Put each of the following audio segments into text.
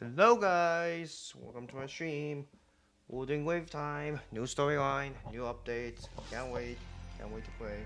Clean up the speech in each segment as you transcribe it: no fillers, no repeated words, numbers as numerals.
Hello guys, welcome to my stream. Holding wave time, new storyline, new updates. Can't wait to play.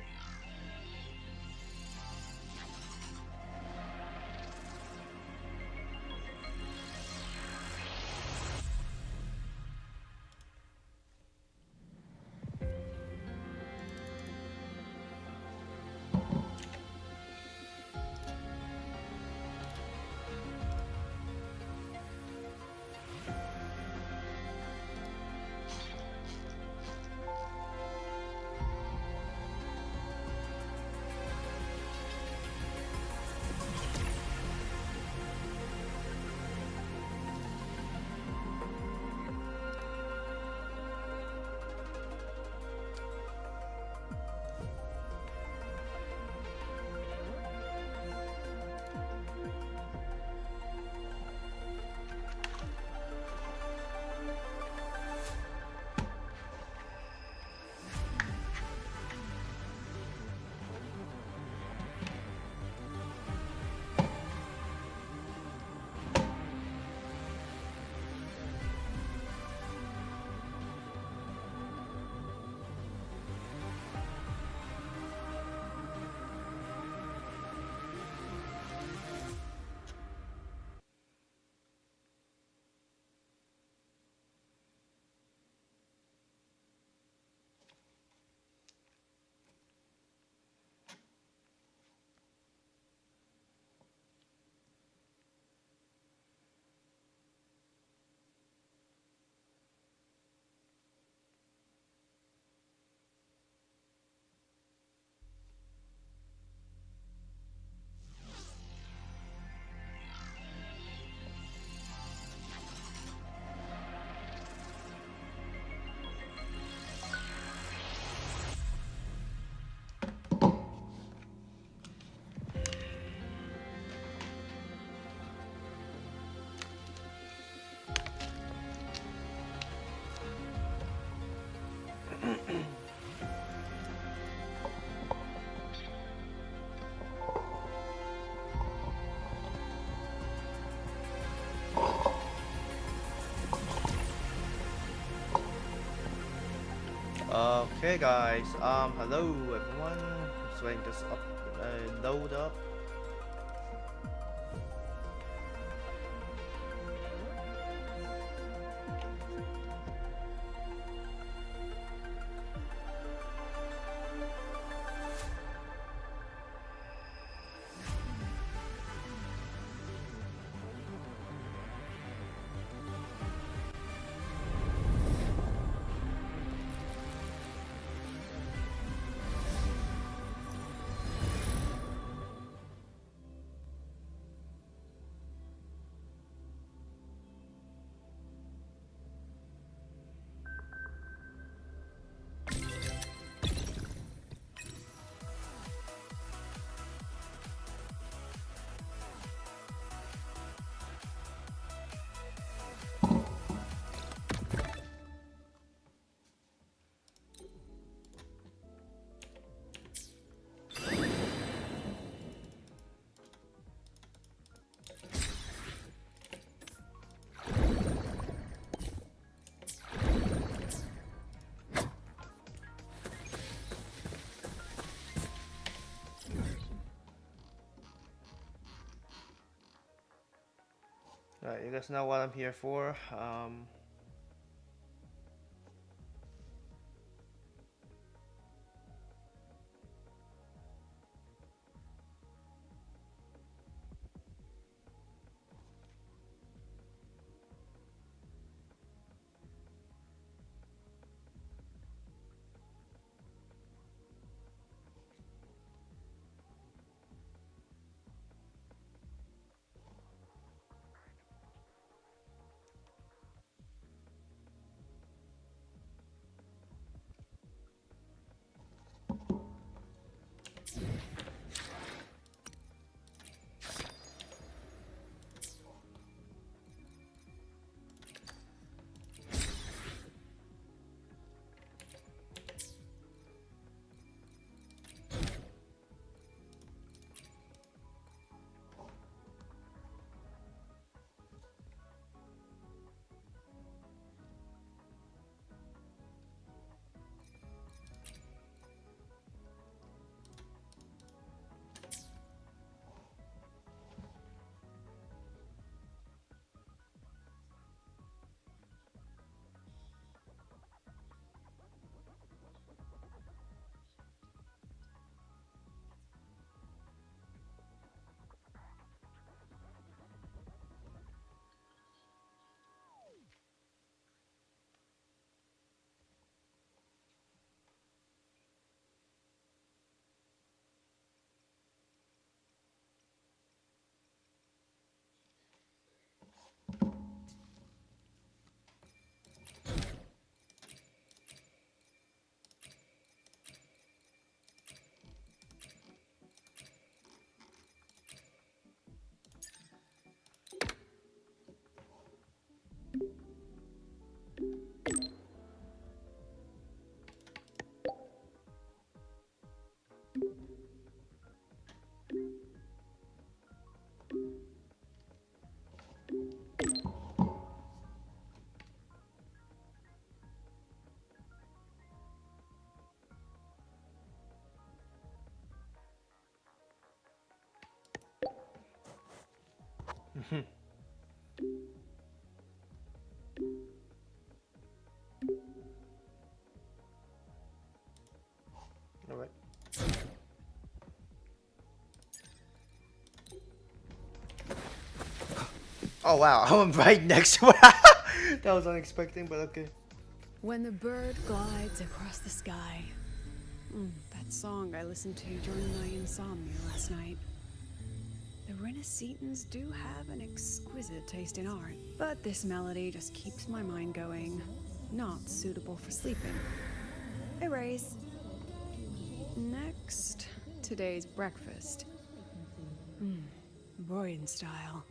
Okay guys, hello everyone. Just waiting this up, load up. Alright, you guys know what I'm here for. All right. Oh wow, I'm right next to it. That was unexpected, but okay. When the bird glides across the sky. That song I listened to during my insomnia last night. The Renaissance do have an exquisite taste in art, but this melody just keeps my mind going. Not suitable for sleeping. Erase. Next, today's breakfast. Broyden style.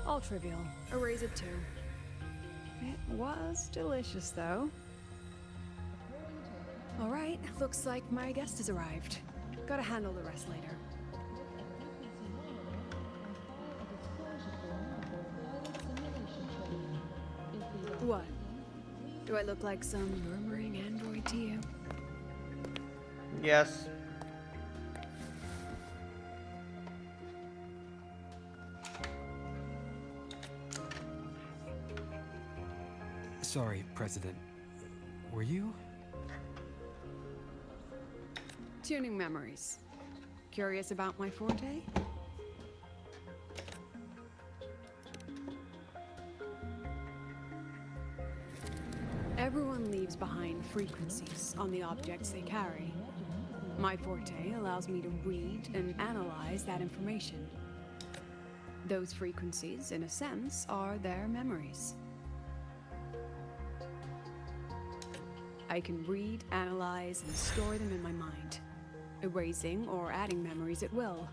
All trivial. Erase it too. It was delicious, though. All right, looks like my guest has arrived. Gotta handle the rest later. What? Do I look like some murmuring android to you? Yes. Sorry, President. Were you? Tuning memories. Curious about my forte? Everyone leaves behind frequencies on the objects they carry. My forte allows me to read and analyze that information. Those frequencies, in a sense, are their memories. I can read, analyze, and store them in my mind, erasing or adding memories at will.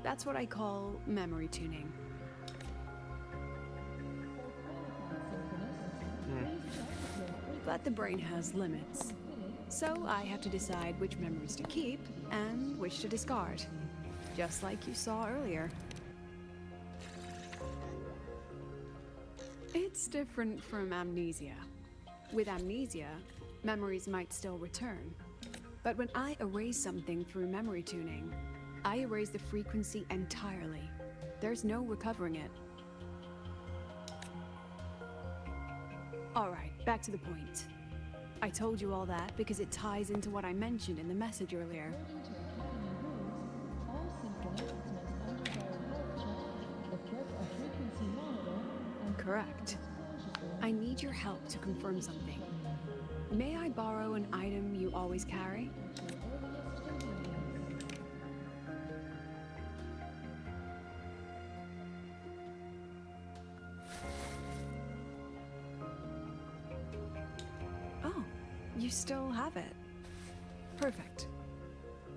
That's what I call memory tuning. But the brain has limits, so I have to decide which memories to keep and which to discard, just like you saw earlier. It's different from amnesia. With amnesia, memories might still return. But when I erase something through memory tuning, I erase the frequency entirely. There's no recovering it. Alright, back to the point. I told you all that because it ties into what I mentioned in the message earlier. Correct. I need your help to confirm something. May I borrow an item you always carry? Oh, you still have it. Perfect.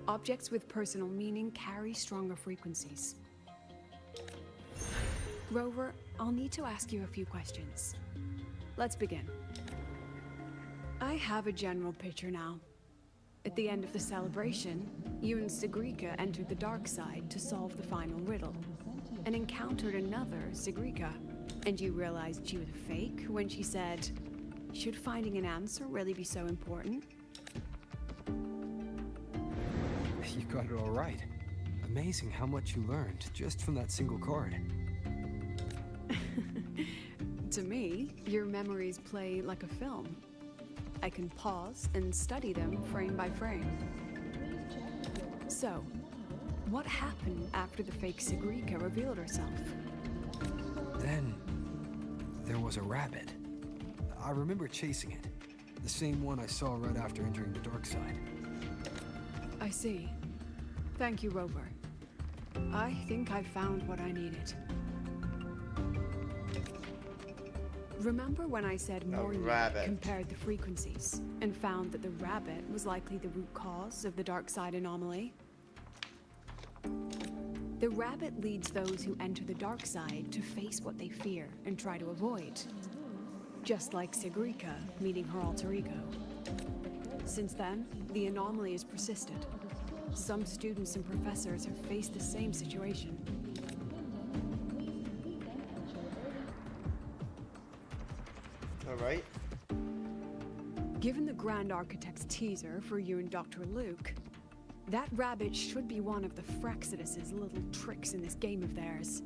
Objects with personal meaning carry stronger frequencies. Rover, I'll need to ask you a few questions. Let's begin. I have a general picture now. At the end of the celebration, you and Sigrika entered the dark side to solve the final riddle, and encountered another Sigrika, and you realized she was a fake when she said, "Should finding an answer really be so important?" You got it all right. Amazing how much you learned just from that single card. To me, your memories play like a film. I can pause and study them frame by frame. So, what happened after the fake Sigrika revealed herself? Then, there was a rabbit. I remember chasing it. The same one I saw right after entering the dark side. I see. Thank you, Rover. I think I found what I needed. Remember when I said Morny compared the frequencies and found that the rabbit was likely the root cause of the dark side anomaly? The rabbit leads those who enter the dark side to face what they fear and try to avoid. Just like Sigrika meeting her alter ego. Since then, the anomaly has persisted. Some students and professors have faced the same situation. Given the Grand Architect's teaser for you and Dr. Luke, that rabbit should be one of the Fraxidus' little tricks in this game of theirs.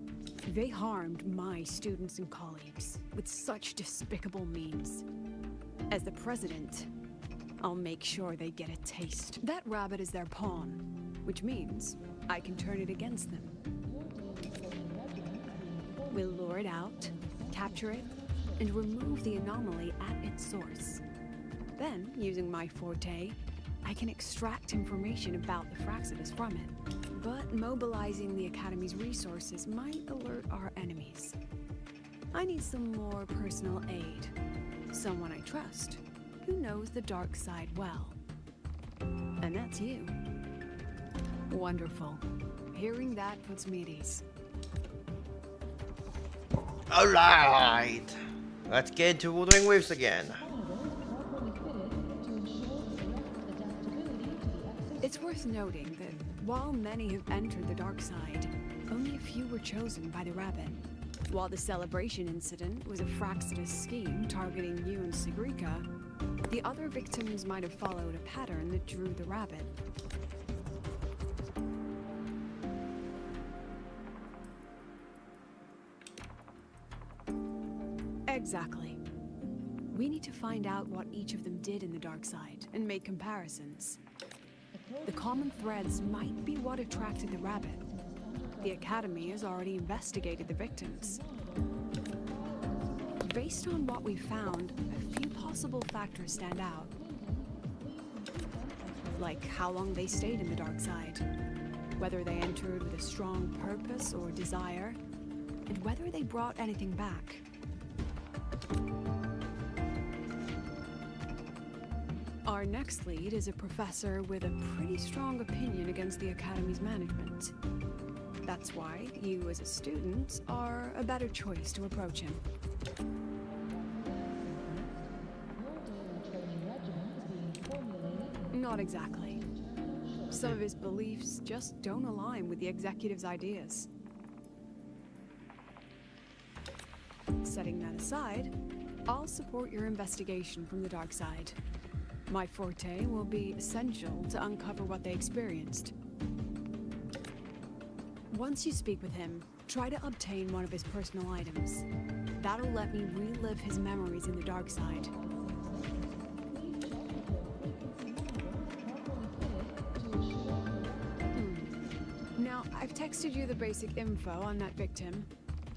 They harmed my students and colleagues with such despicable means. As the president, I'll make sure they get a taste. That rabbit is their pawn, which means I can turn it against them. We'll lure it out, capture it, and remove the anomaly at its source. Then, using my forte, I can extract information about the Fraxidus from it. But mobilizing the Academy's resources might alert our enemies. I need some more personal aid. Someone I trust, who knows the dark side well. And that's you. Wonderful. Hearing that puts me at ease. Alright! Let's get into Wuthering Waves again. It's worth noting that while many have entered the dark side, only a few were chosen by the rabbit. While the celebration incident was a Fraxidus scheme targeting you and Sigrika, the other victims might have followed a pattern that drew the rabbit. Exactly. We need to find out what each of them did in the dark side and make comparisons. The common threads might be what attracted the rabbit. The Academy has already investigated the victims. Based on what we found, a few possible factors stand out. Like how long they stayed in the dark side, whether they entered with a strong purpose or desire, and whether they brought anything back. Our next lead is a professor with a pretty strong opinion against the Academy's management. That's why you, as a student, are a better choice to approach him. Not exactly. Some of his beliefs just don't align with the executive's ideas. Setting that aside, I'll support your investigation from the dark side. My forte will be essential to uncover what they experienced. Once you speak with him, try to obtain one of his personal items. That'll let me relive his memories in the dark side. Now, I've texted you the basic info on that victim.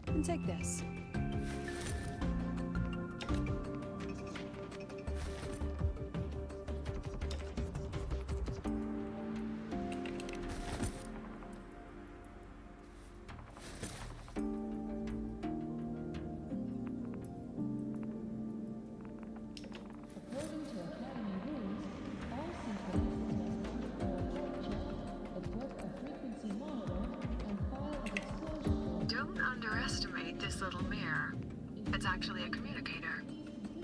And take this. Don't underestimate this little mirror. It's actually a communicator.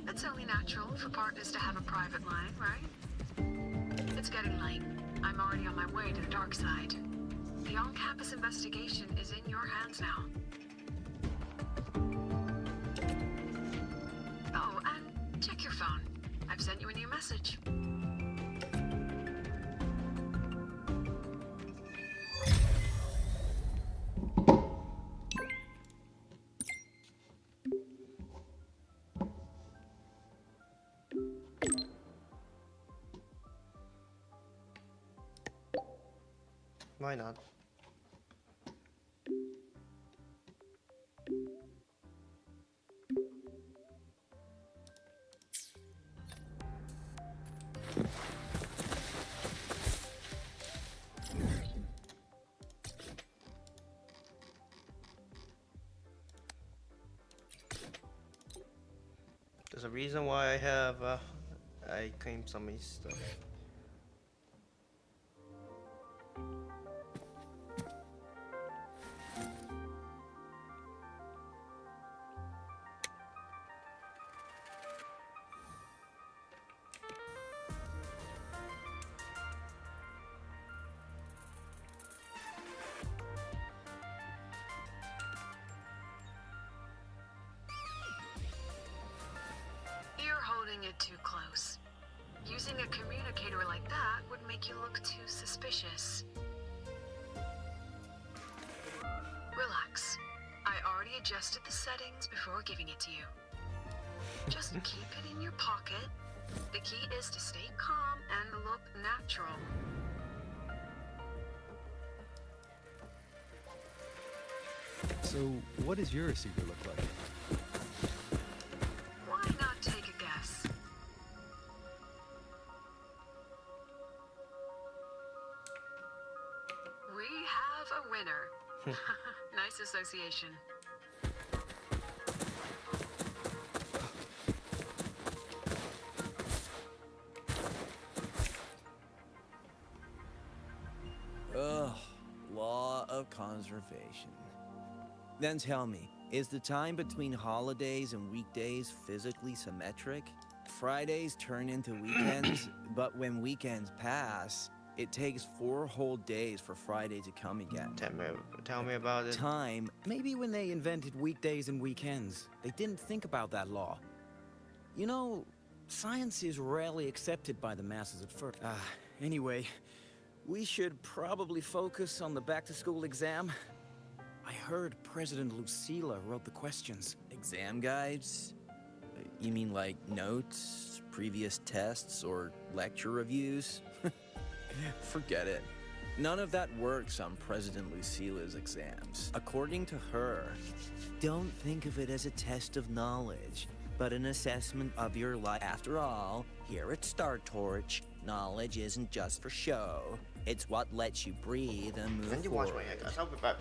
It's only natural for partners to have a private line, right? It's getting late. I'm already on my way to the dark side. The on-campus investigation is in your hands now. Oh, and check your phone. I've sent you a new message. Why not? There's a reason why I claimed some of his stuff. You're holding it too close. Using a communicator like that would make you look too suspicious. Relax. I already adjusted the settings before giving it to you. Just keep it in your pocket. The key is to stay calm and look natural. So, what does your receiver look like? Why not take a guess? We have a winner. Nice association. Ugh, law of conservation. Then tell me, is the time between holidays and weekdays physically symmetric? Fridays turn into weekends, but when weekends pass, it takes 4 whole days for Friday to come again. Tell me about it. Time, maybe when they invented weekdays and weekends, they didn't think about that law. You know, science is rarely accepted by the masses at first. Anyway, we should probably focus on the back-to-school exam. I heard President Lucila wrote the questions. Exam guides? You mean like notes, previous tests, or lecture reviews? Forget it. None of that works on President Lucila's exams. According to her, don't think of it as a test of knowledge, but an assessment of your life. After all, here at Star Torch, knowledge isn't just for show. It's what lets you breathe and move When you forward. watch my guys, I'll be back.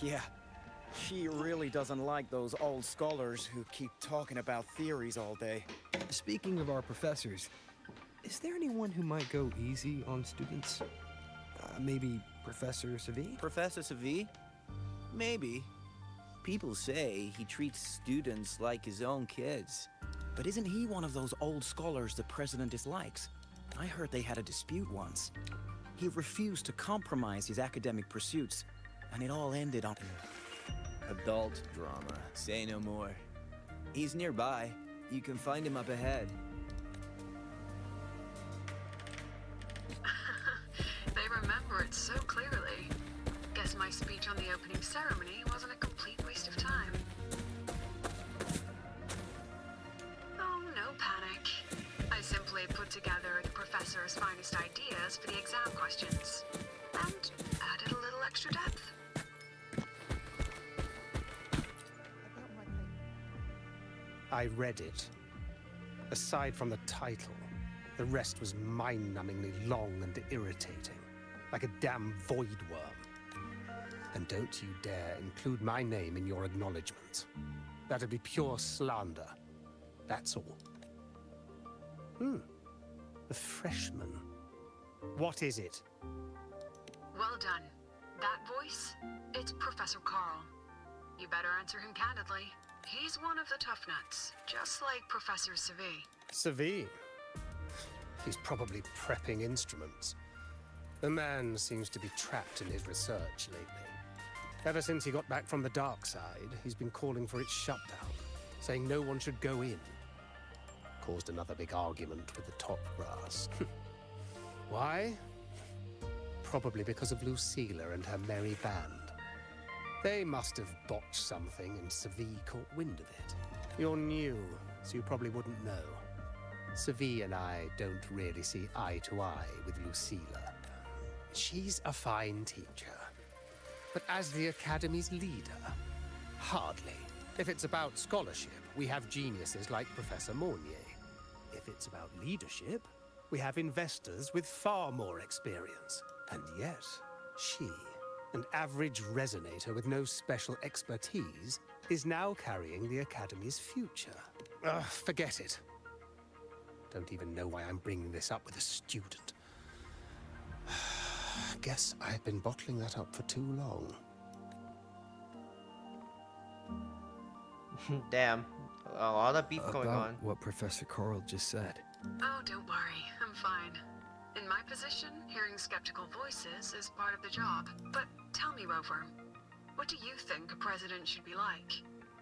Yeah, she really doesn't like those old scholars who keep talking about theories all day. Speaking of our professors, is there anyone who might go easy on students? Maybe Professor Savi? Professor Savi? Maybe. People say he treats students like his own kids. But isn't he one of those old scholars the president dislikes? I heard they had a dispute once. He refused to compromise his academic pursuits, and it all ended on... Adult drama. Say no more. He's nearby. You can find him up ahead. They remember it so clearly. Guess my speech on the opening ceremony wasn't a complete waste of time. Oh, no panic. I simply put together the professor's finest ideas for the exam questions, and added a little extra depth. I read it. Aside from the title, the rest was mind-numbingly long and irritating, like a damn void worm. And don't you dare include my name in your acknowledgements. That'd be pure slander. That's all. The freshman. What is it? Well done. That voice, it's Professor Carl. You better answer him candidly. He's one of the tough nuts, just like Professor Savi. Savi. He's probably prepping instruments. The man seems to be trapped in his research lately. Ever since he got back from the dark side, he's been calling for its shutdown, saying no one should go in. Caused another big argument with the top brass. Why? Probably because of Lucila and her merry band. They must have botched something and Savi caught wind of it. You're new, so you probably wouldn't know. Savi and I don't really see eye to eye with Lucila. She's a fine teacher. But as the Academy's leader, hardly. If it's about scholarship, we have geniuses like Professor Mornier. If it's about leadership, we have investors with far more experience. And yet, she, an average resonator with no special expertise, is now carrying the Academy's future. Forget it. Don't even know why I'm bringing this up with a student. Guess I've been bottling that up for too long. Damn, a lot of beef going About on. what Professor Carl just said. Oh, don't worry. I'm fine. In my position, hearing skeptical voices is part of the job. But tell me, Rover, what do you think a president should be like?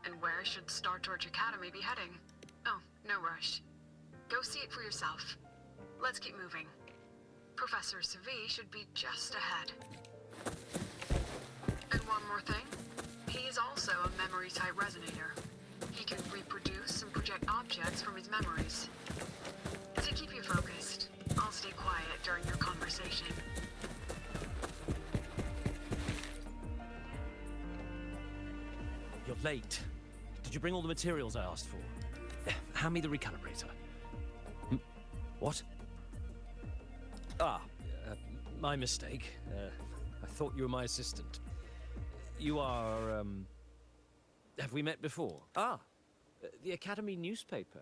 And where should Star Torch Academy be heading? Oh, no rush. Go see it for yourself. Let's keep moving. Professor Savi should be just ahead. And one more thing. He is also a memory-type resonator. He can reproduce and project objects from his memories. To keep you focused, I'll stay quiet during your conversation. You're late. Did you bring all the materials I asked for? Hand me the recalibrator. What? Ah, my mistake. I thought you were my assistant. You are, have we met before? Ah, the Academy newspaper.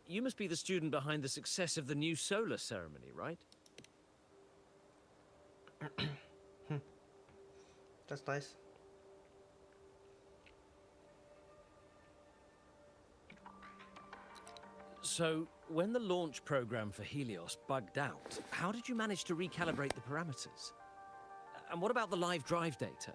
You must be the student behind the success of the new solar ceremony, right? That's nice. So, when the launch program for Helios bugged out, how did you manage to recalibrate the parameters? And what about the live drive data?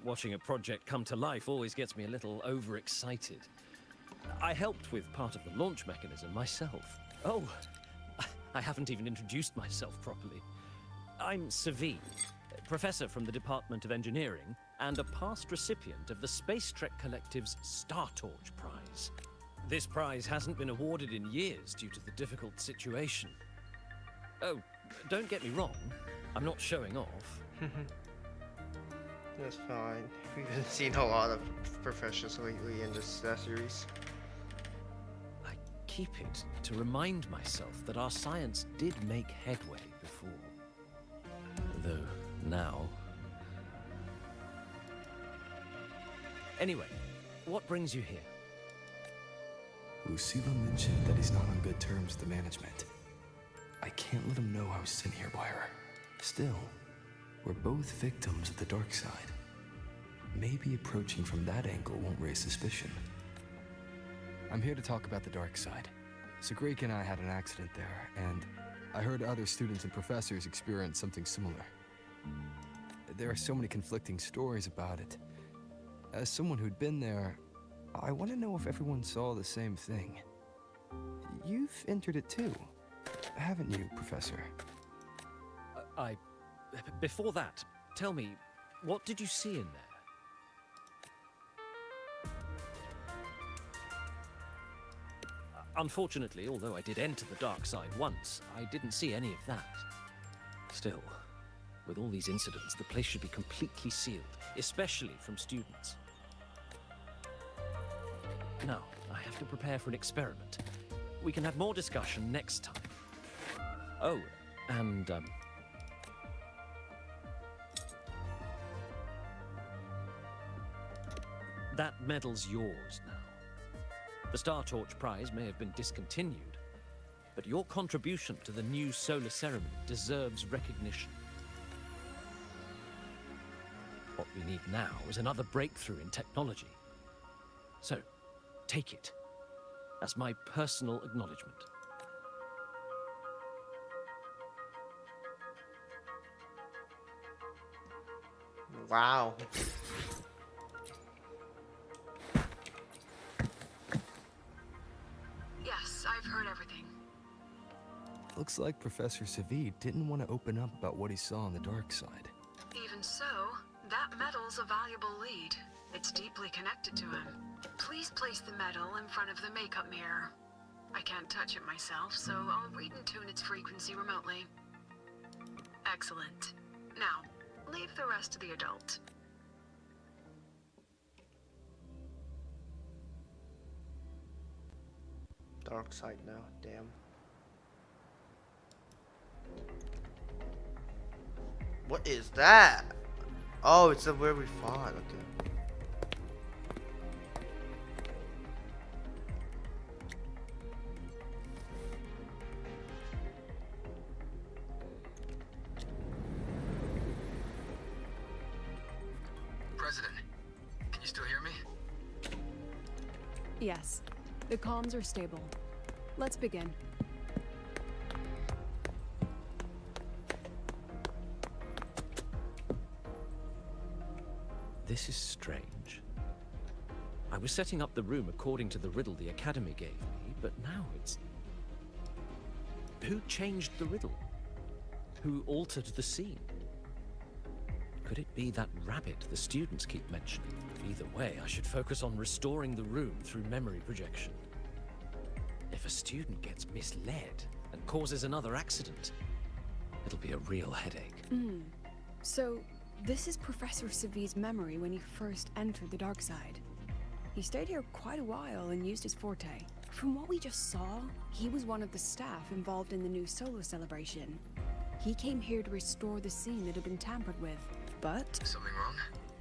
Watching a project come to life always gets me a little overexcited. I helped with part of the launch mechanism myself. Oh, I haven't even introduced myself properly. I'm Savi, professor from the Department of Engineering and a past recipient of the Space Trek Collective's Star Torch Prize. This prize hasn't been awarded in years due to the difficult situation. Oh, don't get me wrong, I'm not showing off. That's fine. We've been seeing a lot of professors lately in this series. I keep it to remind myself that our science did make headway before. Though now... Anyway, what brings you here? Lucilla mentioned that he's not on good terms with the management. I can't let him know I was sent here by her. Still, we're both victims of the dark side. Maybe approaching from that angle won't raise suspicion. I'm here to talk about the dark side. Sagrika and I had an accident there, and I heard other students and professors experience something similar. There are so many conflicting stories about it. As someone who'd been there, I want to know if everyone saw the same thing. You've entered it too, haven't you, Professor? Before that, tell me, what did you see in there? Unfortunately, although I did enter the dark side once, I didn't see any of that. Still, with all these incidents, the place should be completely sealed, especially from students. Now, I have to prepare for an experiment. We can have more discussion next time. Oh, and, that medal's yours now. The Star Torch Prize may have been discontinued, but your contribution to the new solar ceremony deserves recognition. What we need now is another breakthrough in technology. So, take it as my personal acknowledgement. Wow. Yes, I've heard everything. Looks like Professor Savi didn't want to open up about what he saw on the dark side. Even so, that medal's a valuable lead. It's deeply connected to him. Please place the medal in front of the makeup mirror. I can't touch it myself, so I'll read and tune its frequency remotely. Excellent. Now, leave the rest to the adult. Dark side now, damn. What is that? Oh, it's where we fought, okay. Yes, the comms are stable. Let's begin. This is strange. I was setting up the room according to the riddle the Academy gave me, but now it's... Who changed the riddle? Who altered the scene? Could it be that rabbit the students keep mentioning? Either way, I should focus on restoring the room through memory projection. If a student gets misled and causes another accident, it'll be a real headache. So, this is Professor Savi's memory when he first entered the dark side. He stayed here quite a while and used his forte. From what we just saw, he was one of the staff involved in the new solo celebration. He came here to restore the scene that had been tampered with, but... Something wrong?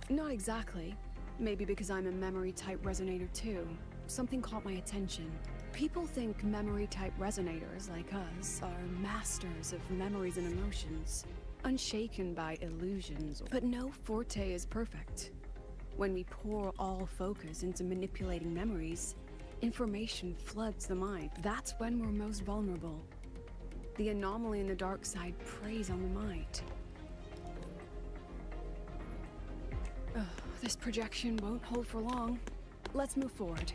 Not exactly. Maybe because I'm a memory-type resonator too. Something caught my attention. People think memory-type resonators like us are masters of memories and emotions, unshaken by illusions. But no forte is perfect. When we pour all focus into manipulating memories, information floods the mind. That's when we're most vulnerable. The anomaly in the dark side preys on the mind. Ugh, this projection won't hold for long. Let's move forward.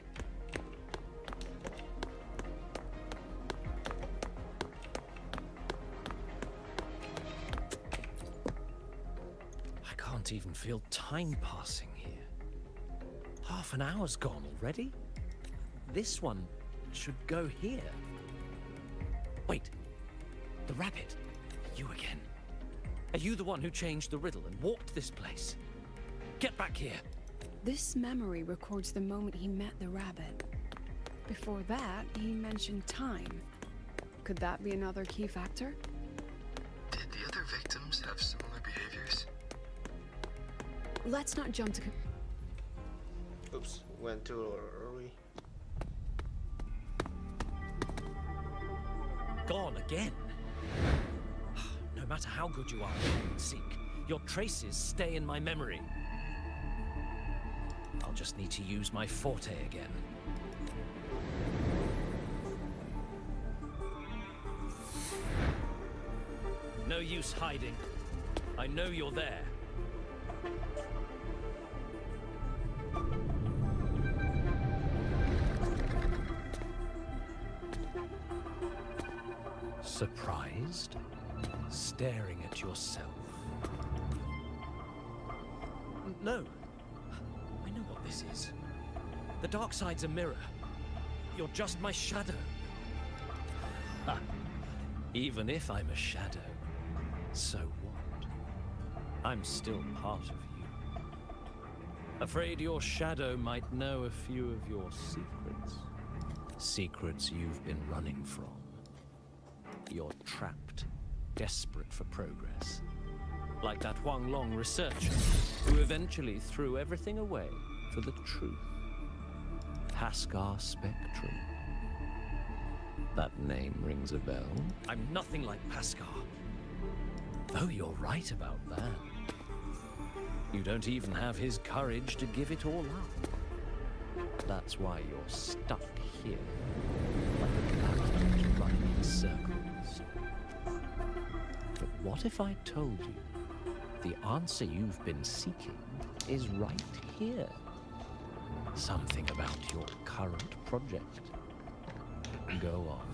I can't even feel time passing here. Half an hour's gone already? This one should go here. Wait, the rabbit, you again. Are you the one who changed the riddle and walked this place? Get back here. This memory records the moment he met the rabbit. Before that, he mentioned time. Could that be another key factor? Did the other victims have similar behaviors? Let's not jump to... Oops, went too early. Gone again. No matter how good you are at hide and seek, your traces stay in my memory. I'll just need to use my forte again. No use hiding. I know you're there. Surprised? Staring at yourself? No. I know what this is. The dark side's a mirror. You're just my shadow. Ha. Even if I'm a shadow, so what? I'm still part of you. Afraid your shadow might know a few of your secrets. Secrets you've been running from. You're trapped, desperate for progress. Like that Huang Long researcher, who eventually threw everything away for the truth. Haskar Spectrum. That name rings a bell. I'm nothing like Haskar. Though you're right about that. You don't even have his courage to give it all up. That's why you're stuck here, like a parrot running in circles. But what if I told you the answer you've been seeking is right here? Something about your current project. Go on.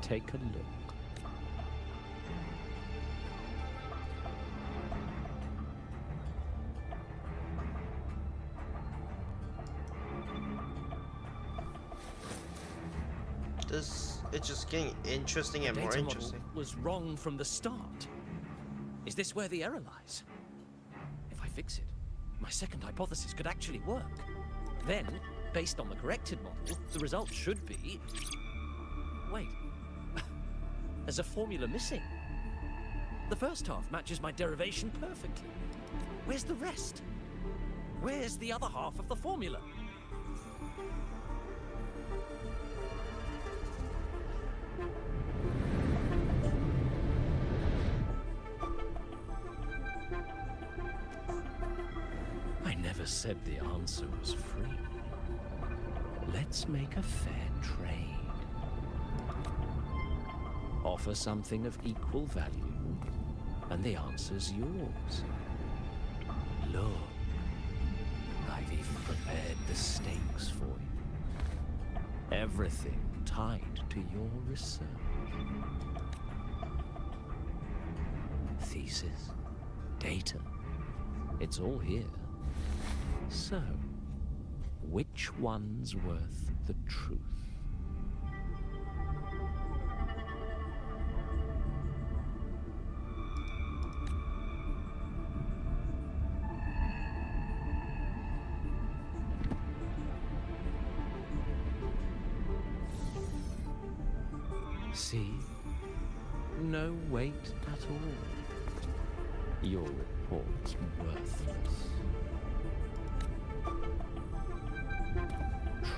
Take a look. It's just getting interesting and more Data model interesting. was wrong from the start. Is this where the error lies? If I fix it, my second hypothesis could actually work. Then, based on the corrected model, the result should be... Wait. There's a formula missing. The first half matches my derivation perfectly. Where's the rest? Where's the other half of the formula? I never said the answer was free. Let's make a fair trade. Offer something of equal value, and the answer's yours. Look, I've even prepared the stakes for you. Everything tied to your research. Thesis, data, it's all here. So, which one's worth the truth? See? No weight at all. Your report's worthless.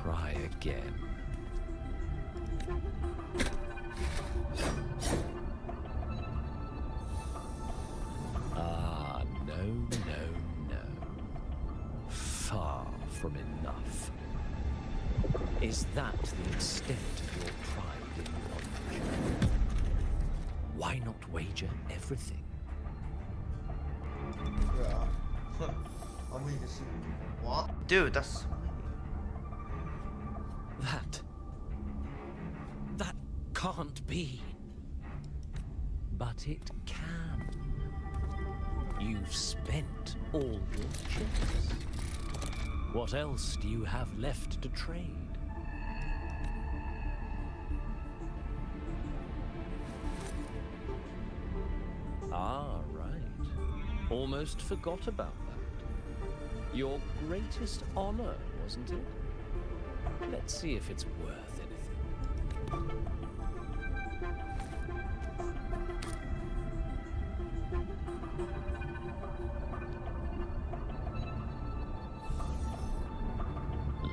Try again. Ah, no, no, no. Far from enough. Is that the extent of your pride in knowledge? Why not wager everything? Yeah. I mean, this. What? Dude, that's. That can't be. But it can. You've spent all your chips. What else do you have left to trade? Ah, right. Almost forgot about that. Your greatest honor, wasn't it? Let's see if it's worth anything.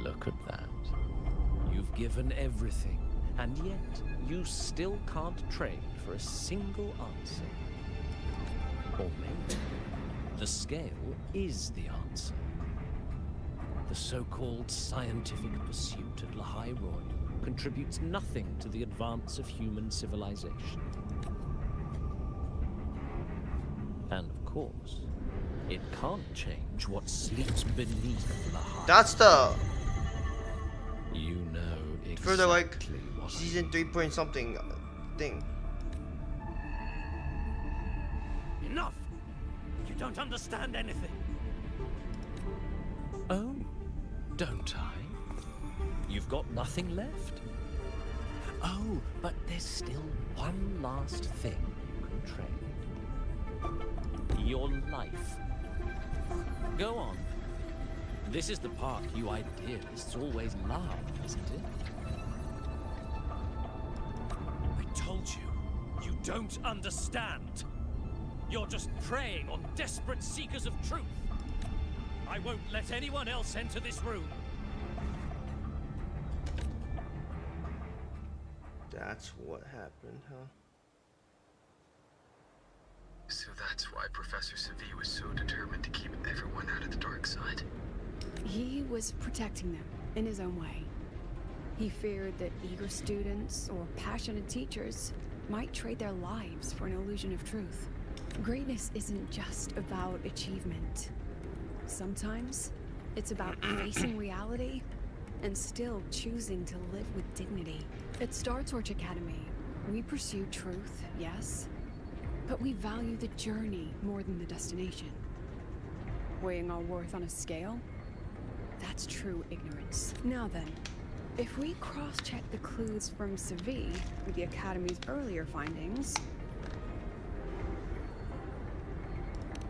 Look at that. You've given everything, and yet you still can't trade for a single answer. Or maybe the scale is the answer. The so-called scientific pursuit at Lehigh Royal contributes nothing to the advance of human civilization. And of course, it can't change what sleeps beneath Lehigh. That's the. You know exactly Further, like, what I season 3 point something thing. Enough! You don't understand anything. Oh, don't I? You've got nothing left. Oh, but there's still one last thing you can trade. Your life. Go on. This is the part you idealists always love, isn't it? I told you, you don't understand. You're just preying on desperate seekers of truth. I won't let anyone else enter this room. That's what happened, huh? So that's why Professor Savi was so determined to keep everyone out of the dark side. He was protecting them in his own way. He feared that eager students or passionate teachers might trade their lives for an illusion of truth. Greatness isn't just about achievement. Sometimes it's about facing reality and still choosing to live with dignity. At Star Torch Academy, we pursue truth, yes, but we value the journey more than the destination. Weighing our worth on a scale? That's true ignorance. Now then, if we cross-check the clues from Savi with the Academy's earlier findings,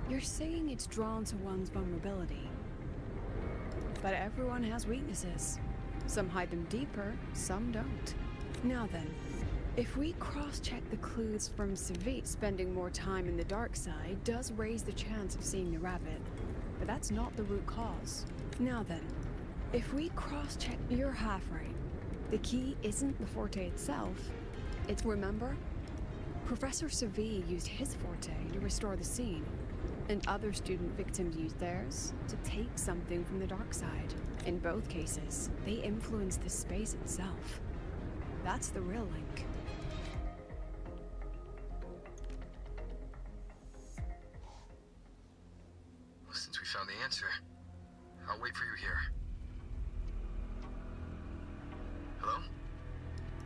you're saying it's drawn to one's vulnerability. But everyone has weaknesses. Some hide them deeper, some don't. Now then, if we cross-check the clues from Savi, spending more time in the dark side does raise the chance of seeing the rabbit, but that's not the root cause. Now then, if we cross-check, you're half right. The key isn't the forte itself, it's, remember? Professor Savi used his forte to restore the scene, And other student victims used theirs to take something from the dark side. In both cases, they influence the space itself. That's the real link. Well, since we found the answer, I'll wait for you here. Hello?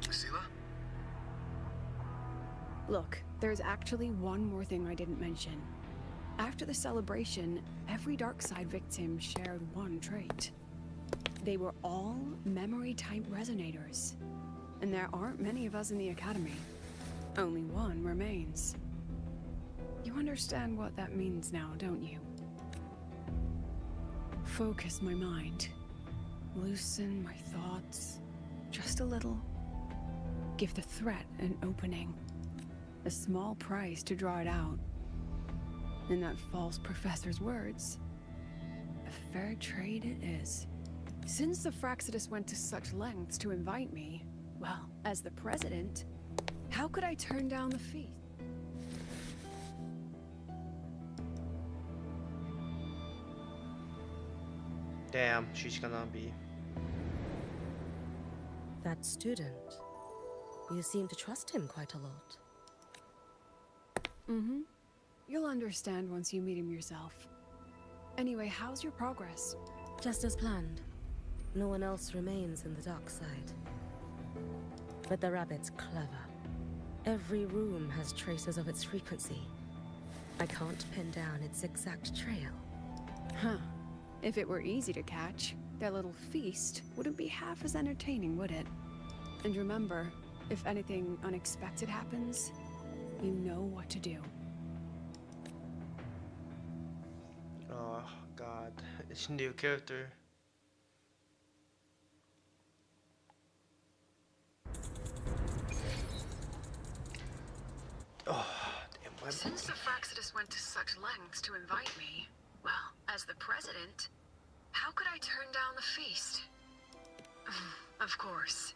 Lucilla? Look, there's actually one more thing I didn't mention. After the celebration, every dark side victim shared one trait. They were all memory-type resonators. And there aren't many of us in the Academy. Only one remains. You understand what that means now, don't you? Focus my mind. Loosen my thoughts. Just a little. Give the threat an opening. A small price to draw it out. In that false professor's words, a fair trade it is. Since the Fraxidus went to such lengths to invite me, well, as the president, how could I turn down the feast? Damn, she's gonna be. That student. You seem to trust him quite a lot. Mm-hmm. You'll understand once you meet him yourself. Anyway, how's your progress? Just as planned. No one else remains in the dark side. But the rabbit's clever. Every room has traces of its frequency. I can't pin down its exact trail. Huh. If it were easy to catch, that little feast wouldn't be half as entertaining, would it? And remember, if anything unexpected happens, you know what to do. Oh god, it's a new character. Oh, damn, my Since the Fraxidus went to such lengths to invite me, well, as the president, how could I turn down the feast? Of course.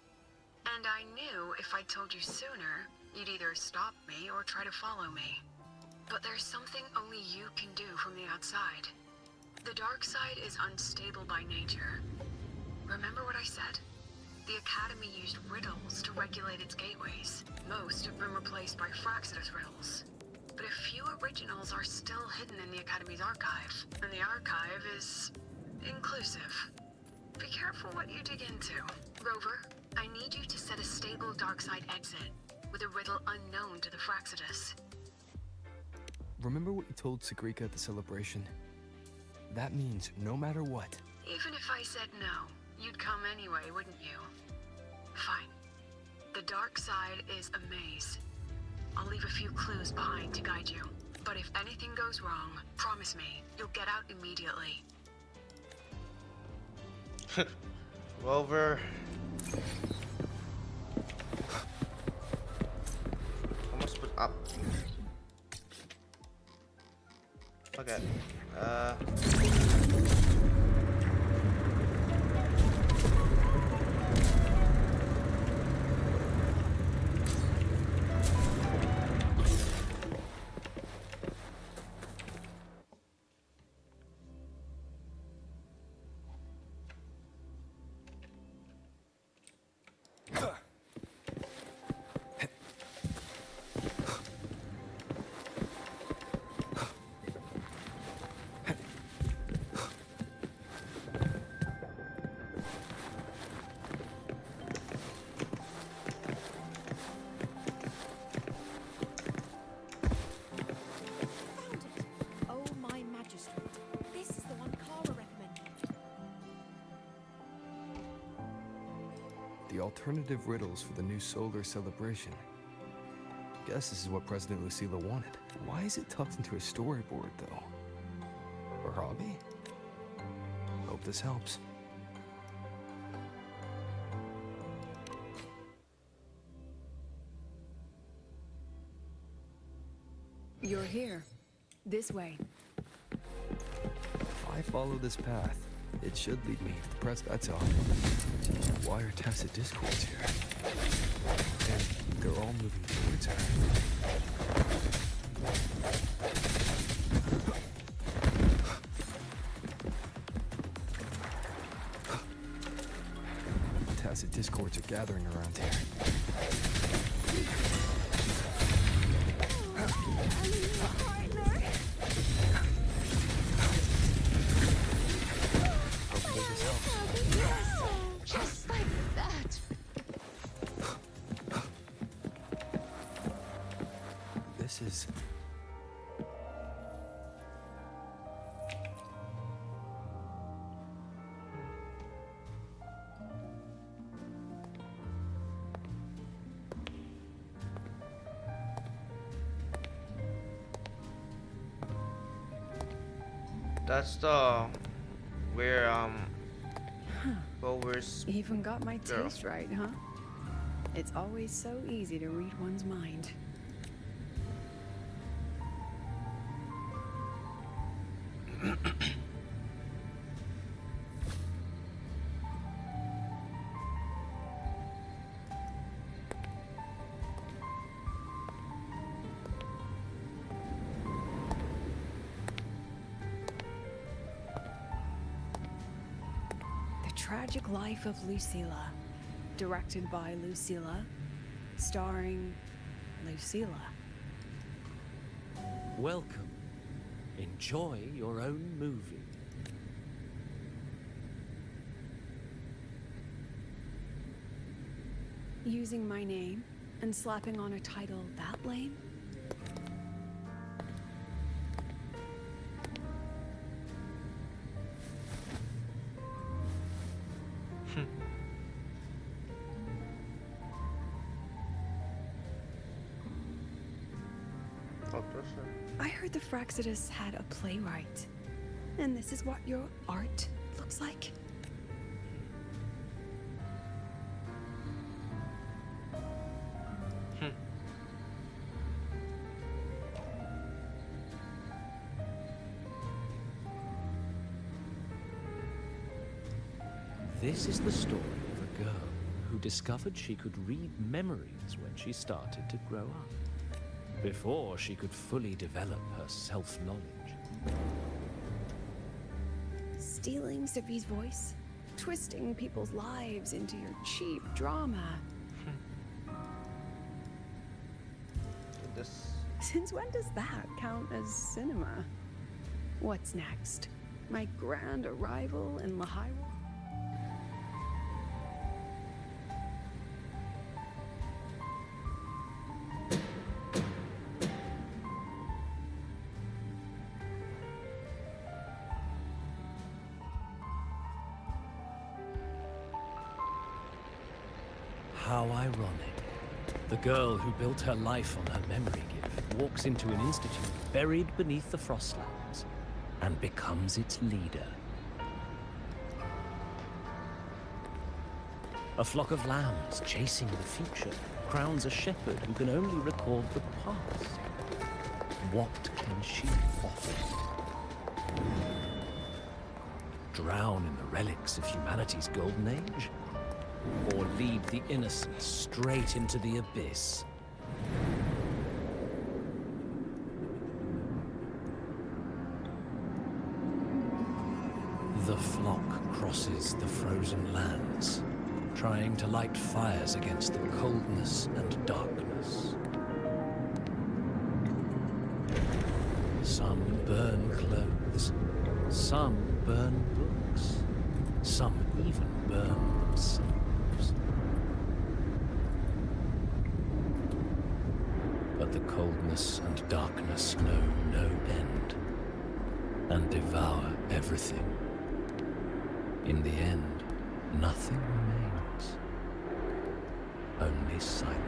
And I knew if I told you sooner, you'd either stop me or try to follow me. But there's something only you can do from the outside. The dark side is unstable by nature. Remember what I said? The Academy used riddles to regulate its gateways. Most have been replaced by Fraxidus riddles. But a few originals are still hidden in the Academy's archive. And the archive is inclusive. Be careful what you dig into. Rover, I need you to set a stable dark side exit with a riddle unknown to the Fraxidus. Remember what you told Sagrika at the celebration? That means no matter what. Even if I said no, you'd come anyway, wouldn't you? Fine. The dark side is a maze. I'll leave a few clues behind to guide you. But if anything goes wrong, promise me, you'll get out immediately. Rover. Almost put up. Okay. Oh, my magistrate. This is the one Kara recommended. The alternative riddles for the new solar celebration. Guess this is what President Lucilla wanted. Why is it tucked into a storyboard, though? Her hobby? Hope this helps. You're here. This way. If I follow this path, it should lead me to the press. That's all. Wire-tested discords here. And they're all moving towards her. sorts are gathering around here. Hopefully this helps. Just like that. This is... That's the where Rover's Even got my girl. taste right, huh? It's always so easy to read one's mind. The Tragic Life of Lucilla, directed by Lucilla, starring Lucilla. Welcome. Enjoy your own movie. Using my name and slapping on a title that lame? Oh, that's her. I heard the Fraxidus had a playwright. And this is what your art looks like? This is the story of a girl who discovered she could read memories when she started to grow up, before she could fully develop her self-knowledge. Stealing Sophie's voice? Twisting people's lives into your cheap drama? This Since when does that count as cinema? What's next? My grand arrival in Lahaira? How ironic. The girl who built her life on her memory gift walks into an institute buried beneath the Frostlands and becomes its leader. A flock of lambs chasing the future crowns a shepherd who can only record the past. What can she offer? Drown in the relics of humanity's golden age? Or lead the innocent straight into the abyss? The flock crosses the frozen lands, trying to light fires against the coldness and darkness. Some burn clothes, some burn books, some even burn themselves. But the coldness and darkness know no end, and devour everything. In the end, nothing remains, only silence.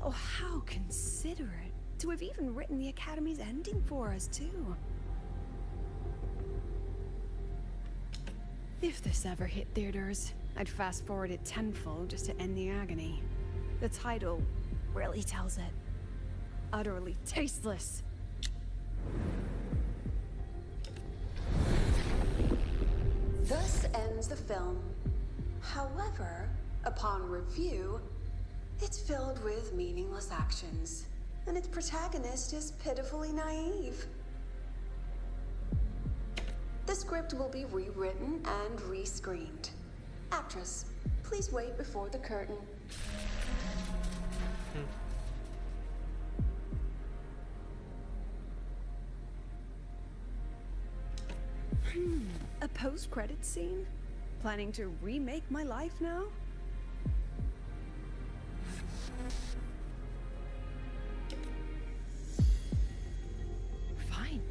Oh, how considerate to have even written the Academy's ending for us, too. If this ever hit theaters, I'd fast forward it tenfold just to end the agony. The title really tells it. Utterly tasteless. Thus ends the film. However, upon review, it's filled with meaningless actions, and its protagonist is pitifully naive. The script will be rewritten and rescreened. Actress, please wait before the curtain. A post-credit scene? Planning to remake my life now? Fine.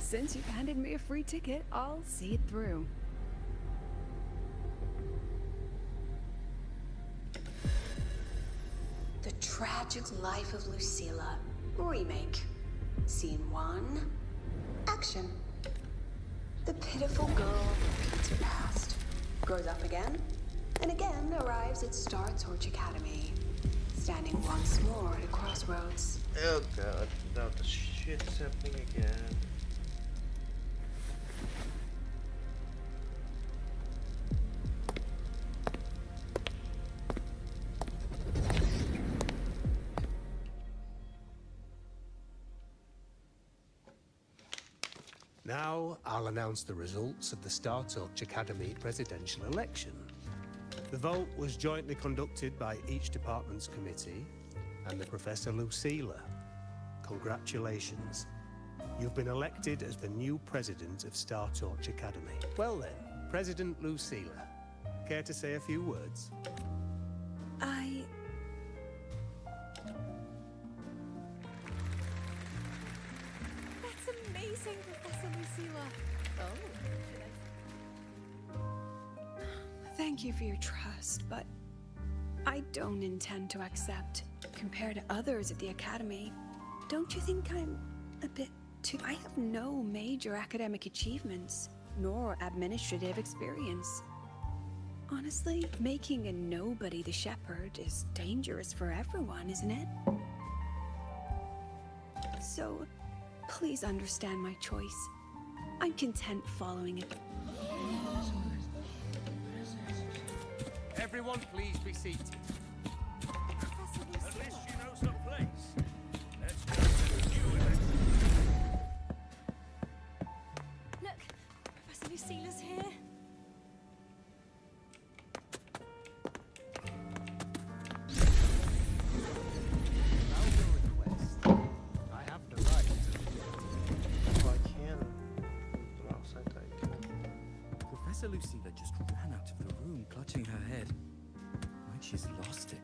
Since you've handed me a free ticket, I'll see it through. The Tragic Life of Lucilla. Remake. Scene 1. Action. The pitiful girl repeats her past, grows up again, and again arrives at Star Torch Academy, standing once more at a crossroads. Oh god, now the shit's happening again. Now, I'll announce the results of the Star Torch Academy presidential election. The vote was jointly conducted by each department's committee and the Professor Lucilla. Congratulations. You've been elected as the new president of Star Torch Academy. Well then, President Lucilla, care to say a few words? That's amazing, Professor Lucilla. Thank you for your trust, but I don't intend to accept. Compared to others at the Academy, don't you think I'm a bit too... I have no major academic achievements, nor administrative experience. Honestly, making a nobody the shepherd is dangerous for everyone, isn't it? So, please understand my choice. I'm content following it. Everyone, please be seated. Professor Lucilla. At least she knows her place. Let's go to the new election. Look, Professor Lucilla's here. Without your request, I have the right to... Oh, I can. From outside I can. Professor Lucilla just ran out of the room, clutching her head. Like she's lost it.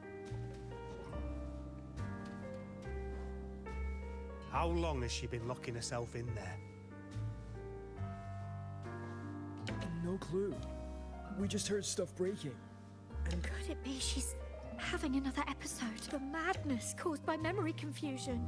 How long has she been locking herself in there? No clue. We just heard stuff breaking. Could it be she's having another episode? The madness caused by memory confusion.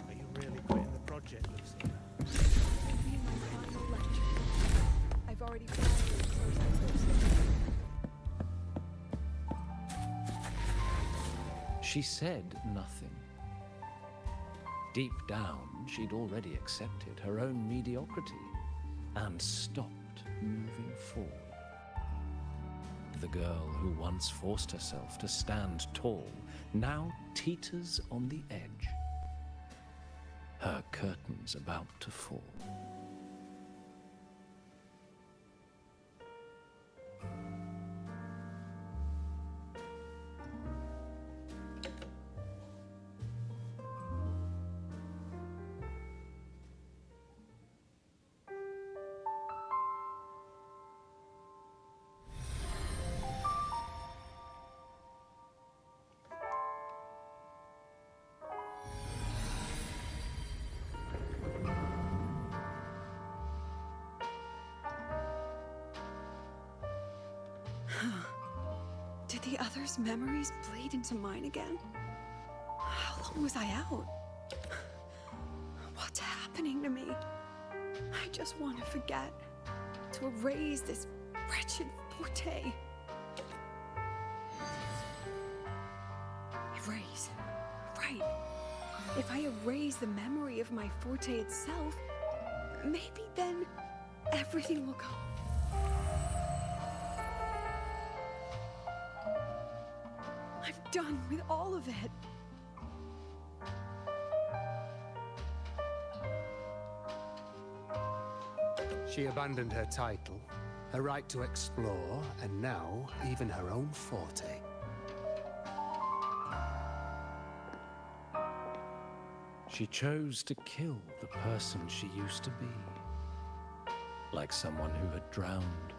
Are you really quitting the project, Lucilla? Be my final lecture. I've already finally closed my course. She said nothing. Deep down, she'd already accepted her own mediocrity and stopped moving forward. The girl who once forced herself to stand tall now teeters on the edge. Her curtains about to fall. the others' memories bleed into mine again? How long was I out? What's happening to me? I just want to forget. To erase this wretched forte. Erase. Right. If I erase the memory of my forte itself, maybe then everything will go. I'm done with all of it. She abandoned her title, her right to explore, and now even her own forte. She chose to kill the person she used to be. Like someone who had drowned,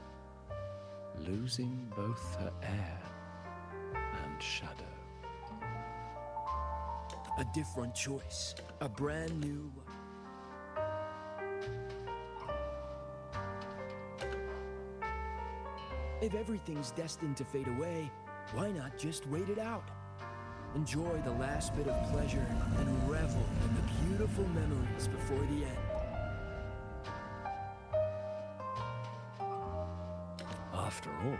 losing both her air and shadow. A different choice. A brand new... If everything's destined to fade away, why not just wait it out? Enjoy the last bit of pleasure and revel in the beautiful memories before the end. After all,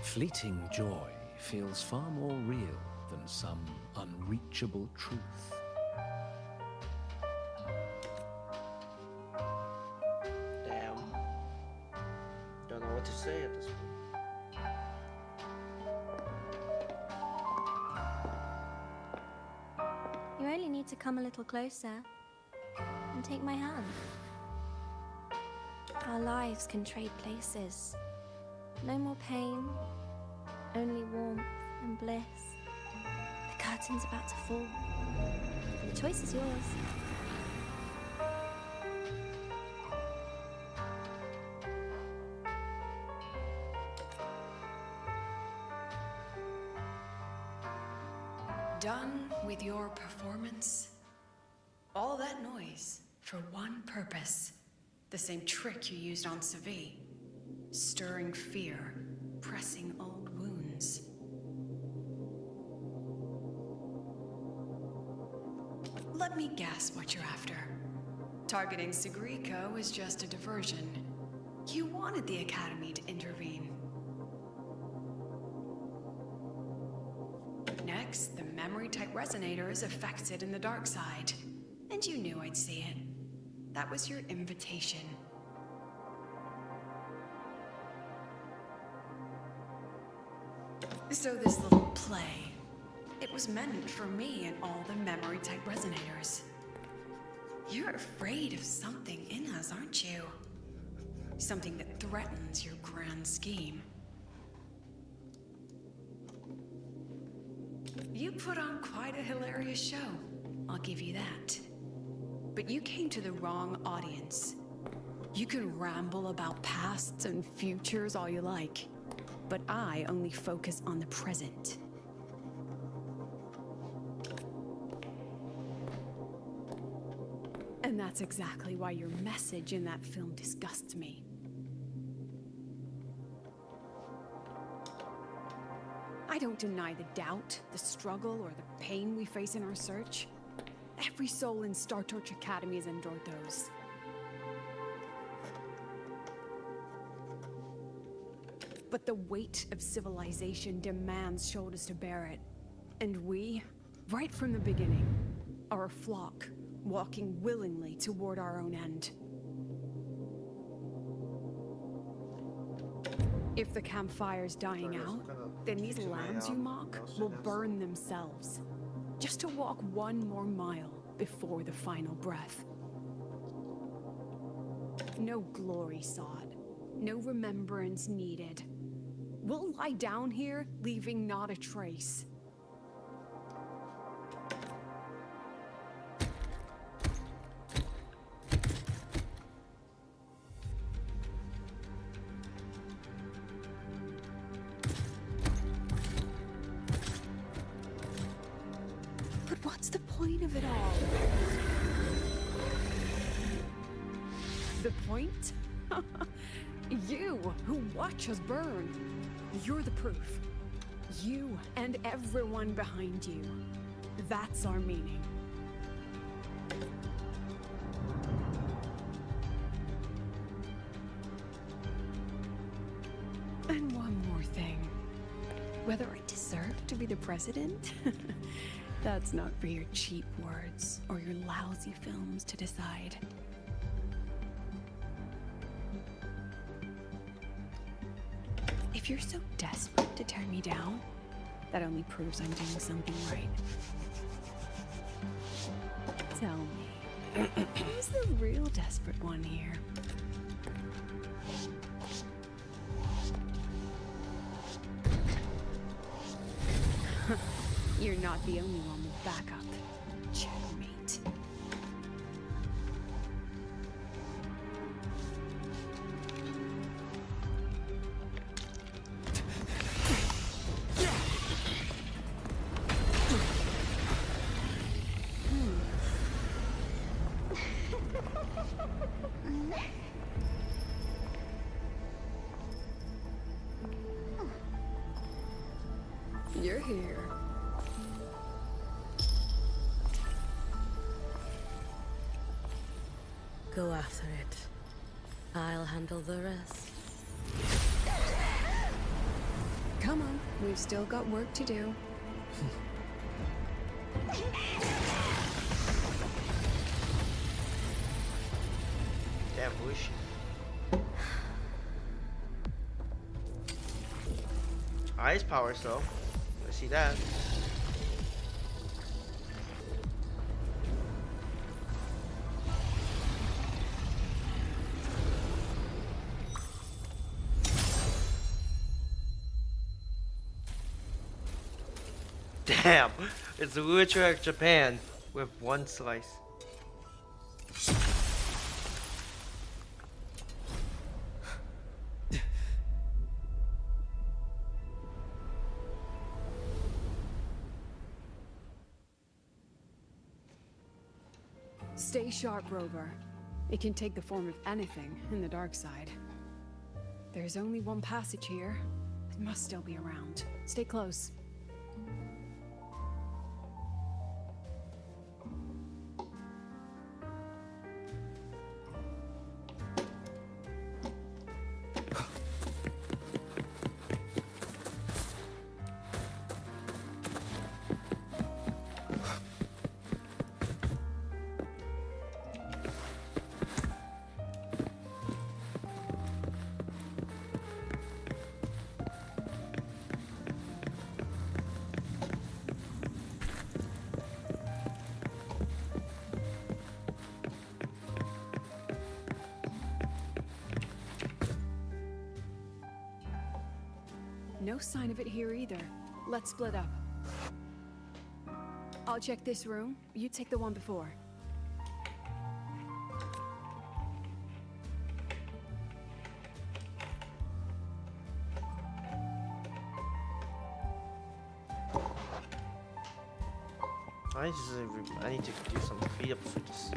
fleeting joy feels far more real than some unreachable truth. Damn. Don't know what to say at this point. You only need to come a little closer and take my hand. Our lives can trade places. No more pain, only warmth and bliss. The curtain's about to fall. The choice is yours. Done with your performance? All that noise for one purpose. The same trick you used on Savi. Stirring fear, pressing old wounds. Let me guess what you're after. Targeting Sigrika was just a diversion. You wanted the Academy to intervene. Next, the memory-type resonator is affected in the dark side. And you knew I'd see it. That was your invitation. So this little play, it was meant for me and all the memory-type resonators. You're afraid of something in us, aren't you? Something that threatens your grand scheme. You put on quite a hilarious show, I'll give you that. But you came to the wrong audience. You can ramble about pasts and futures all you like, but I only focus on the present. And that's exactly why your message in that film disgusts me. I don't deny the doubt, the struggle, or the pain we face in our search. Every soul in Star Torch Academy has endured those. But the weight of civilization demands shoulders to bear it. And we, right from the beginning, are a flock, walking willingly toward our own end. If the campfire's dying out, then these lambs you mock will burn themselves, just to walk one more mile before the final breath. No glory sought, no remembrance needed. We'll lie down here, leaving not a trace. But what's the point of it all? The point? You, who watch us burn. You're the proof. You and everyone behind you. That's our meaning. And one more thing. Whether I deserve to be the president? That's not for your cheap words or your lousy films to decide. If you're so desperate to tear me down, that only proves I'm doing something right. Tell me, who's the real desperate one here? You're not the only one with backup. Checkmate. You're here. Go after it. I'll handle the rest. Come on, we've still got work to do. Damn bush. Ice powers though. I see that. Damn, it's literally like Japan with one slice. Stay sharp, Rover. It can take the form of anything in the dark side. There's only one passage here. It must still be around. Stay close. No sign of it here either. Let's split up. I'll check this room. You take the one before. I need to do some speed up for this.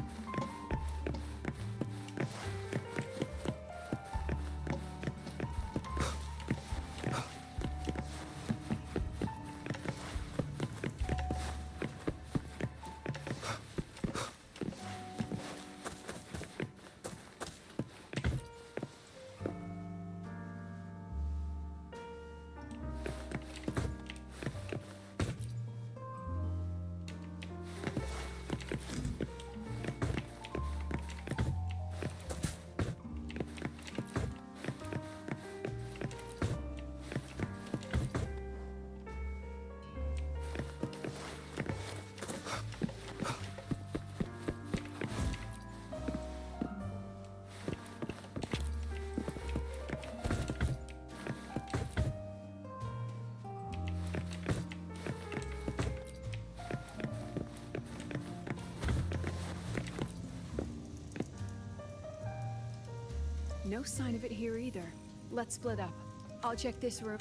No sign of it here either. Let's split up. I'll check this room.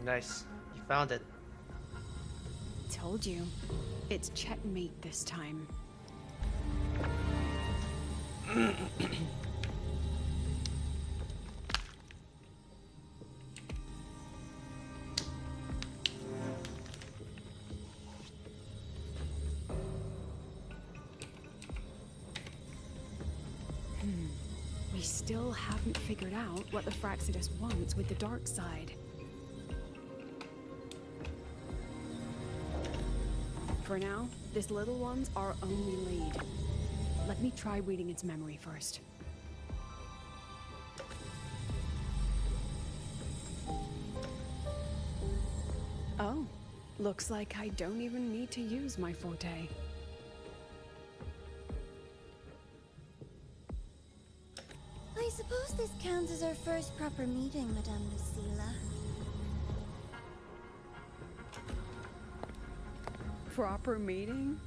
Nice. You found it. Told you. It's checkmate this time. We still haven't figured out what the Fraxidus wants with the dark side. For now, this little one's our only lead. Let me try reading its memory first. Oh, looks like I don't even need to use my forte. I suppose this counts as our first proper meeting, Madame Lucilla. Proper meeting?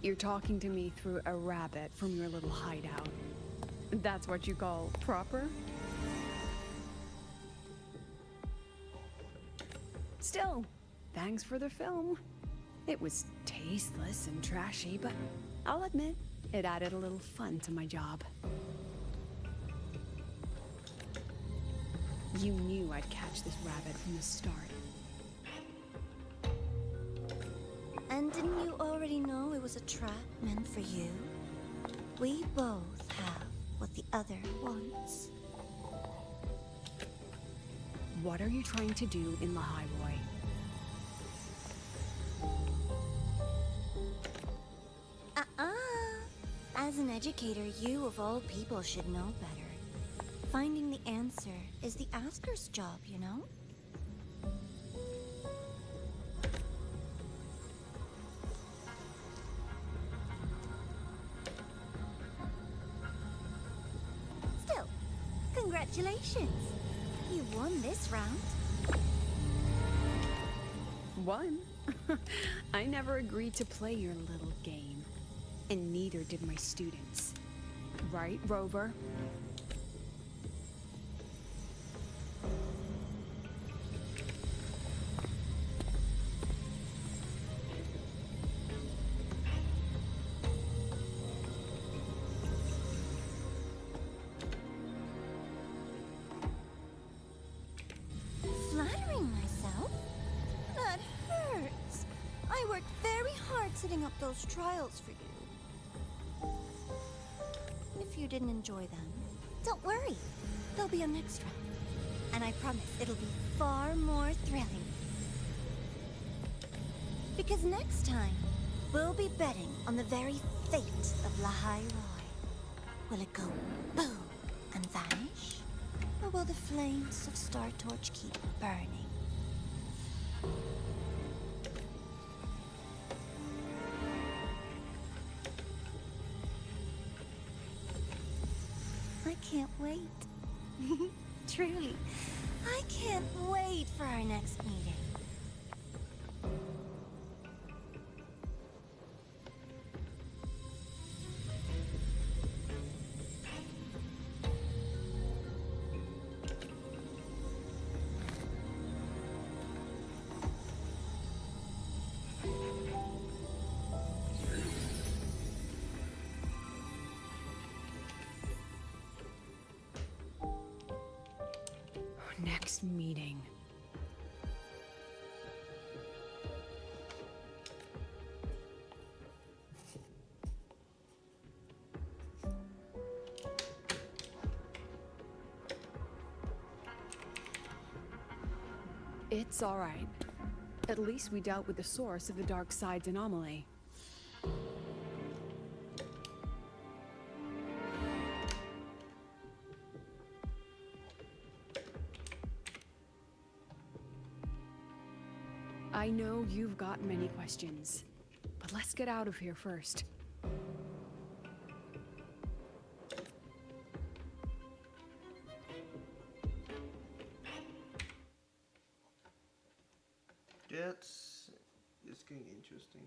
You're talking to me through a rabbit from your little hideout. That's what you call proper? Still, thanks for the film. It was tasteless and trashy, but I'll admit, it added a little fun to my job. You knew I'd catch this rabbit from the start. And didn't you already know it was a trap meant for you? We both have what the other wants. What are you trying to do in the highway? As an educator, you of all people should know better. Finding the answer is the asker's job, you know? Still, congratulations. You won this round. Won? I never agreed to play your little game. And neither did my students. Right, Rover? Flattering myself? That hurts. I worked very hard setting up those trials for you. If you didn't enjoy them, don't worry. There'll be a next round. And I promise it'll be far more thrilling. Because next time, we'll be betting on the very fate of Lahai Roy. Will it go boom and vanish? Or will the flames of Star Torch keep burning? I can't wait. Truly, I can't wait for our next meeting. Next meeting. It's all right. At least we dealt with the source of the dark side's anomaly. I know you've got many questions, but let's get out of here first. It's getting interesting.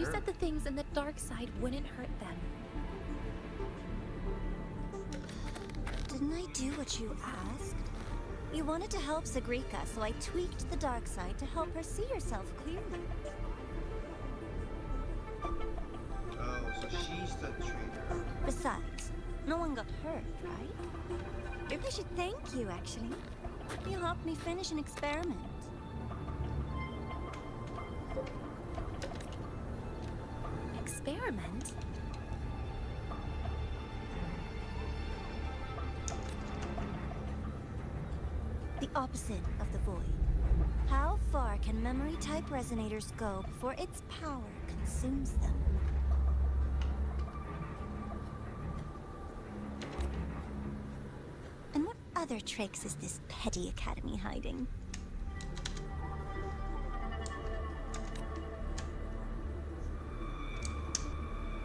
You said the things in the dark side wouldn't hurt them. Didn't I do what you asked? You wanted to help Zagrika, so I tweaked the dark side to help her see herself clearly. Oh, so she's the traitor. Besides, no one got hurt, right? Maybe I should thank you, actually. You helped me finish an experiment. Experiment? The opposite of the void. How far can memory-type resonators go before its power consumes them? And what other tricks is this petty academy hiding?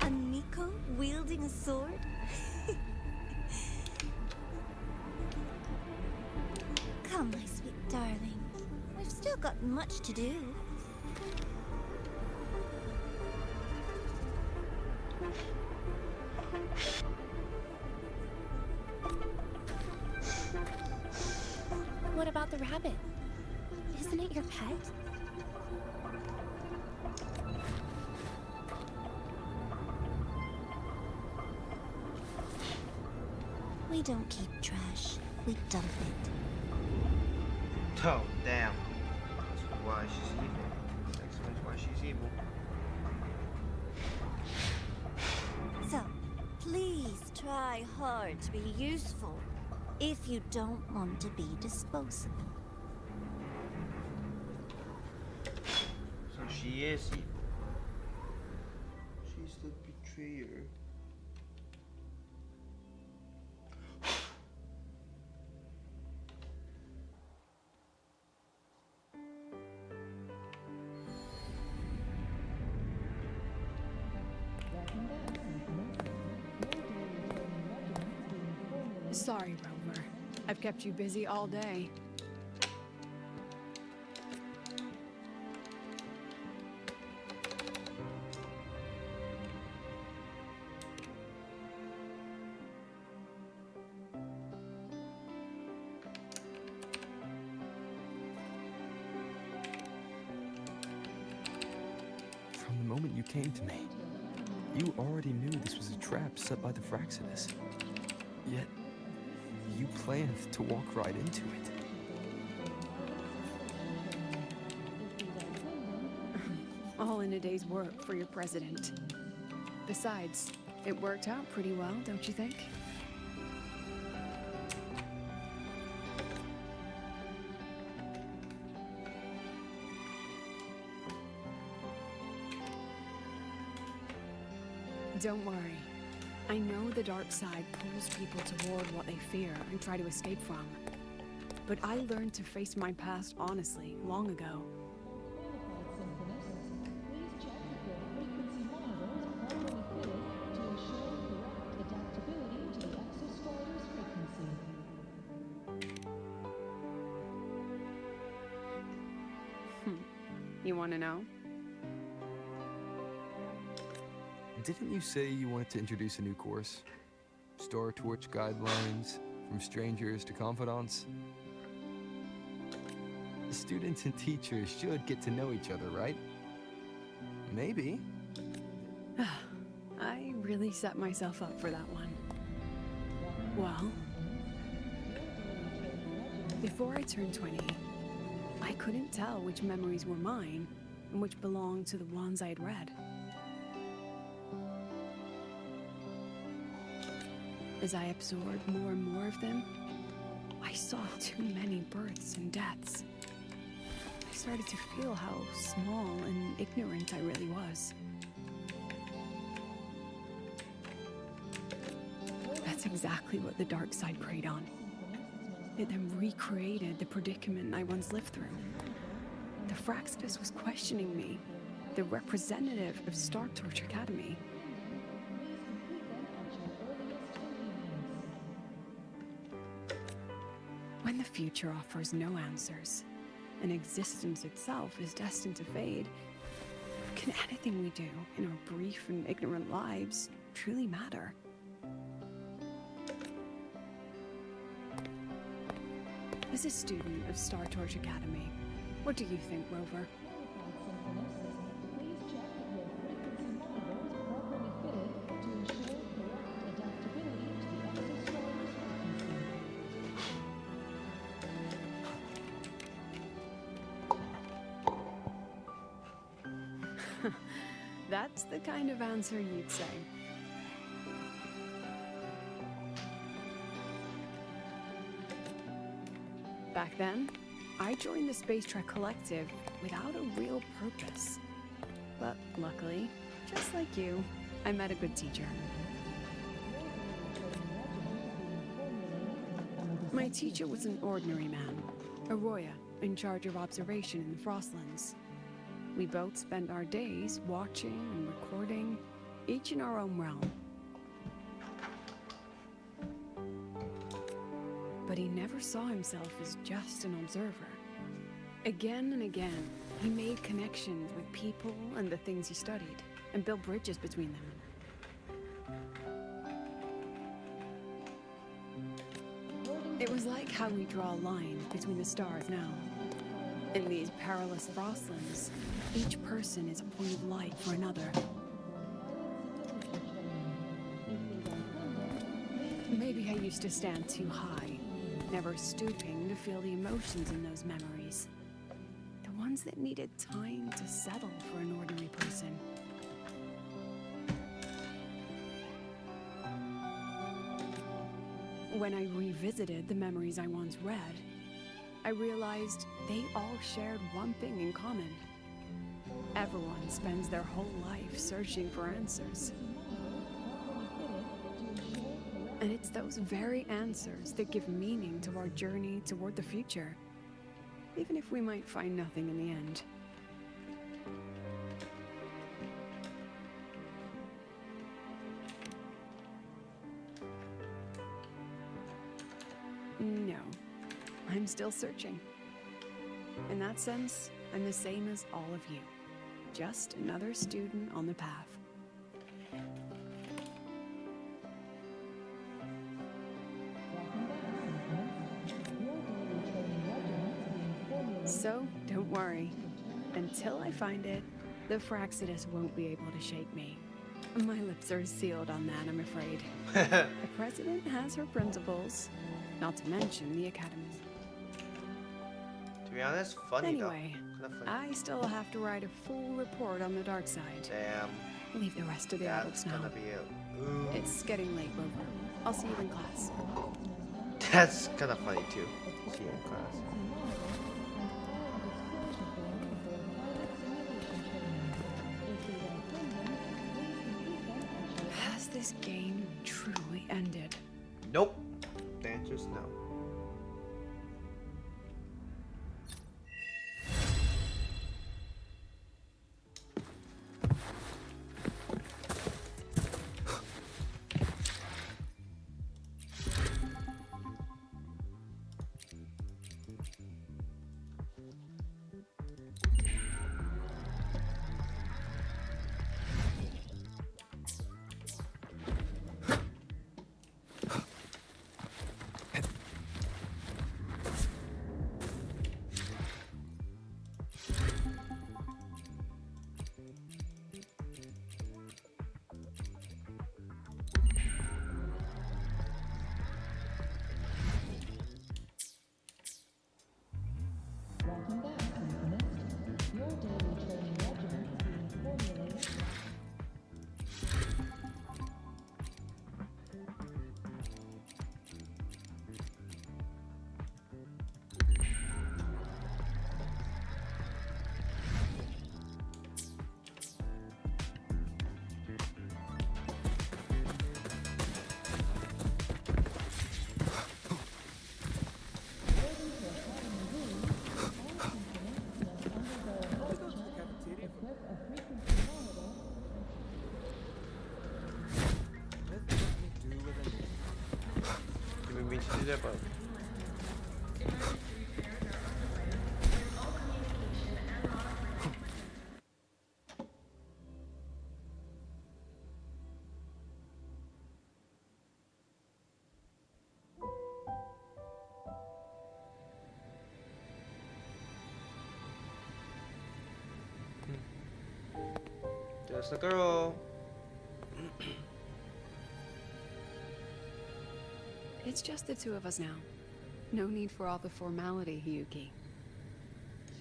A Nico wielding a sword? Come, my sweet darling. We've still got much to do. What about the rabbit? Isn't it your pet? We don't keep trash. We dump it. Oh, damn. That's why she's evil. That explains why she's evil. So, please try hard to be useful if you don't want to be disposable. So she is evil. She's the betrayer. Sorry, Rover. I've kept you busy all day. From the moment you came to me, you already knew this was a trap set by the Fraxidus. Yet, you planned to walk right into it. All in a day's work for your president. Besides, it worked out pretty well, don't you think? Don't worry. I know the dark side pulls people toward what they fear and try to escape from. But I learned to face my past honestly long ago. You want to know? Didn't you say you wanted to introduce a new course? Star Torch guidelines, from strangers to confidants? Students and teachers should get to know each other, right? Maybe. I really set myself up for that one. Well, before I turned 20, I couldn't tell which memories were mine and which belonged to the ones I had read. As I absorbed more and more of them, I saw too many births and deaths. I started to feel how small and ignorant I really was. That's exactly what the dark side preyed on. It then recreated the predicament I once lived through. The Fraxidus was questioning me, the representative of Star Torch Academy. When the future offers no answers, and existence itself is destined to fade, Can anything we do in our brief and ignorant lives truly matter? As a student of Star Torch Academy, what do you think, Rover? That's the kind of answer you'd say. Back then, I joined the Space Trek Collective without a real purpose. But luckily, just like you, I met a good teacher. My teacher was an ordinary man, a Roya, in charge of observation in the Frostlands. We both spent our days watching and recording, each in our own realm. But he never saw himself as just an observer. Again and again, he made connections with people and the things he studied, and built bridges between them. It was like how we draw a line between the stars now. In these perilous Frostlands, each person is a point of light for another. Maybe I used to stand too high, never stooping to feel the emotions in those memories. The ones that needed time to settle for an ordinary person. When I revisited the memories I once read, I realized they all shared one thing in common. Everyone spends their whole life searching for answers. And it's those very answers that give meaning to our journey toward the future, even if we might find nothing in the end. No, I'm still searching. In that sense, I'm the same as all of you. Just another student on the path. So, don't worry. Until I find it, the Fraxidus won't be able to shake me. My lips are sealed on that, I'm afraid. The president has her principles, not to mention the academy. To be honest, funny Anyway, though. Kinda funny. I still have to write a full report on the dark side. Damn. Leave the rest to the adults That's now. gonna be it. Ooh. It's getting late, Rover. I'll see you in class. That's kind of funny too. See you in class. Has this game truly ended? Nope. The answer's no. Didn't mean to do that, but There's the girl. It's just the two of us now. No need for all the formality, Yuki.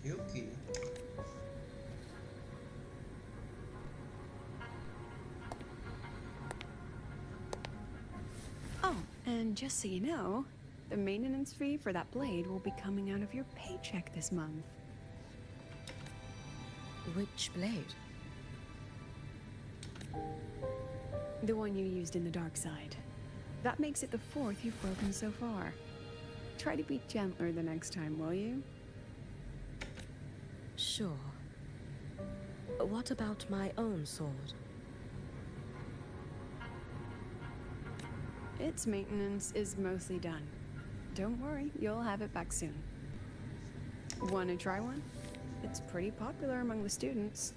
Yuki. Oh, and just so you know, the maintenance fee for that blade will be coming out of your paycheck this month. Which blade? The one you used in the dark side. That makes it the fourth you've broken so far. Try to be gentler the next time, will you? Sure. What about my own sword? Its maintenance is mostly done. Don't worry, you'll have it back soon. Wanna try one? It's pretty popular among the students.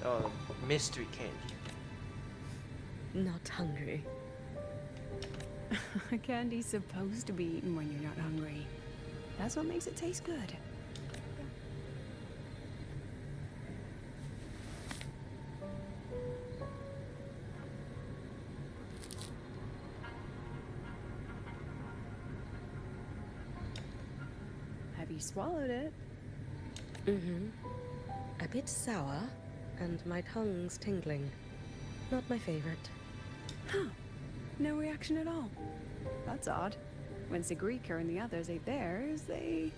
Oh, mystery candy. Not hungry. Candy's supposed to be eaten when you're not hungry. That's what makes it taste good. Have you swallowed it? Mm-hmm. A bit sour, and my tongue's tingling. Not my favorite. Huh. No reaction at all. That's odd. When Sigrika and the others ate theirs, they...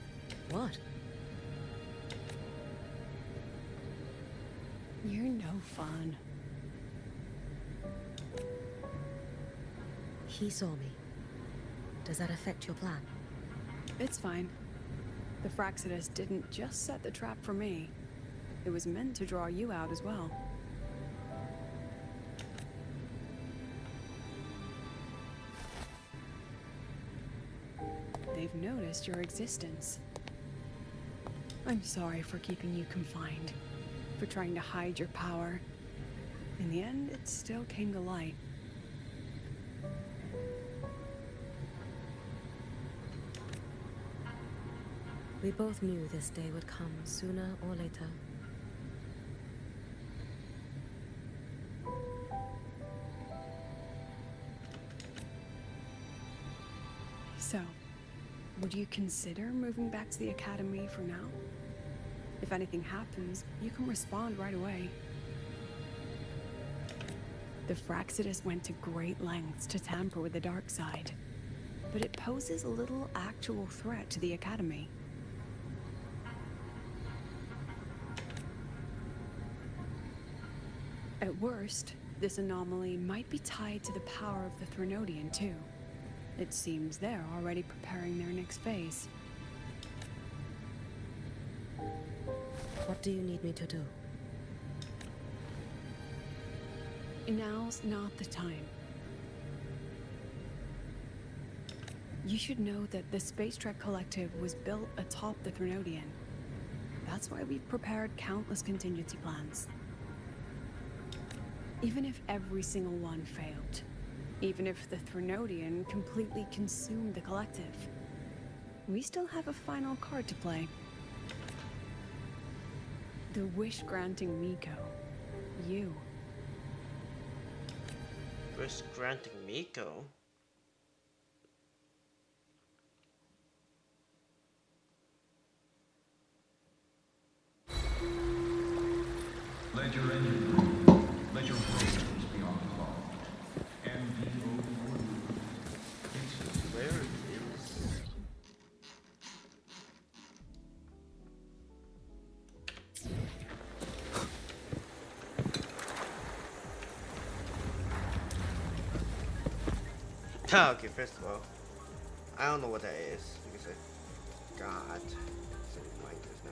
What? You're no fun. He saw me. Does that affect your plan? It's fine. The Fraxidus didn't just set the trap for me. It was meant to draw you out as well. They've noticed your existence. I'm sorry for keeping you confined, for trying to hide your power. In the end, it still came to light. We both knew this day would come sooner or later. So, would you consider moving back to the academy for now? If anything happens, you can respond right away. The Fraxidus went to great lengths to tamper with the dark side, but it poses a little actual threat to the academy. At worst, this anomaly might be tied to the power of the Threnodian too. It seems they're already preparing their next phase. What do you need me to do? Now's not the time. You should know that the Space Trek Collective was built atop the Threnodian. That's why we've prepared countless contingency plans. Even if every single one failed, even if the Threnodian completely consumed the Collective, we still have a final card to play. The wish-granting Miko. You. Wish granting Miko. Let your engine let your programs be on the clock. MDO Where is... Okay, first of all, I don't know what that is because I got something like this now.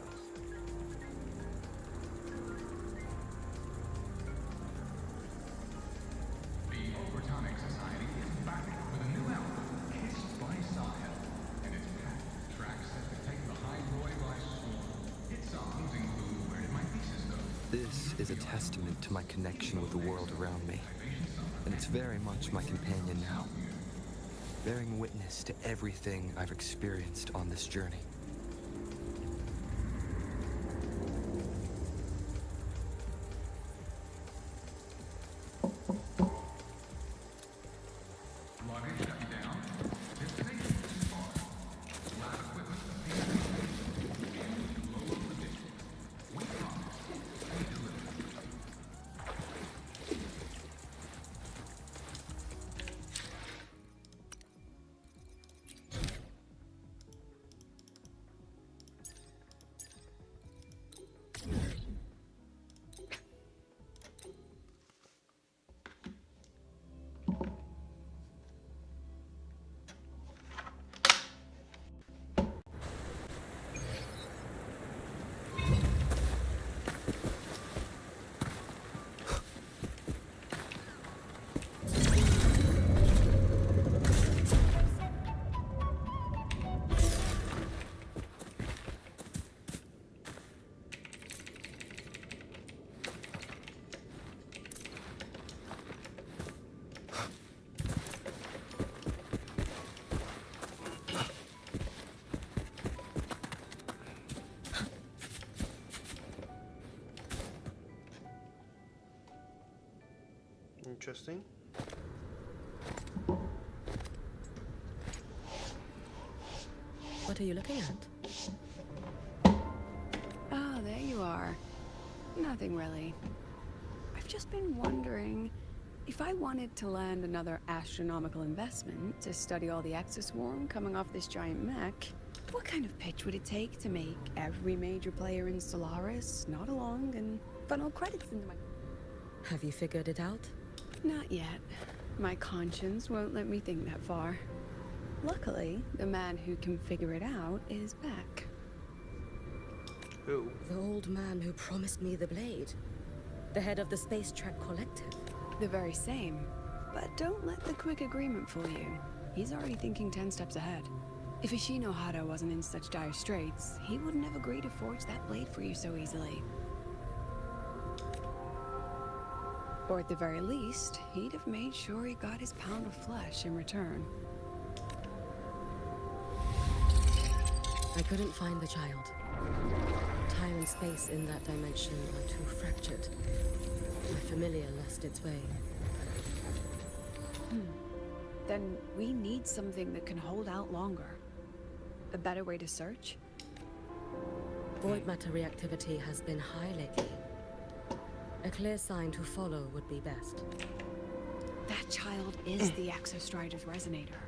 The Overtonic Society is back with a new album, Kissed by Sahel, and it's packed with tracks that could take the High Roy by storm. Hit songs include Where Did My Thesis Go? This is a testament to my connection with the world around me, and it's very much my companion now, bearing witness to everything I've experienced on this journey. interesting. What are you looking at? Ah, there you are. Nothing really. I've just been wondering, if I wanted to land another astronomical investment to study all the exoswarm coming off this giant mech, what kind of pitch would it take to make every major player in Solaris nod along and funnel credits into my... Have you figured it out? Not yet. My conscience won't let me think that far. Luckily, the man who can figure it out is back. Who? The old man who promised me the blade. The head of the Space Trek Collective. The very same. But don't let the quick agreement fool you. He's already thinking 10 steps ahead. If Ishino Hada wasn't in such dire straits, he wouldn't have agreed to forge that blade for you so easily. Or at the very least, he'd have made sure he got his pound of flesh in return. I couldn't find the child. Time and space in that dimension are too fractured. My familiar lost its way. Then we need something that can hold out longer. A better way to search? Void matter reactivity has been high lately. A clear sign to follow would be best. That child is the Exostrider's resonator.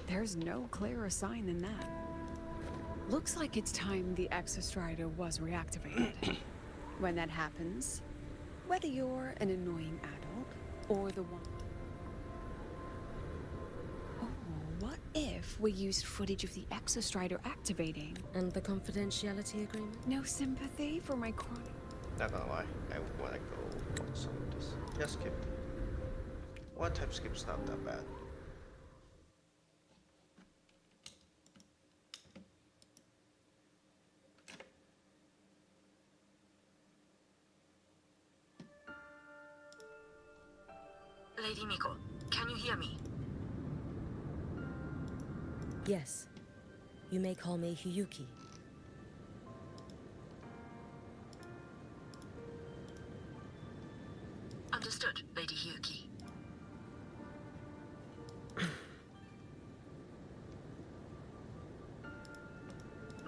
There's no clearer sign than that. Looks like it's time the Exostrider was reactivated. When that happens, whether you're an annoying adult or the one... Oh, what if we used footage of the Exostrider activating? And the confidentiality agreement? No sympathy for my chronic... Not gonna lie, I wanna go watch some of this. Yeah, skip. One type skip's not that bad. Lady Miko, can you hear me? Yes. You may call me Hiyuki. Understood, Lady Hiyuki.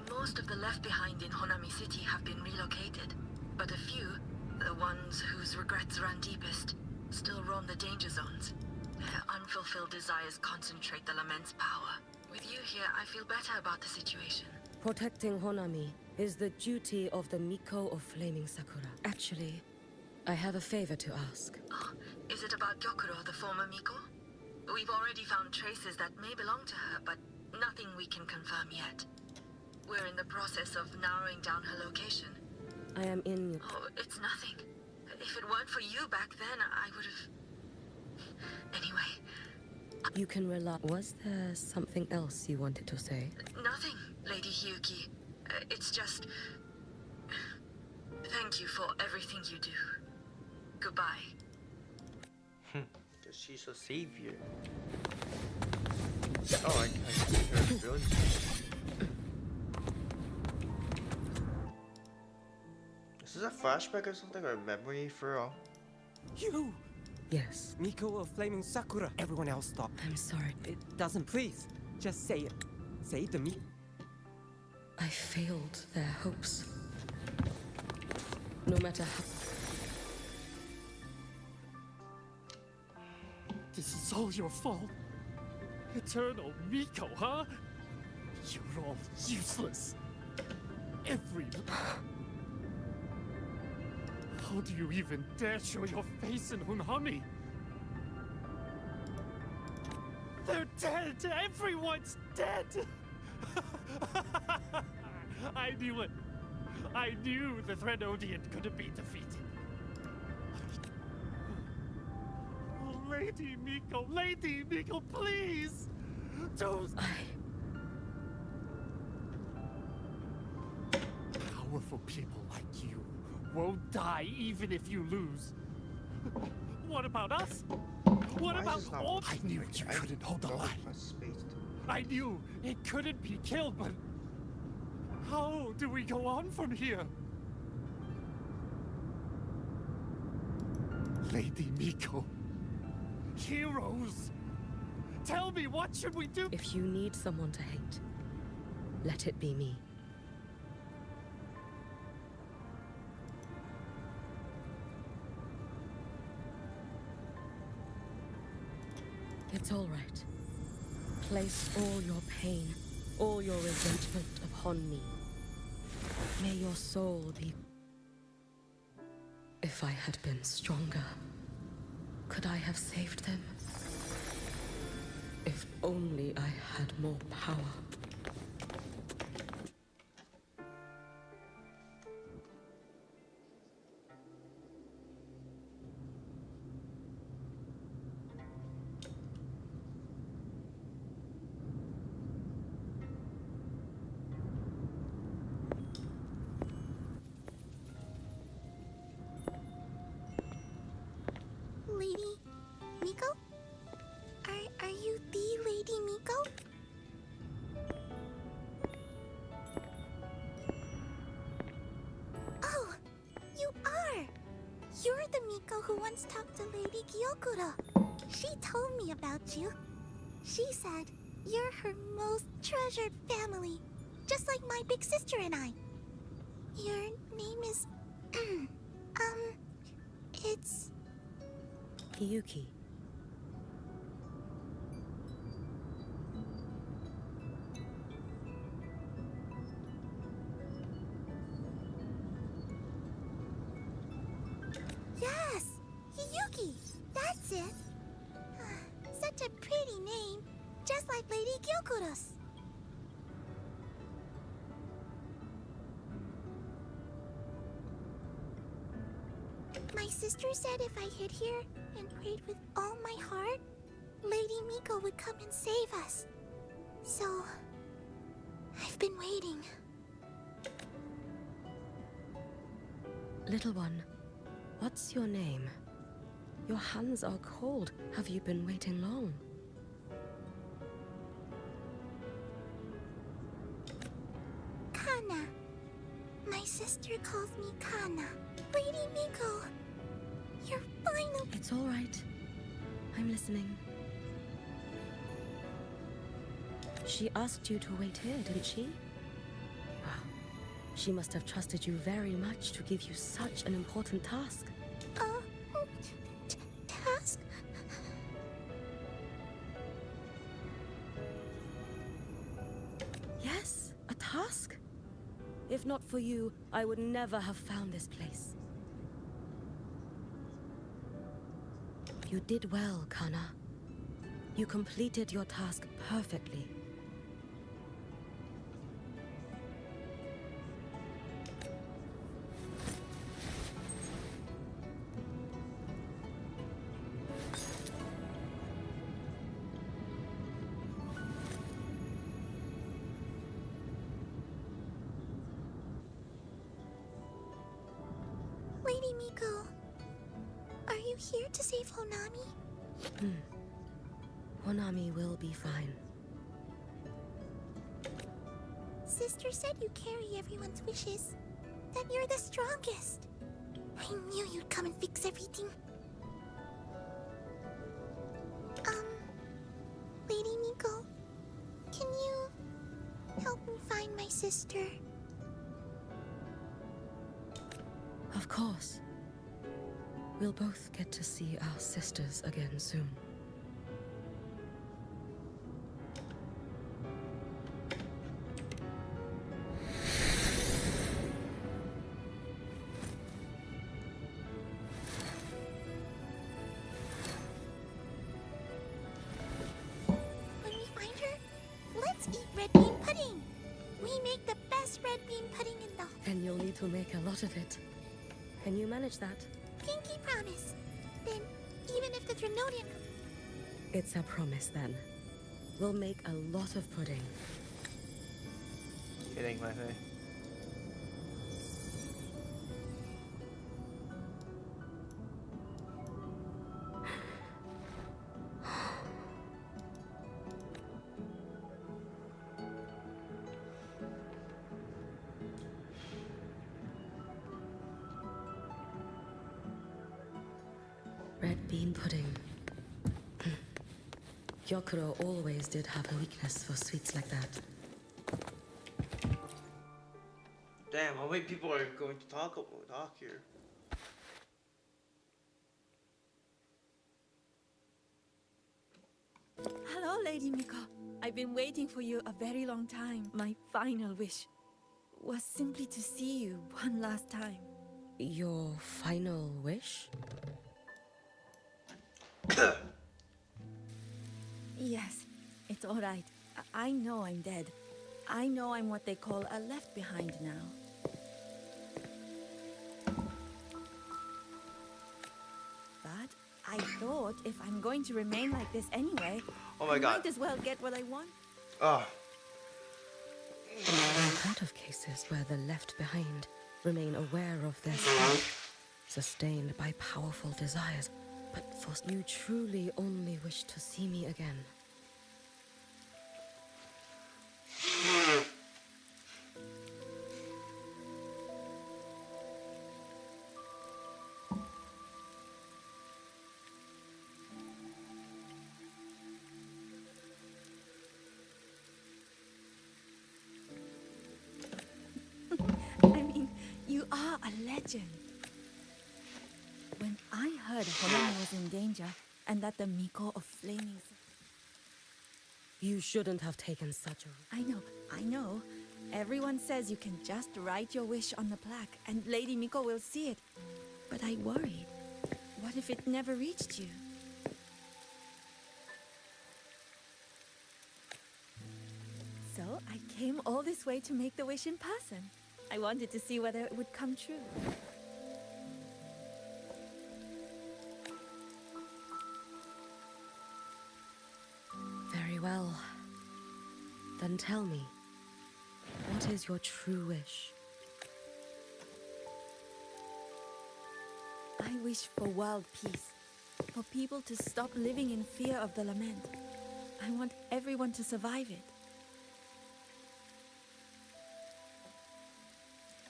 Most of the left behind in Honami City have been relocated, but a few, the ones whose regrets run deepest, still roam the danger zones. Their unfulfilled desires concentrate the Lament's power. With you here, I feel better about the situation. Protecting Honami is the duty of the Miko of Flaming Sakura. Actually, I have a favor to ask. Oh, is it about Gyokuro, the former Miko? We've already found traces that may belong to her, but nothing we can confirm yet. We're in the process of narrowing down her location. I am in... Oh, it's nothing. If it weren't for you back then, I would have... Anyway... You can rely... Was there something else you wanted to say? Nothing, Lady Hiyuki. It's just... Thank you for everything you do. Goodbye. Because she's a savior. Oh, I can see her feelings. Is this a flashback or something, or a memory for all? You! Yes. Miko of Flaming Sakura. Everyone else stop. I'm sorry. It doesn't, please. Just say it. Say it to me. I failed their hopes. No matter how... This is all your fault. Eternal Miko, huh? You're all useless. Every... How do you even dare show your face in Hunhami? They're dead! Everyone's dead! I knew it. I knew the Threnodian couldn't be defeated. Oh, Lady Miko, please! Don't... Powerful people like you won't die even if you lose. What about us? What about all... I knew you couldn't hold the line. I knew it couldn't be killed, but... How do we go on from here? Lady Miko, heroes. Tell me, what should we do? If you need someone to hate, let it be me. It's all right. Place all your pain, all your resentment upon me. May your soul be... If I had been stronger, could I have saved them? If only I had more power. Lady Miko? Are you the Lady Miko? Oh, you are! You're the Miko who once talked to Lady Gyokuro. She told me about you. She said you're her most treasured family, just like my big sister and I. Your name is... it's... Yuki. Yes! Yuki! That's it! Such a pretty name, just like Lady Gyokuro's. My sister said if I hid here and prayed with all my heart, Lady Miko would come and save us. So, I've been waiting. Little one, what's your name? Your hands are cold. Have you been waiting long? Kana. My sister calls me Kana. Lady Miko, you're finally... It's all right. I'm listening. She asked you to wait here, didn't she? Wow. She must have trusted you very much to give you such an important task. Task? Yes, a task. If not for you, I would never have found this place. You did well, Kana. You completed your task perfectly. Lady Miko, are you here to save Honami? Honami will be fine. Sister said you carry everyone's wishes. That you're the strongest. I knew you'd come and fix everything. Lady Miko, can you help me find my sister? Of course. We'll both get to see our sisters again soon. When we find her, let's eat red bean pudding. We make the best red bean pudding in the... And you'll need to make a lot of it. Can you manage that? Pinky promise. Then, even if the Drenodian... It's a promise then. We'll make a lot of pudding. Kidding, my face. Red bean pudding. Gyokuro always did have a weakness for sweets like that. Damn, how many people are going to talk here? Hello, Lady Miko. I've been waiting for you a very long time. My final wish was simply to see you one last time. Your final wish? Yes, it's all right. I know I'm dead. I know I'm what they call a left behind now. But I thought if I'm going to remain like this anyway, Oh my I God. might as well get what I want. Oh. I've heard of cases where the left behind remain aware of their state, sustained by powerful desires. But for you truly only wish to see me again. I mean, you are a legend. When I heard Honami was in danger, and that the Miko of Flaming... You shouldn't have taken such a... I know. Everyone says you can just write your wish on the plaque, and Lady Miko will see it. But I worried. What if it never reached you? So I came all this way to make the wish in person. I wanted to see whether it would come true. Very well. Then tell me, what is your true wish? I wish for world peace. For people to stop living in fear of the lament. I want everyone to survive it.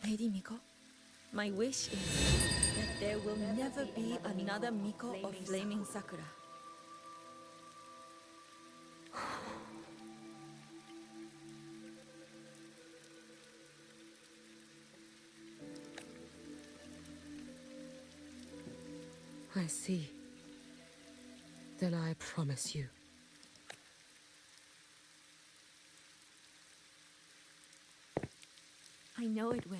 Lady Miko, my wish is that there will never be another Miko of Flaming Sakura. I see. Then I promise you. I know it will.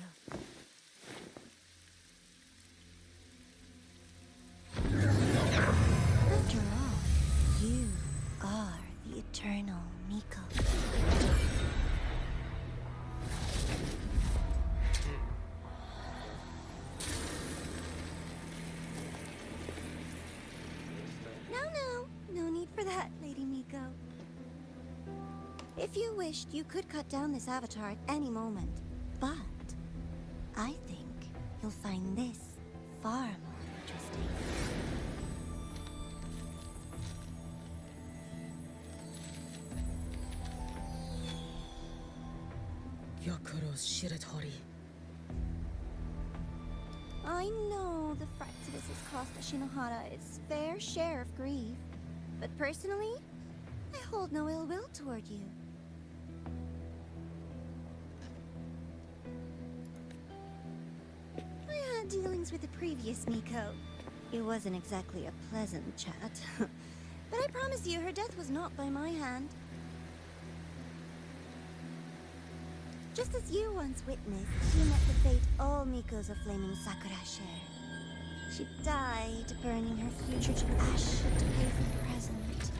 After all, you are the eternal Miko. No need for that, Lady Miko. If you wished, you could cut down this avatar at any moment. But I think you'll find this far more interesting. Gyokuro's Shiratori. I know the Fraxidus has cost the Shinohara its fair share of grief. But personally, I hold no ill will toward you. I had dealings with the previous Miko. It wasn't exactly a pleasant chat. But I promise you, her death was not by my hand. Just as you once witnessed, she met the fate all Mikos of Flaming Sakura share. She died, burning her future to ash to pay for the present.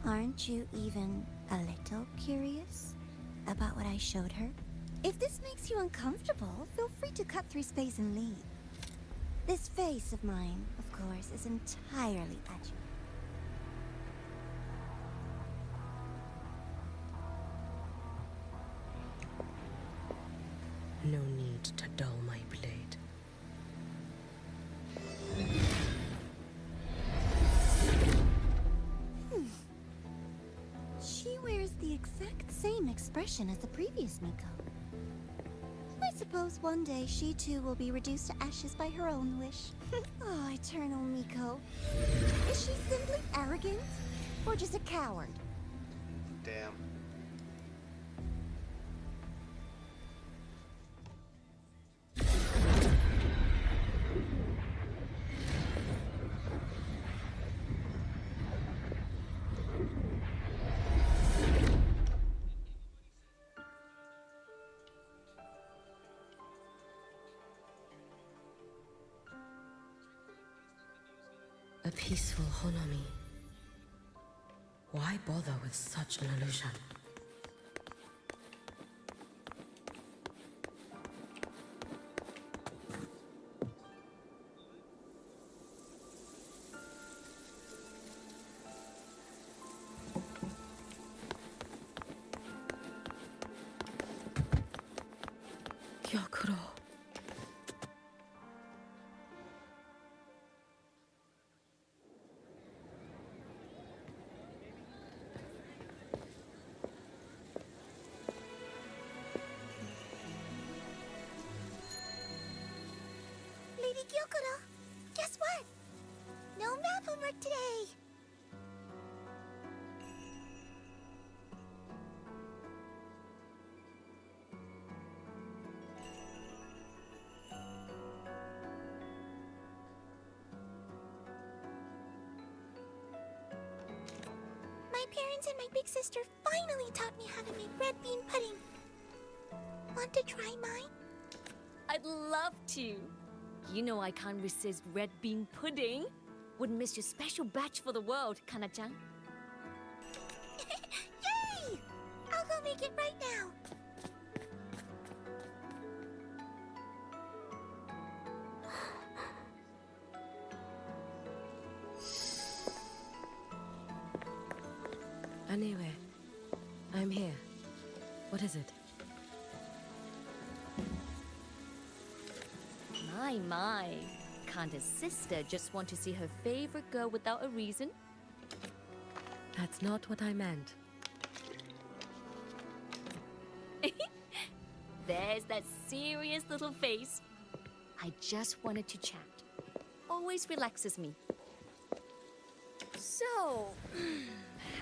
Aren't you even a little curious about what I showed her? If this makes you uncomfortable, feel free to cut through space and leave. This face of mine, of course, is entirely at you. No need to dull my blade. She wears the exact same expression as the previous Miko. I suppose suppose one day she too will be reduced to ashes by her own wish. Oh, eternal Miko. Is she simply arrogant? Or just a coward? Damn. A peaceful Honami. Why bother with such an illusion? Gyokuro. Lady Gyokuro, guess what? No math homework today. My parents and my big sister finally taught me how to make red bean pudding. Want to try mine? I'd love to. You know I can't resist red bean pudding. Wouldn't miss your special batch for the world, Kana-chan. Yay! I'll go make it right now. Anyway, I'm here. What is it? My. Can't a sister just want to see her favorite girl without a reason? That's not what I meant. There's that serious little face. I just wanted to chat. Always relaxes me. So,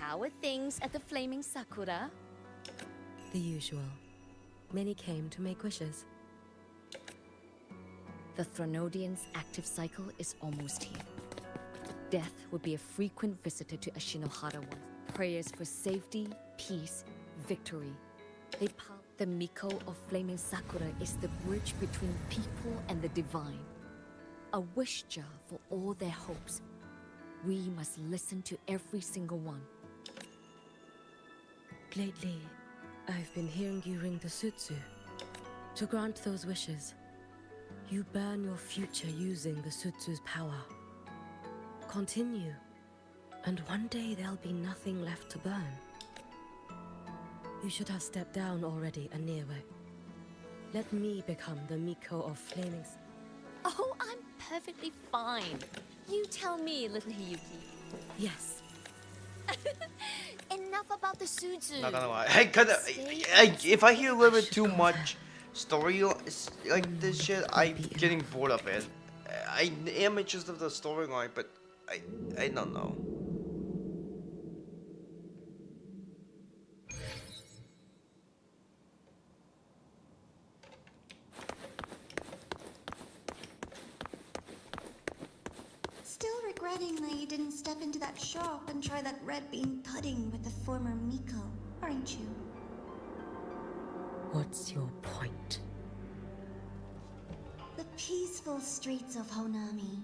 how are things at the Flaming Sakura? The usual. Many came to make wishes. The Thronodian's active cycle is almost here. Death would be a frequent visitor to Ashinohara once. Prayers for safety, peace, victory. The Miko of Flaming Sakura is the bridge between people and the divine. A wish jar for all their hopes. We must listen to every single one. Lately, I've been hearing you ring the Sutsu. To grant those wishes, you burn your future using the Sutsu's power. Continue, and one day there'll be nothing left to burn. You should have stepped down already, Aniwe. Let me become the Miko of Flaming... Oh, I'm perfectly fine. You tell me, little Hiyuki. Yes. Enough about the Sutsu. Not gonna lie. If I hear a little bit too much story like this shit, I'm getting bored of it. I am interested in the storyline, but I don't know. Still regretting that you didn't step into that shop and try that red bean pudding with the former Miko, aren't you? What's your point? The peaceful streets of Honami.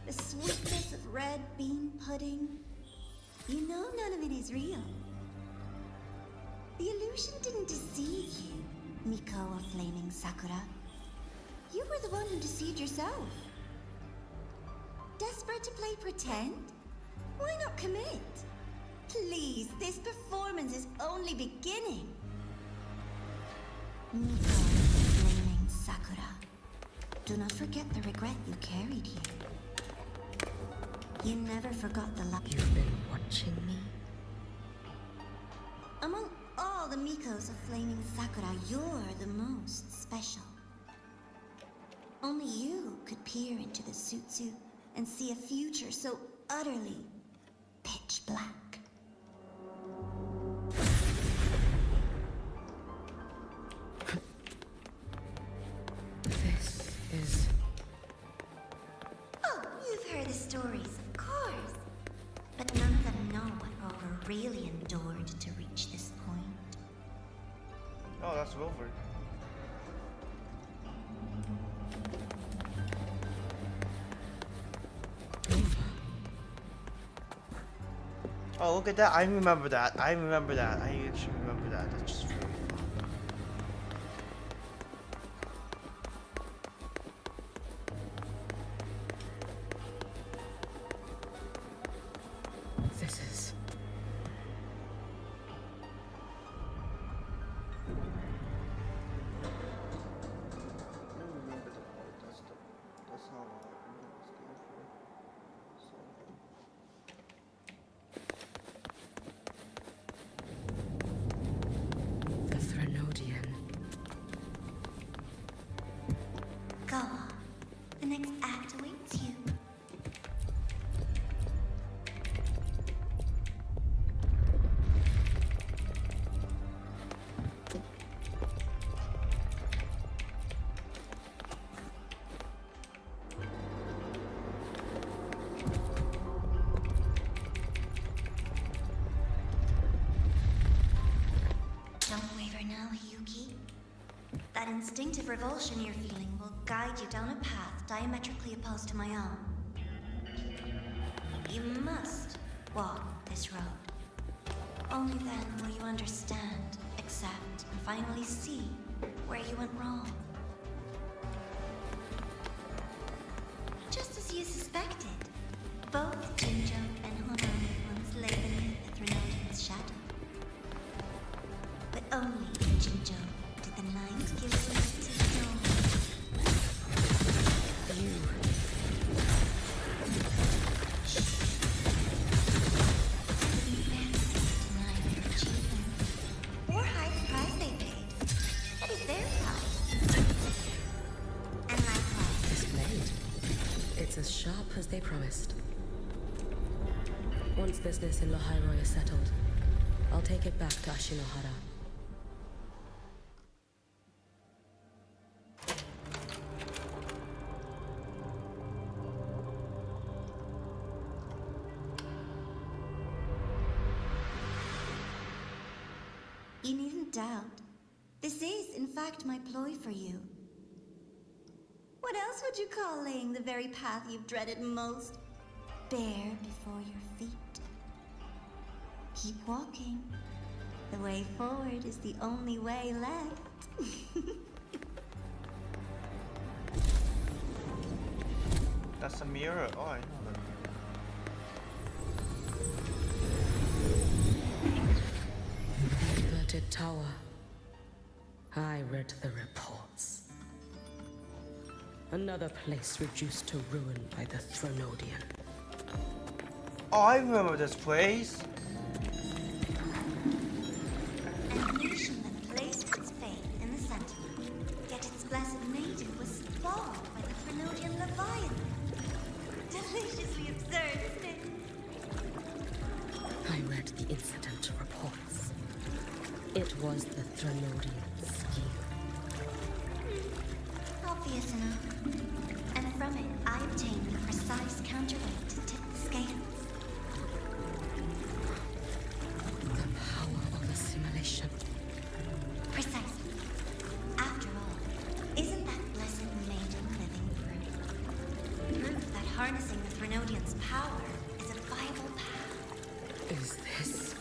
The sweetness of red bean pudding. You know none of it is real. The illusion didn't deceive you, Miko of Flaming Sakura. You were the one who deceived yourself. Desperate to play pretend? Why not commit? Please, this performance is only beginning. Miko of Flaming Sakura. Do not forget the regret you carried here. You never forgot the love. You've been watching me? Among all the Mikos of Flaming Sakura, you're the most special. Only you could peer into the Sutsu and see a future so utterly pitch black. This is... Oh, you've heard the stories, of course. But none of them know what Rover really endured to reach this point. Oh, that's Rover. Oh, look at that. I remember that. I remember that. I actually remember that. That's just really fun. This is... I don't remember the part. That's not what I remember this game for. So. the Threnodian. Go on. The next act awaits you. Don't waver now, Yuki. That instinctive revulsion you're feeling will guide you down a path diametrically opposed to my own. You must walk this road. Only then will you understand, accept, and finally see where you went wrong. Just as you suspected, both Jinjo and Honami once lay beneath the Threnodian's shadow. But only in Jinjo did the night give way to dawn. You... Deny their achievement, or hide the price they paid. That is their price. And likewise, This blade. It's as sharp as they promised. Once business in Lahairoi is settled, I'll take it back to Ashinohara. you needn't doubt. This is, in fact, my ploy for you. What else would you call laying the very path you've dreaded most bare before your feet? Keep walking. The way forward is the only way left. That's a mirror. Oh, I know that mirror. Inverted tower. I read the reports. Another place reduced to ruin by the Threnodian. Oh, I remember this place. A nation that placed its faith in the Sentinel, yet its blessed maiden was spawned by the Threnodian Leviathan. Deliciously absurd, isn't it? I read the incident reports. It was the Threnodian scheme. Obvious enough. And from it, I obtained the precise counterweight to tip the scales. The power of assimilation. Precisely. After all, isn't that blessed maiden living proof? Proof that harnessing the Threnodian's power is a viable path. Is this...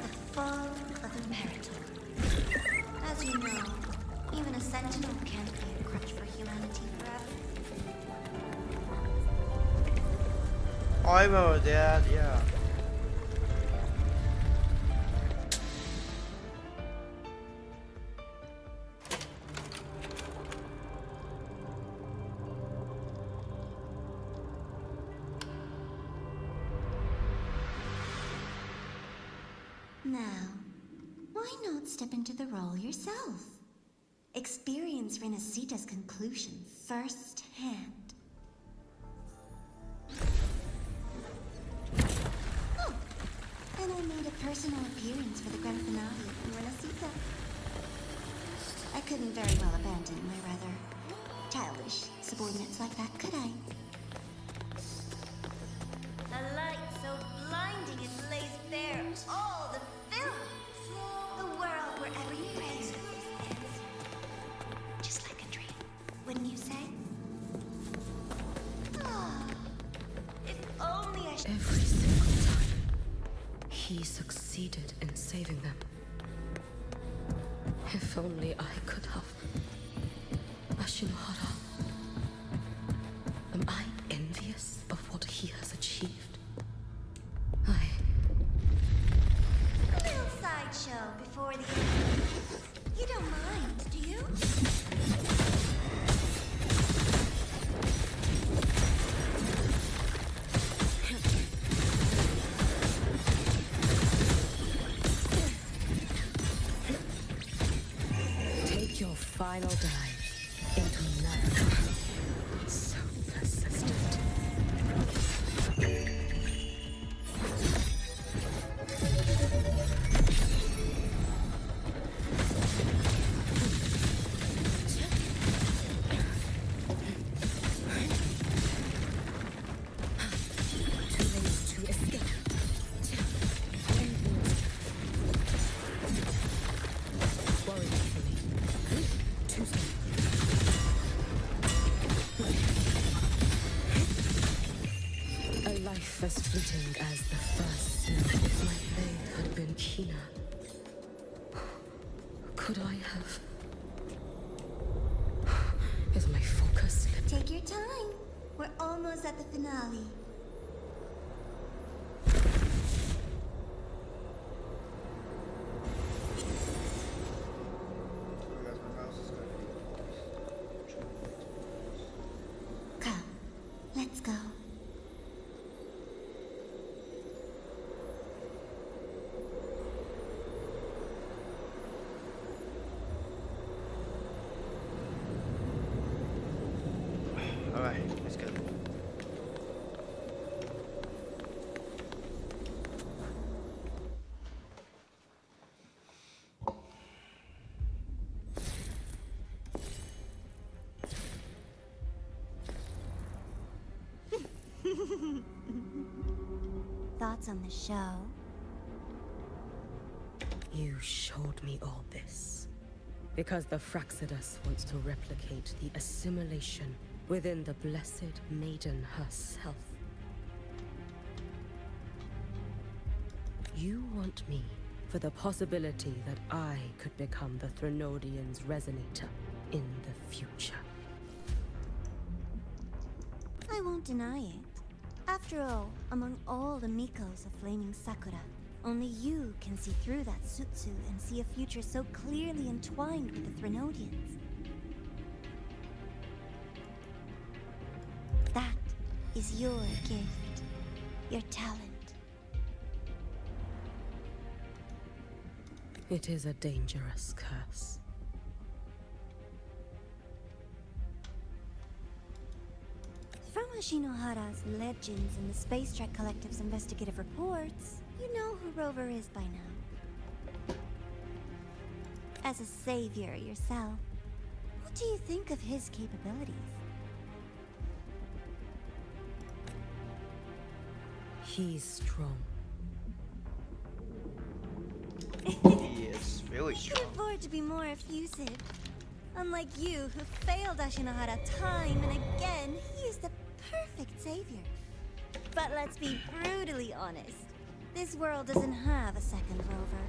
The fall of Imperator. As you know, even a sentinel can't be a crutch for humanity forever. Oh, I remember that, yeah. Now, why not step into the role yourself? Experience Renacita's conclusion firsthand. Oh, and I made a personal appearance for the grand finale in Renacita. I couldn't very well abandon my rather childish subordinates like that, could I? A light so blinding it lays bare all the films. The world where every praise is just like a dream, wouldn't you say? Ah, if only I Every single time, he succeeded in saving them. If only I could have. Ashinohara. Am I envious of what he has achieved? A little sideshow before the end. You don't mind, do you? Take your final dive into nothing. So persistent. Too late to escape. Worry not for me. Too slow. A life as fleeting as the first sea. If my blade had been keener, could I have? Is my focus slipped? Take your time. We're almost at the finale. Come, let's go. Alright, let's go. Thoughts on the show? You showed me all this because the Fraxidus wants to replicate the assimilation within the Blessed Maiden herself. You want me for the possibility that I could become the Threnodian's resonator in the future. I won't deny it. After all, among all the Mikos of Flaming Sakura, only you can see through that Sutsu and see a future so clearly entwined with the Threnodians. That is your gift, your talent. It is a dangerous curse. From Ashinohara's legends and the Space Trek Collective's investigative reports, you know who Rover is by now. As a savior yourself, what do you think of his capabilities? He's strong. He is really He strong. could afford to be more effusive. Unlike you, who failed Ashinohara time and again, he is the perfect savior. But let's be brutally honest. This world doesn't have a second Rover.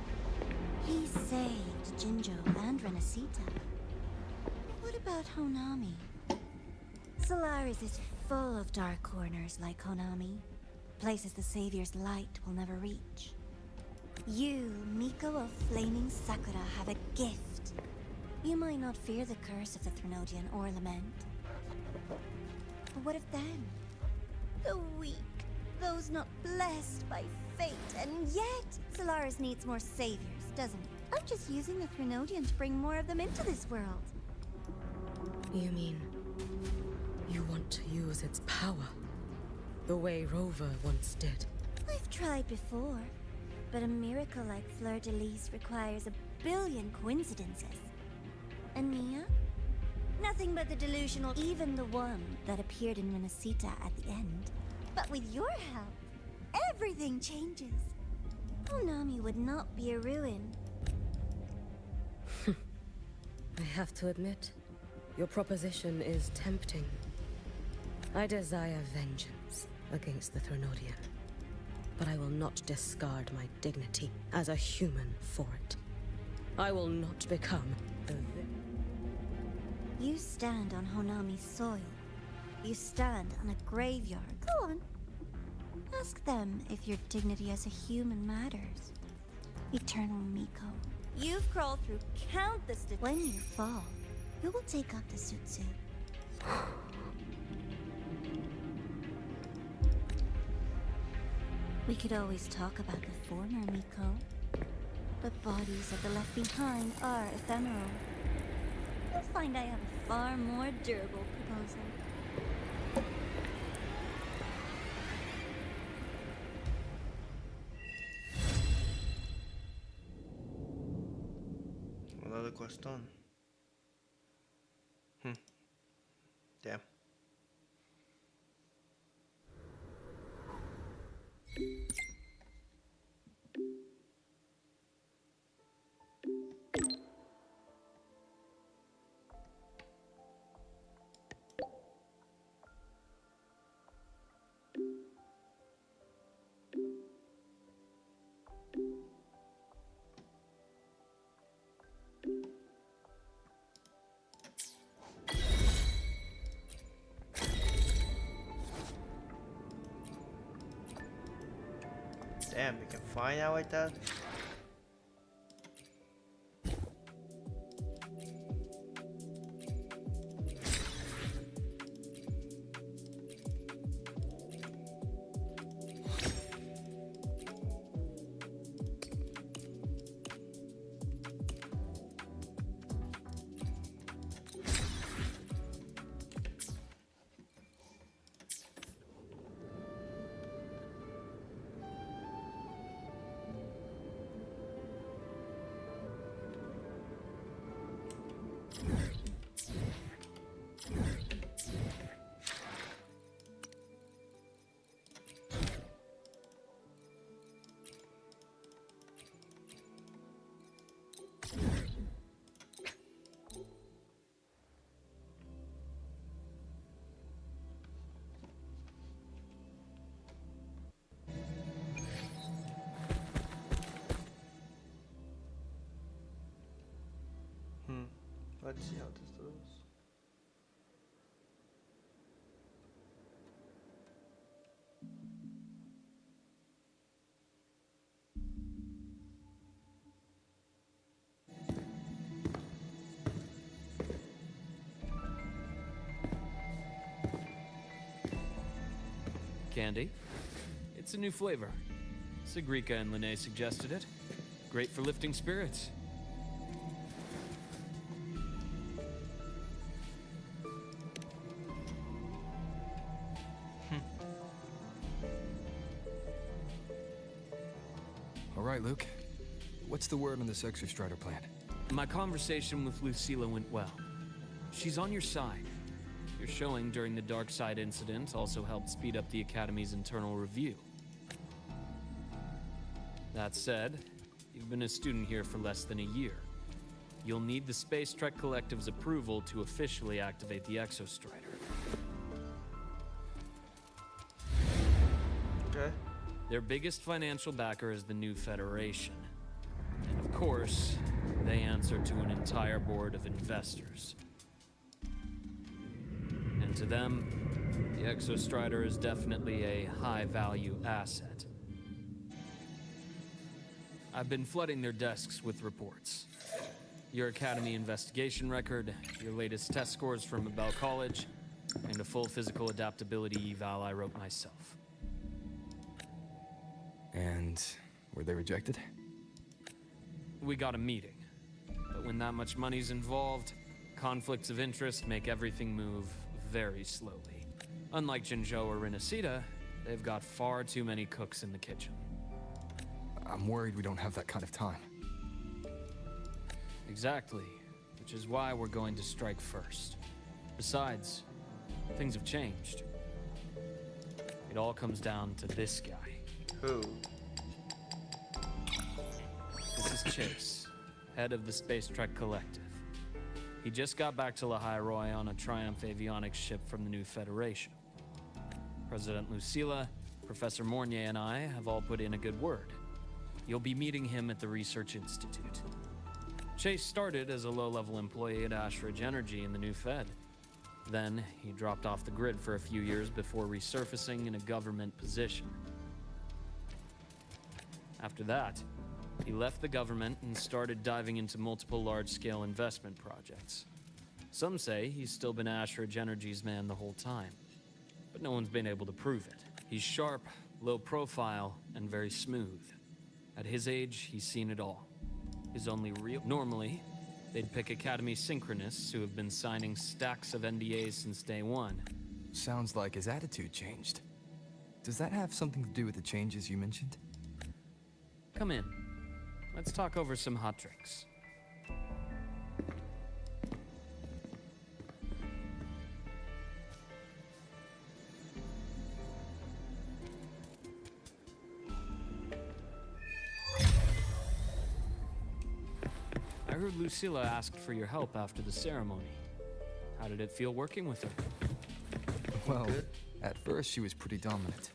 He saved Jinjo and Renacita. What about Honami? Solaris is full of dark corners like Honami. Places the Savior's light will never reach. You, Miko of Flaming Sakura, have a gift. You might not fear the curse of the Threnodian or lament. But what if then? The weak, those not blessed by fate, and yet Solaris needs more saviors, doesn't it? I'm just using the Threnodian to bring more of them into this world. You mean you want to use its power the way Rover once did? I've tried before, but a miracle like Fleur-de-Lis requires a billion coincidences. And Mia? Nothing but the delusional, even the one that appeared in Renacita at the end. But with your help, everything changes. Honami would not be a ruin. I have to admit, your proposition is tempting. I desire vengeance against the Threnodian, but I will not discard my dignity as a human for it. I will not become the You stand on Honami's soil. You stand on a graveyard. Go on. Ask them if your dignity as a human matters. Eternal Miko. You've crawled through countless... When you fall, who will take up the Sutsu? We could always talk about the former Miko. But bodies of the left behind are ephemeral. You'll find I have a far more durable proposal. Another quest done. Damn. Damn, you can find out like that? Let's see how this does. Candy? It's a new flavor. Sigrika and Linné suggested it. Great for lifting spirits. All right, Luke. What's the word on this Exostrider plan? My conversation with Lucilla went well. She's on your side. Your showing during the Dark Side incident also helped speed up the Academy's internal review. That said, you've been a student here for less than a year. You'll need the Space Trek Collective's approval to officially activate the Exostrider. Okay. Their biggest financial backer is the New Federation. And of course, they answer to an entire board of investors. And to them, the Exostrider is definitely a high-value asset. I've been flooding their desks with reports. Your Academy investigation record, your latest test scores from Abel College, and a full physical adaptability eval I wrote myself. And were they rejected? We got a meeting. But when that much money's involved, Conflicts of interest make everything move very slowly. Unlike Jinzhou or Rinasita, they've got far too many cooks in the kitchen. I'm worried we don't have that kind of time. Exactly, which is why we're going to strike first. Besides, things have changed. It all comes down to this guy. Who? This is Chase, head of the Space Trek Collective. He just got back to Lahai Roi on a Triumph avionics ship from the new Federation. President Lucilla, Professor Mornier, and I have all put in a good word. You'll be meeting him at the Research Institute. Chase started as a low-level employee at Ashridge Energy in the new Fed. Then, he dropped off the grid for a few years before resurfacing in a government position. After that, he left the government and started diving into multiple large-scale investment projects. Some say he's still been Ashridge Energy's man the whole time, but no one's been able to prove it. He's sharp, low profile, and very smooth. At his age, he's seen it all. His only real... Normally, they'd pick Academy Synchronists who have been signing stacks of NDAs since day one. Sounds like his attitude changed. Does that have something to do with the changes you mentioned? Come in. Let's talk over some hot drinks. I heard Lucilla asked for your help after the ceremony. How did it feel working with her? Well, at first she was pretty dominant,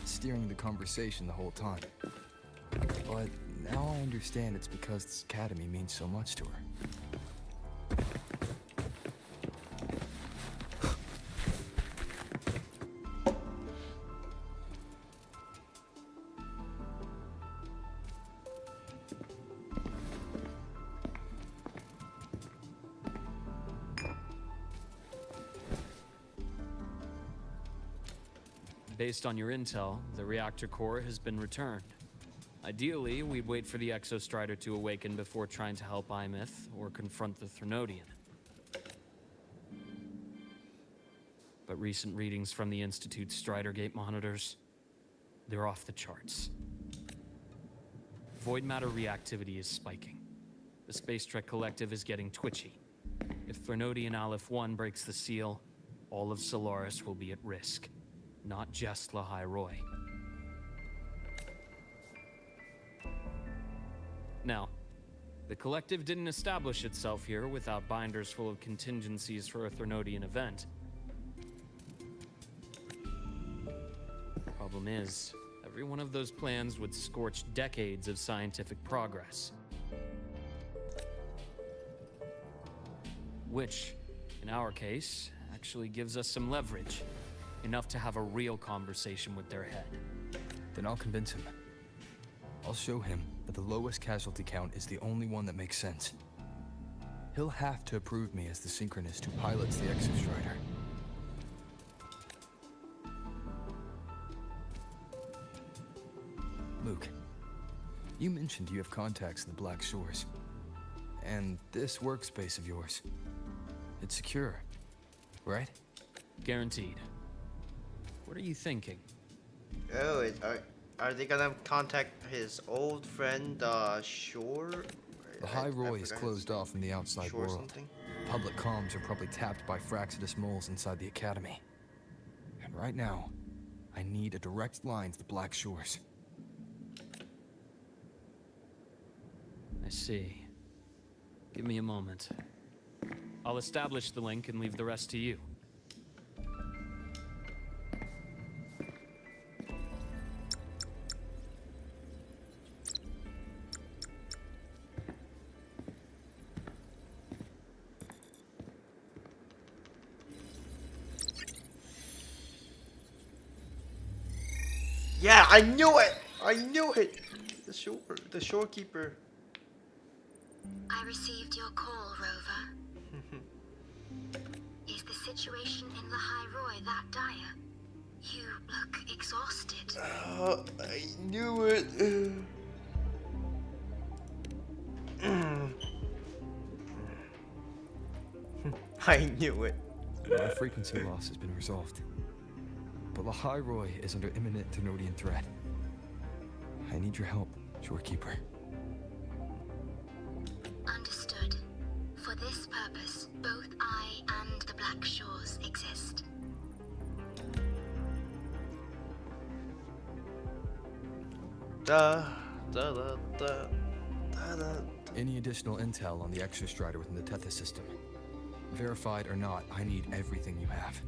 steering the conversation the whole time. But now I understand it's because this academy means so much to her. Based on your intel, the reactor core has been returned. Ideally, we'd wait for the Exostrider to awaken before trying to help Imyth or confront the Threnodian. But recent readings from the Institute's Strider Gate monitors, they're off the charts. Void matter reactivity is spiking. The Space Trek Collective is getting twitchy. If Threnodian Aleph 1 breaks the seal, all of Solaris will be at risk. Not just Lahai Roi. Now, the Collective didn't establish itself here without binders full of contingencies for a Threnodian event. Problem is, every one of those plans would scorch decades of scientific progress. Which, in our case, actually gives us some leverage. Enough to have a real conversation with their head. Then I'll convince him. I'll show him that the lowest casualty count is the only one that makes sense. He'll have to approve me as the synchronist who pilots the Exostrider. Luke, you mentioned you have contacts in the Black Shores. And this workspace of yours, it's secure, right? Guaranteed. What are you thinking? Oh, are they gonna contact his old friend, Shore? Lahai Roi is closed off from the outside Shore world. something? Public comms are probably tapped by Fraxidus moles inside the Academy. And right now, I need a direct line to the Black Shores. I see. Give me a moment. I'll establish the link and leave the rest to you. Yeah, I knew it! I knew it! The shorekeeper. I received your call, Rover. Is the situation in Lahai Roi that dire? You look exhausted. I knew it. I knew it. My frequency loss has been resolved. But Lahai Roy is under imminent Denodian threat. I need your help, Shorekeeper. Understood. For this purpose, both I and the Black Shores exist. Any additional intel on the Exostrider within the Tethys system? Verified or not, I need everything you have.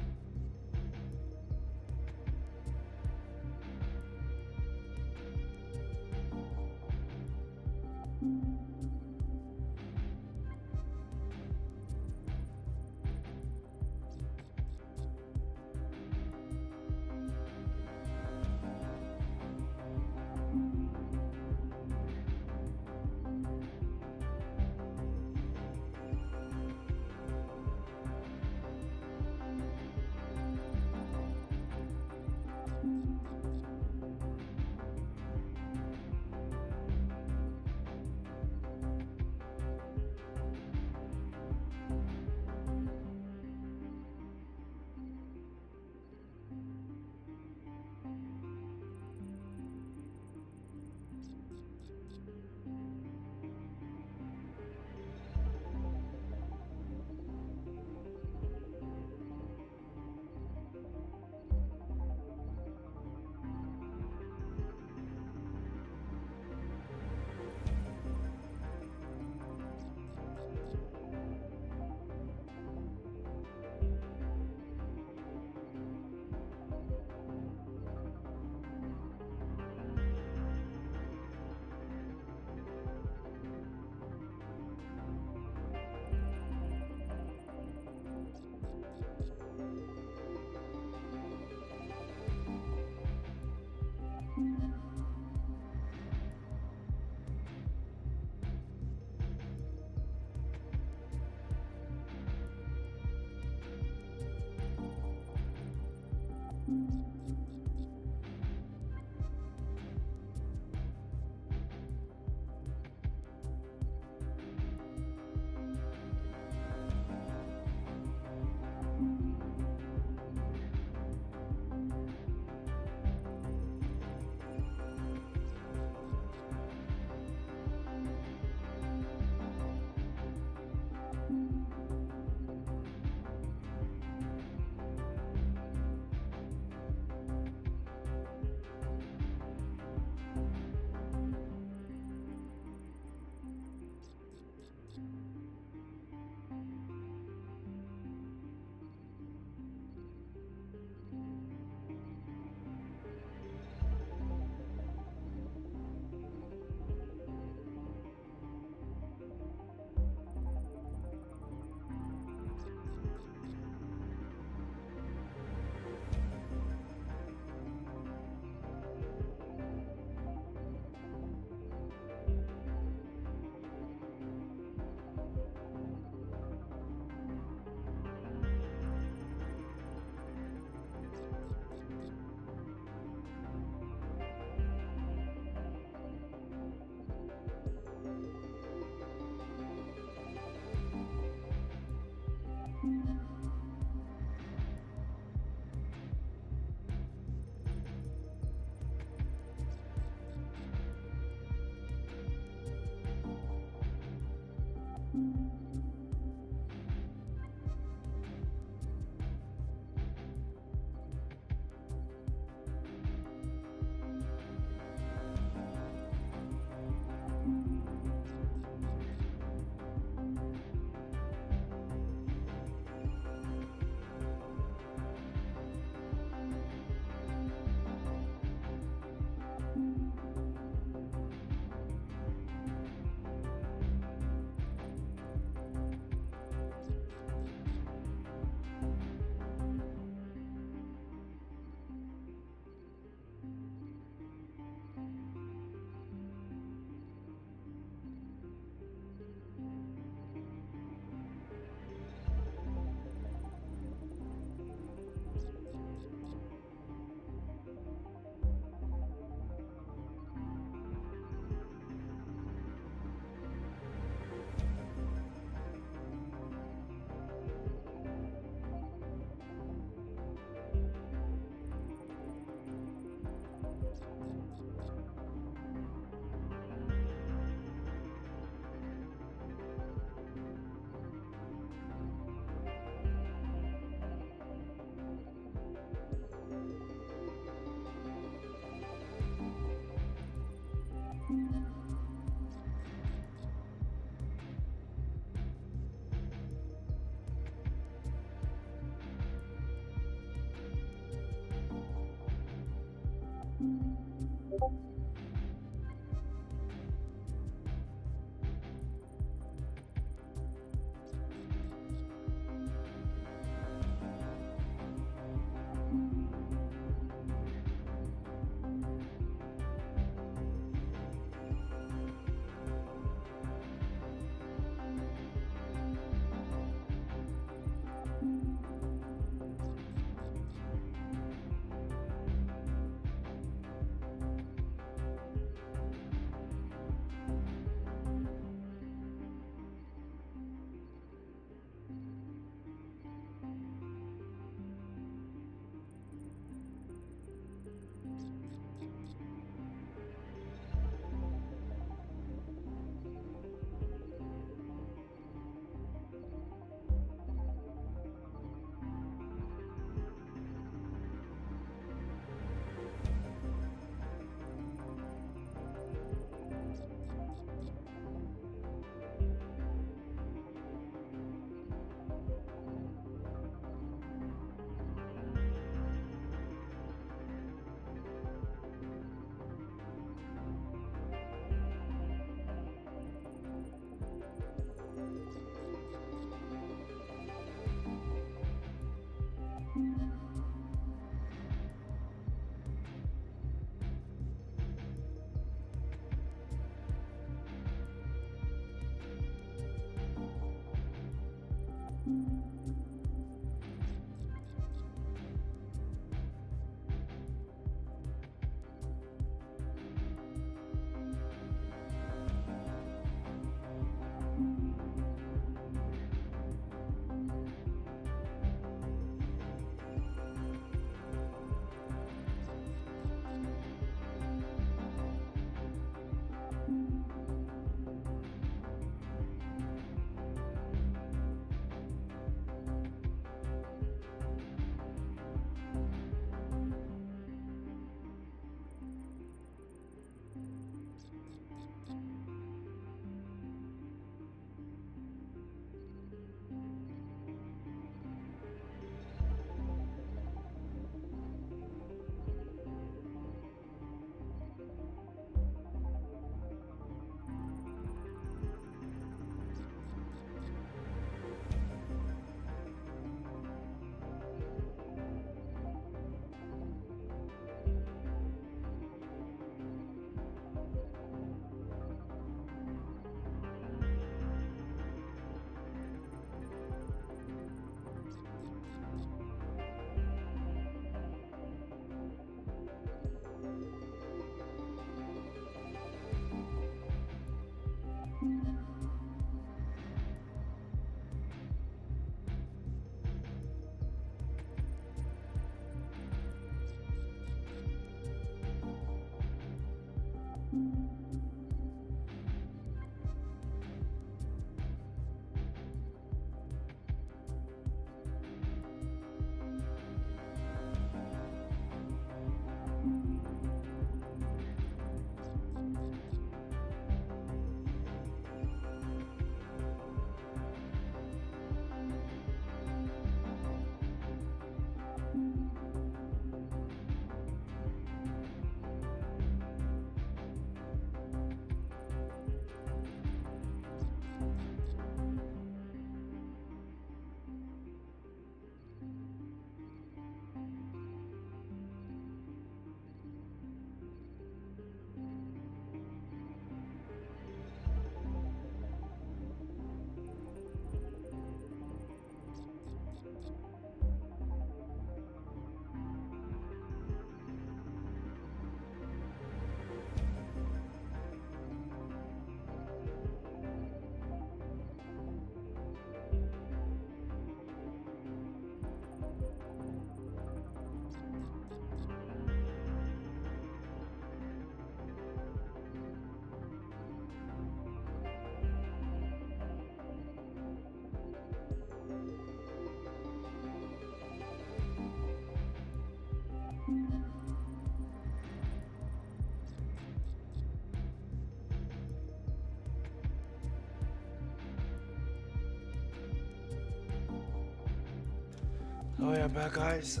Oh yeah, bad guys.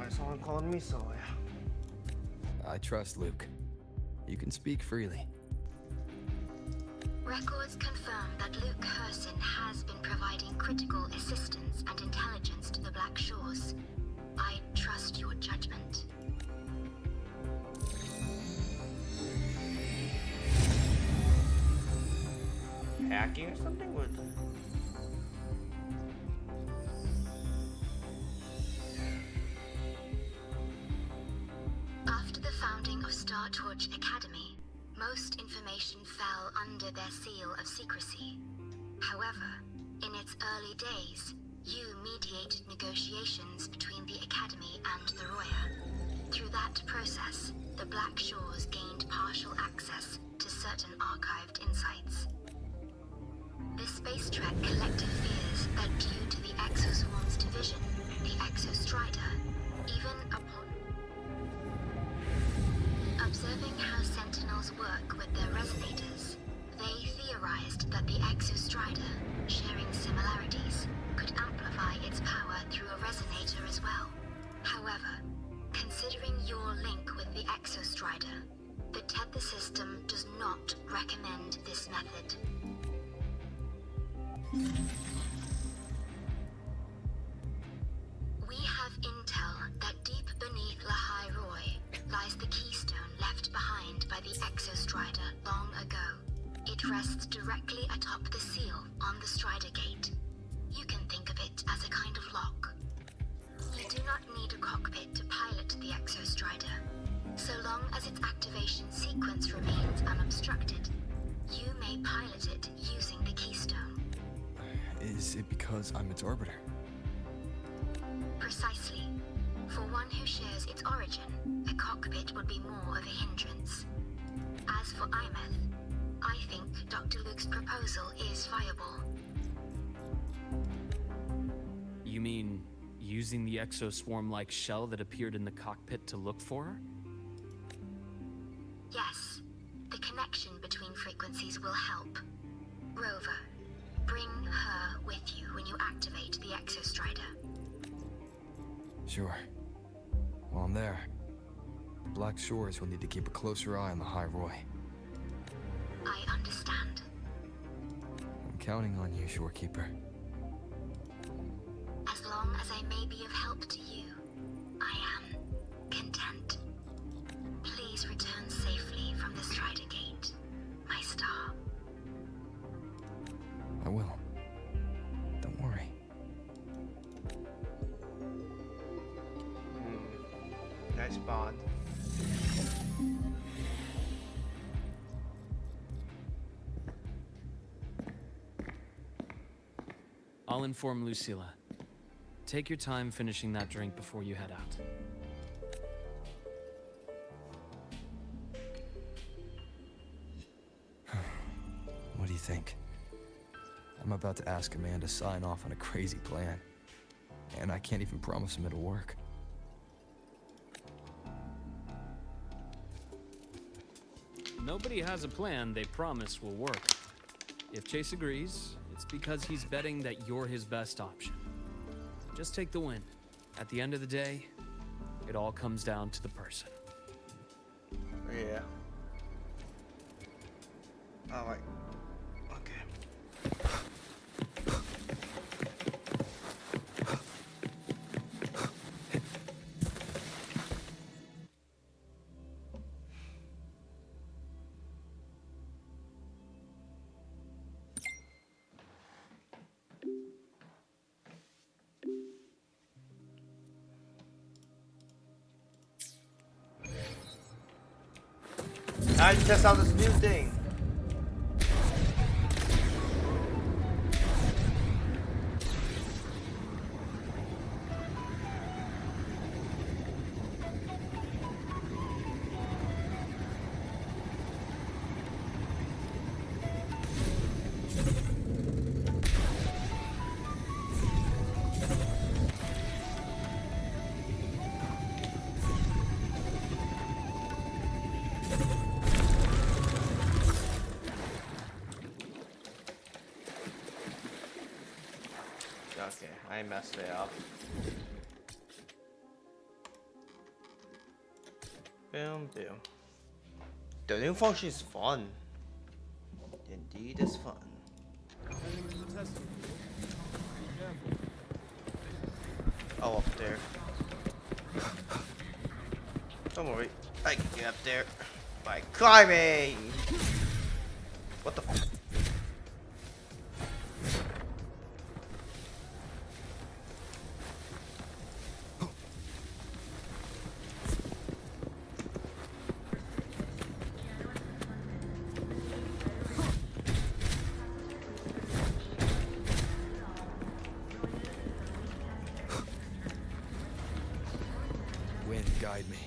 Someone calling me, so yeah. I trust Luke. You can speak freely. Records confirm that Luke Herson has been providing critical assistance and intelligence to the Black Shores. I trust your judgment. Hacking or something? With After the founding of Star Torch Academy, most information fell under their seal of secrecy. However, in its early days, you mediated negotiations between the Academy and the Roya. Through that process, the Black Shores gained partial access to certain archived insights. The Space Trek collective fears that due to the Exoswarm's division, the Exostrider, even upon observing how Sentinels work with their resonators, they theorized that the Exostrider, sharing similarities, could amplify its power through a resonator as well. However, considering your link with the Exostrider, the Tether system does not recommend this method. We have intel that deep beneath Lahai Roy lies the keystone left behind by the Exostrider long ago. It rests directly atop the seal on the Strider Gate. You can think of it as a kind of lock. You do not need a cockpit to pilot the Exostrider. So long as its activation sequence remains unobstructed, you may pilot it using the keystone. Is it because I'm its orbiter? Precisely. For one who shares its origin, a cockpit would be more of a hindrance. As for Imeth, I think Dr. Luke's proposal is viable. You mean using the exoswarm-like shell that appeared in the cockpit to look for her? Yes. The connection between frequencies will help. Rover, bring her with you when you activate the Exostrider. Sure. While I'm there, the Black Shores will need to keep a closer eye on the High Roy. I understand. I'm counting on you, Shorekeeper. As long as I may be of help to you, I am content. Please return safely from the Strider Gate, my star. I will. Don't worry. Nice bond. I'll inform Lucilla. Take your time finishing that drink before you head out. What do you think? I'm about to ask a man to sign off on a crazy plan. And I can't even promise him it'll work. Nobody has a plan they promise will work. If Chase agrees, it's because he's betting that you're his best option. Just take the win. At the end of the day, it all comes down to the person. Yeah. Alright. Okay. Time to test out this new thing. Okay, I messed it up. Boom, boom. The new function is fun. Indeed, it's fun. Oh, up there. Don't worry, I can get up there by climbing. What the? Wind, guide me.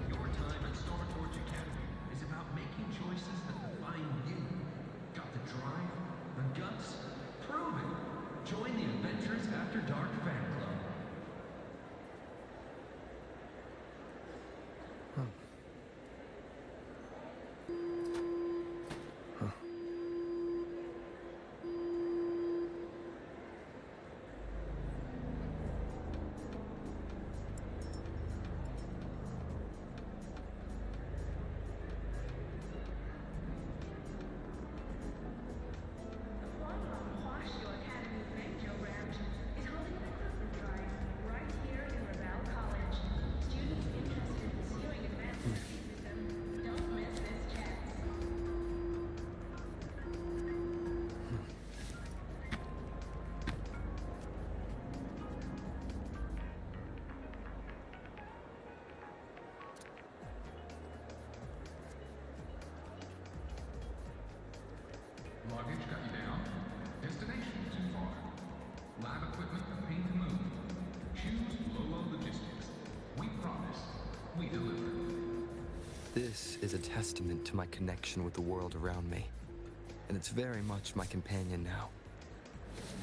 Your time at Star Torch Academy is about making choices that define you. Got the drive? The guts? Prove it! Join the Adventures After Dark fan club. Luggage got you down. Destination too far. Lab equipment a pain to move. Choose Lolo Logistics. We promise. We deliver. This is a testament to my connection with the world around me. And it's very much my companion now.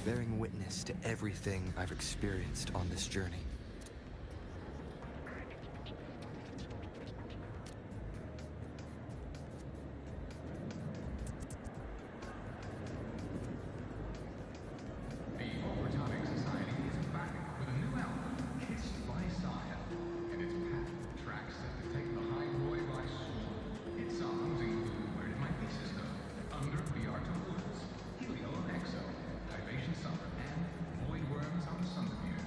Bearing witness to everything I've experienced on this journey. The Overtonic Society is back with a new album, Kissed by Sahel, and its packed tracks set to take the high Roy by storm. Its songs include Where Did My Pieces Go?, Under the Art of Woods, Helio and Exo, Divation Summer, and Void Worms on the Sun View.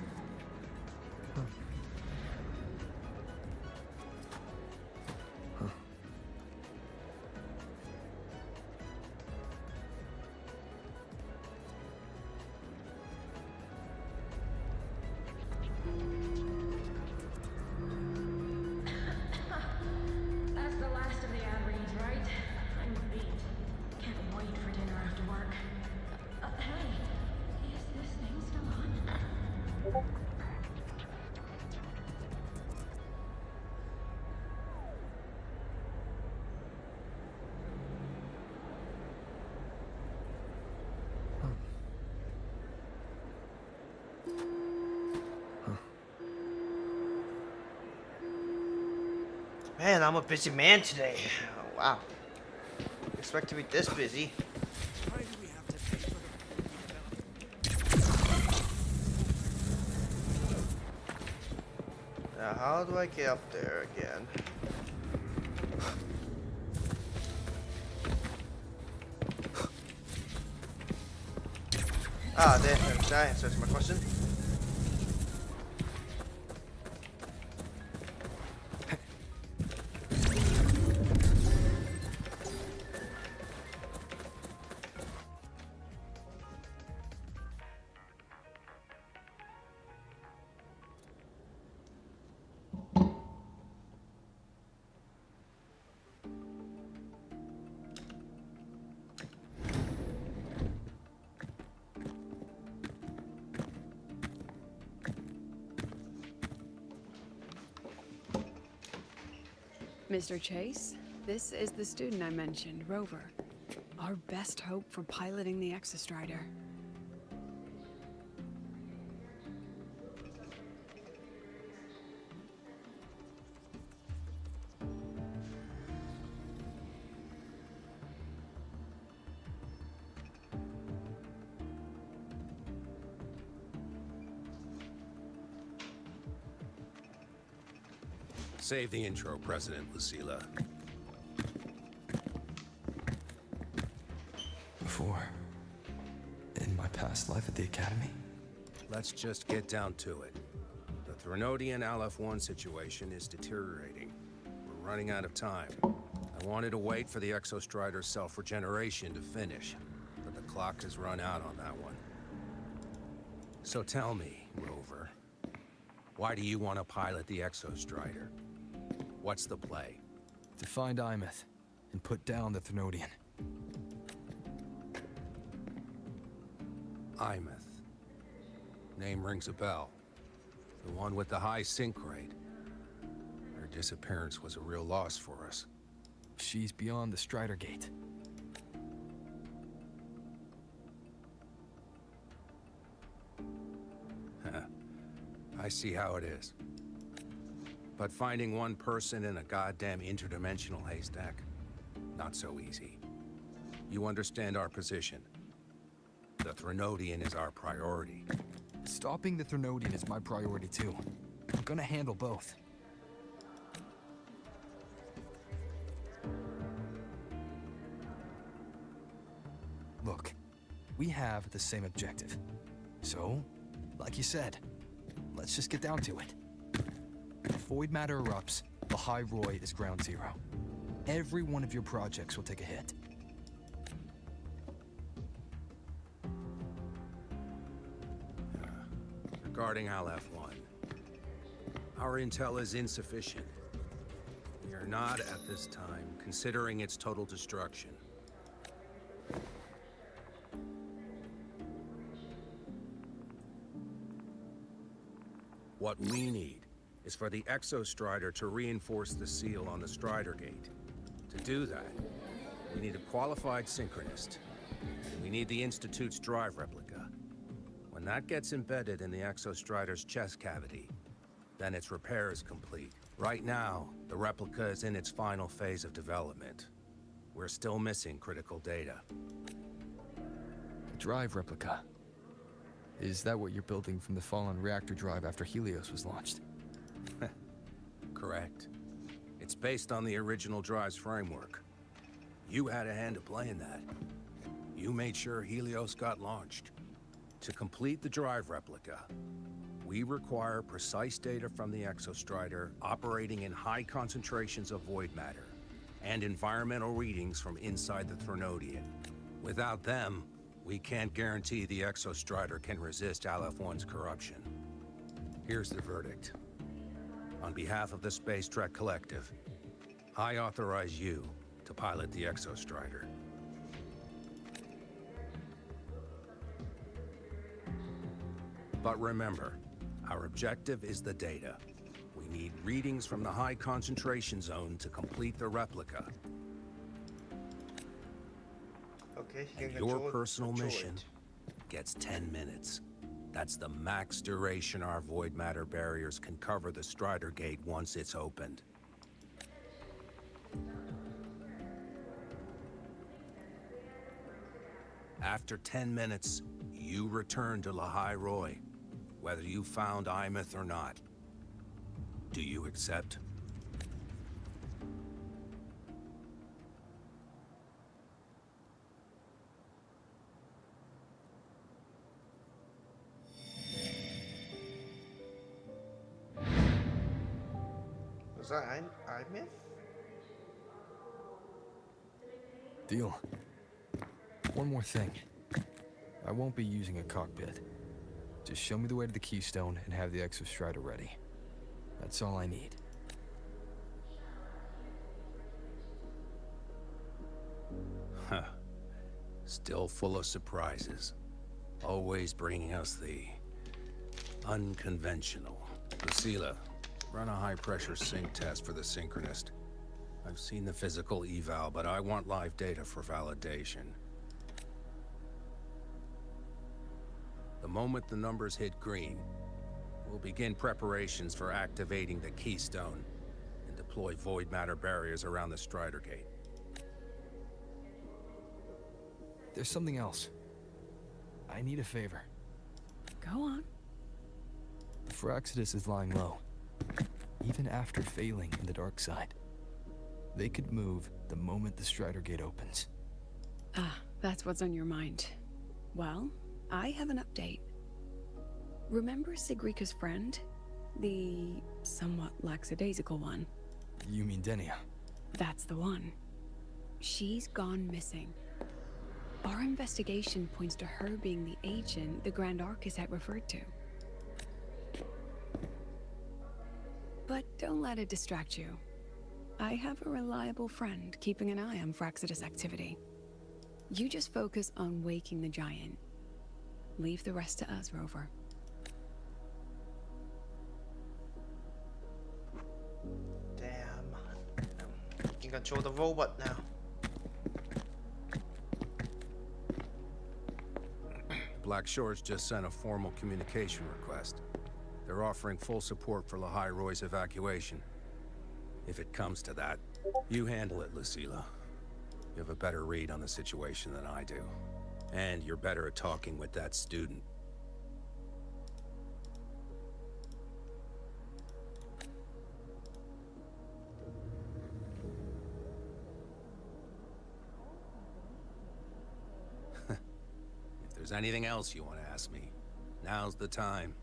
That's the last of the ad reads, right? I'm beat. Can't wait for dinner after work. Hey, is this thing still on? Man, I'm a busy man today. Oh, wow. Expect to be this busy. Now, how do I get up there again? Ah, there. That answers my question. Mr. Chase, this is the student I mentioned, Rover. Our best hope for piloting the Exostrider. Save the intro, President Lucilla. Before, in my past life at the Academy? Let's just get down to it. The Threnodian Aleph-1 situation is deteriorating. We're running out of time. I wanted to wait for the Exostrider's self-regeneration to finish, but the clock has run out on that one. So tell me, Rover, why do you want to pilot the Exostrider? What's the play? To find Imeth and put down the Threnodian. Imeth. Name rings a bell. The one with the high sync rate. Her disappearance was a real loss for us. She's beyond the Strider Gate. I see how it is. But finding one person in a goddamn interdimensional haystack, not so easy. You understand our position. The Threnodian is our priority. Stopping the Threnodian is my priority too. I'm gonna handle both. Look, we have the same objective. So, like you said, let's just get down to it. If void matter erupts, the High Roy is ground zero. Every one of your projects will take a hit. Regarding Aleph-1, our intel is insufficient. We are not, at this time, considering its total destruction. What we need is for the Exostrider to reinforce the seal on the Strider Gate. To do that, we need a qualified synchronist. And we need the Institute's drive replica. When that gets embedded in the Exostrider's chest cavity, then its repair is complete. Right now, the replica is in its final phase of development. We're still missing critical data. Drive replica. Is that what you're building from the fallen reactor drive after Helios was launched? Correct. It's based on the original drive's framework. You had a hand to play in that. You made sure Helios got launched. To complete the drive replica, we require precise data from the Exostrider operating in high concentrations of void matter, and environmental readings from inside the Threnodian. Without them, we can't guarantee the Exostrider can resist Aleph-1's corruption. Here's the verdict. On behalf of the Space Trek Collective, I authorize you to pilot the Exostrider. But remember, our objective is the data. We need readings from the high concentration zone to complete the replica. Okay, And your personal mission gets 10 minutes. That's the max duration our void matter barriers can cover the Strider Gate once it's opened. After 10 minutes, you return to Lahai Roy, whether you found Imeth or not. Do you accept? Was that Imeth? Deal. One more thing. I won't be using a cockpit. Just show me the way to the Keystone and have the Exostrider ready. That's all I need. Huh. Still full of surprises. Always bringing us the unconventional. Lucilla, run a high-pressure sync test for the synchronist. I've seen the physical eval, but I want live data for validation. The moment the numbers hit green, we'll begin preparations for activating the Keystone and deploy void matter barriers around the Strider Gate. There's something else. I need a favor. Go on. The Firaxidus is lying low, even after failing in the dark side. They could move the moment the Strider Gate opens. Ah, that's what's on your mind. Well, I have an update. Remember Sigrika's friend? The somewhat lackadaisical one? You mean Denia? That's the one. She's gone missing. Our investigation points to her being the agent the Grand Archus had referred to. But don't let it distract you. I have a reliable friend keeping an eye on Firaxidus activity. You just focus on waking the giant. Leave the rest to us, Rover. Damn. You can control the robot now. Black Shores just sent a formal communication request. They're offering full support for Lahai Roy's evacuation. If it comes to that, you handle it, Lucilla. You have a better read on the situation than I do. And you're better at talking with that student. If there's anything else you want to ask me, now's the time.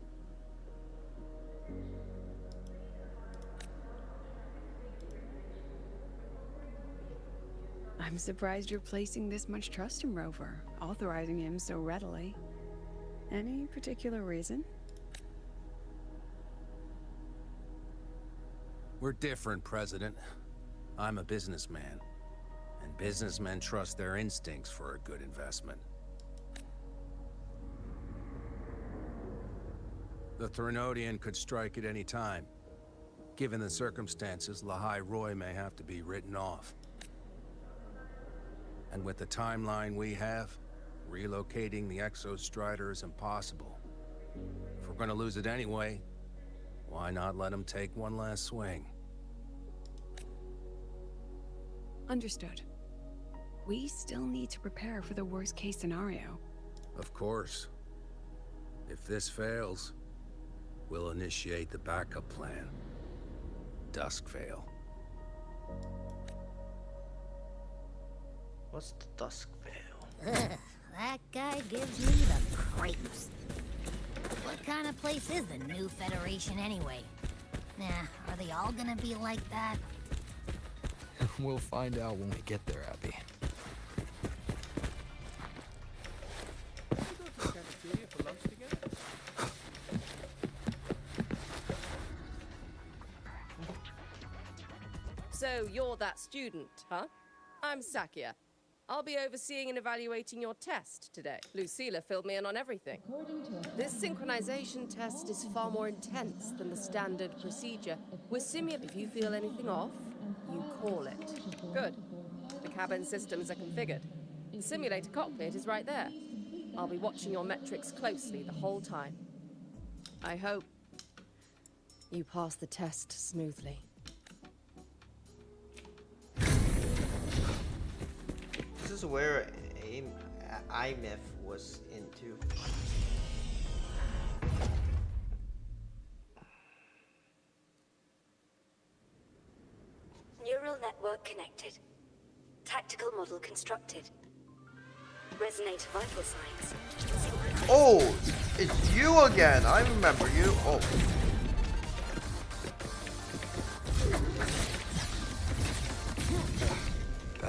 I'm surprised you're placing this much trust in Rover, authorizing him so readily. Any particular reason? We're different, President. I'm a businessman, and businessmen trust their instincts for a good investment. The Threnodian could strike at any time. Given the circumstances, Lahai Roy may have to be written off. And with the timeline we have, relocating the Exostrider is impossible. If we're gonna lose it anyway, why not let him take one last swing? Understood. We still need to prepare for the worst case scenario. Of course. If this fails, we'll initiate the backup plan. Duskvale. What's the Duskvale? Ugh, that guy gives me the creeps. What kind of place is the new Federation anyway? Nah, are they all gonna be like that? We'll find out when we get there, Abby. So you're that student, huh? I'm Sakia. I'll be overseeing and evaluating your test today. Lucilla filled me in on everything. This synchronization test is far more intense than the standard procedure. We're if you feel anything off, you call it. Good. The cabin systems are configured. The simulator cockpit is right there. I'll be watching your metrics closely the whole time. I hope you pass the test smoothly. This is where IMF was into. Neural network connected. Tactical model constructed. Resonator vital signs. Oh, it's you again. I remember you. Oh.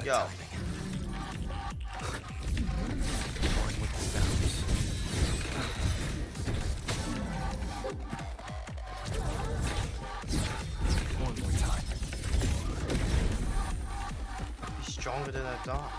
Yo. He's stronger than I thought.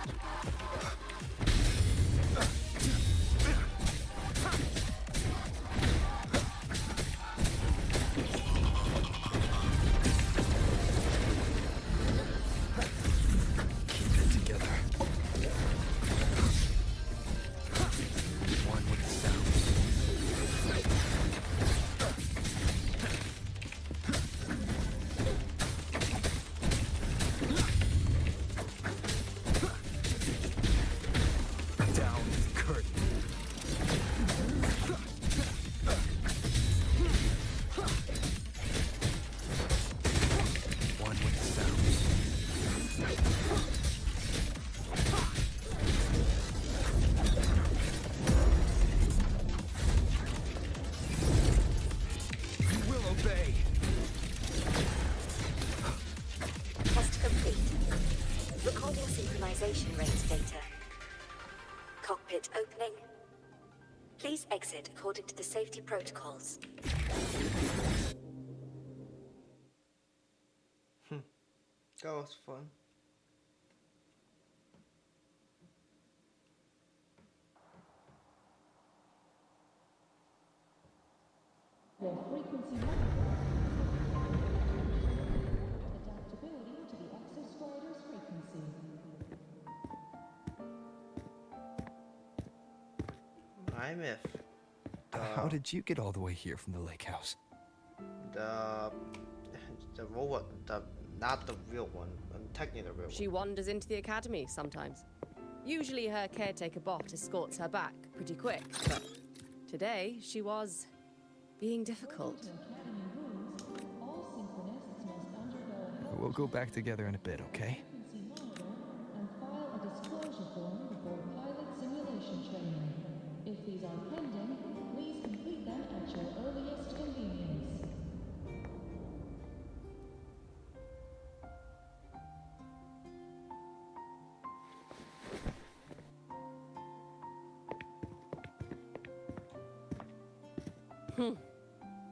cockpit opening. Please exit according to the safety protocols. That was fun. Your frequency adaptability to the exostrider's frequency. I'm if. How did you get all the way here from the lake house? The robot, not the real one. Technically the real one. She wanders into the academy sometimes. Usually her caretaker bot escorts her back pretty quick, but today she was being difficult. We'll go back together in a bit, okay? And file a disclosure form before pilot simulation training. If these are pending, please complete them at your earliest convenience.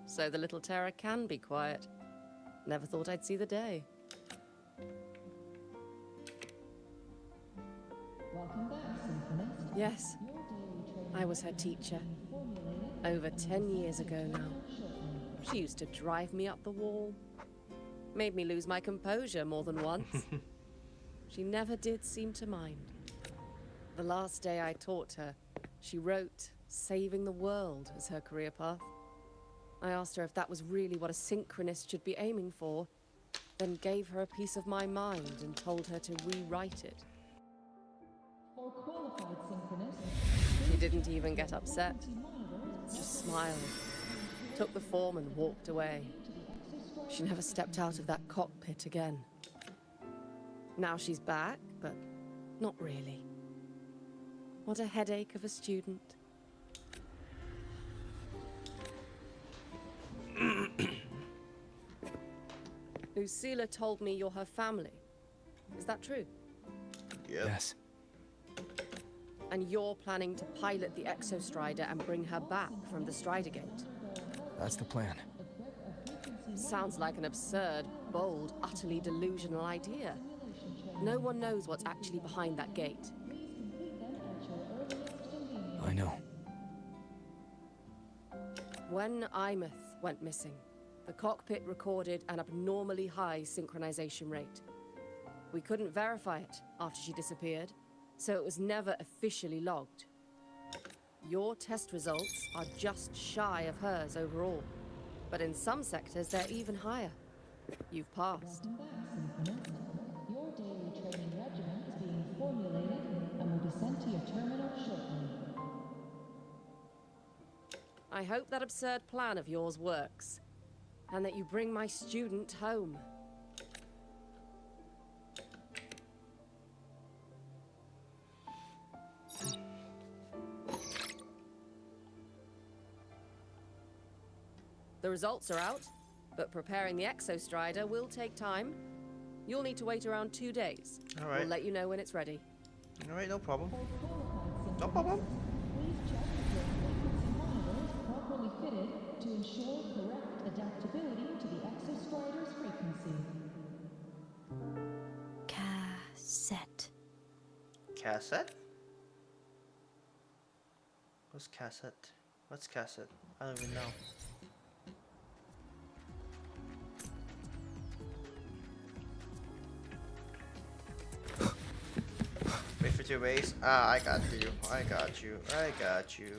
So the little terror can be quiet. Never thought I'd see the day. Welcome back, Synchronist. Yes, I was her teacher. Over 10 years ago now. She used to drive me up the wall. Made me lose my composure more than once. She never did seem to mind. The last day I taught her, she wrote saving the world as her career path. I asked her if that was really what a synchronist should be aiming for, then gave her a piece of my mind and told her to rewrite it. For qualified synchronists, She didn't even get upset, just smiled, took the form and walked away. She never stepped out of that cockpit again. Now she's back, but not really. What a headache of a student. Lucilla told me you're her family. Is that true? Yes. And you're planning to pilot the Exostrider and bring her back from the Strider Gate? That's the plan. Sounds like an absurd, bold, utterly delusional idea. No one knows what's actually behind that gate. I know. When Imeth went missing, the cockpit recorded an abnormally high synchronization rate. We couldn't verify it after she disappeared, so it was never officially logged. Your test results are just shy of hers overall, but in some sectors they're even higher. You've passed. your daily training regimen is being formulated and will be sent to your terminal shortly. I hope that absurd plan of yours works, and that you bring my student home. The results are out, but preparing the Exostrider will take time. You'll need to wait around 2 days. All right. We'll let you know when it's ready. All right, no problem. No problem. Please check that your frequency monitor is properly fitted to ensure correct adaptability to the Exostrider's frequency. Cassette. Cassette? What's cassette? What's cassette? I don't even know. Wait for 2 base. Ah, I got you. I got you. I got you.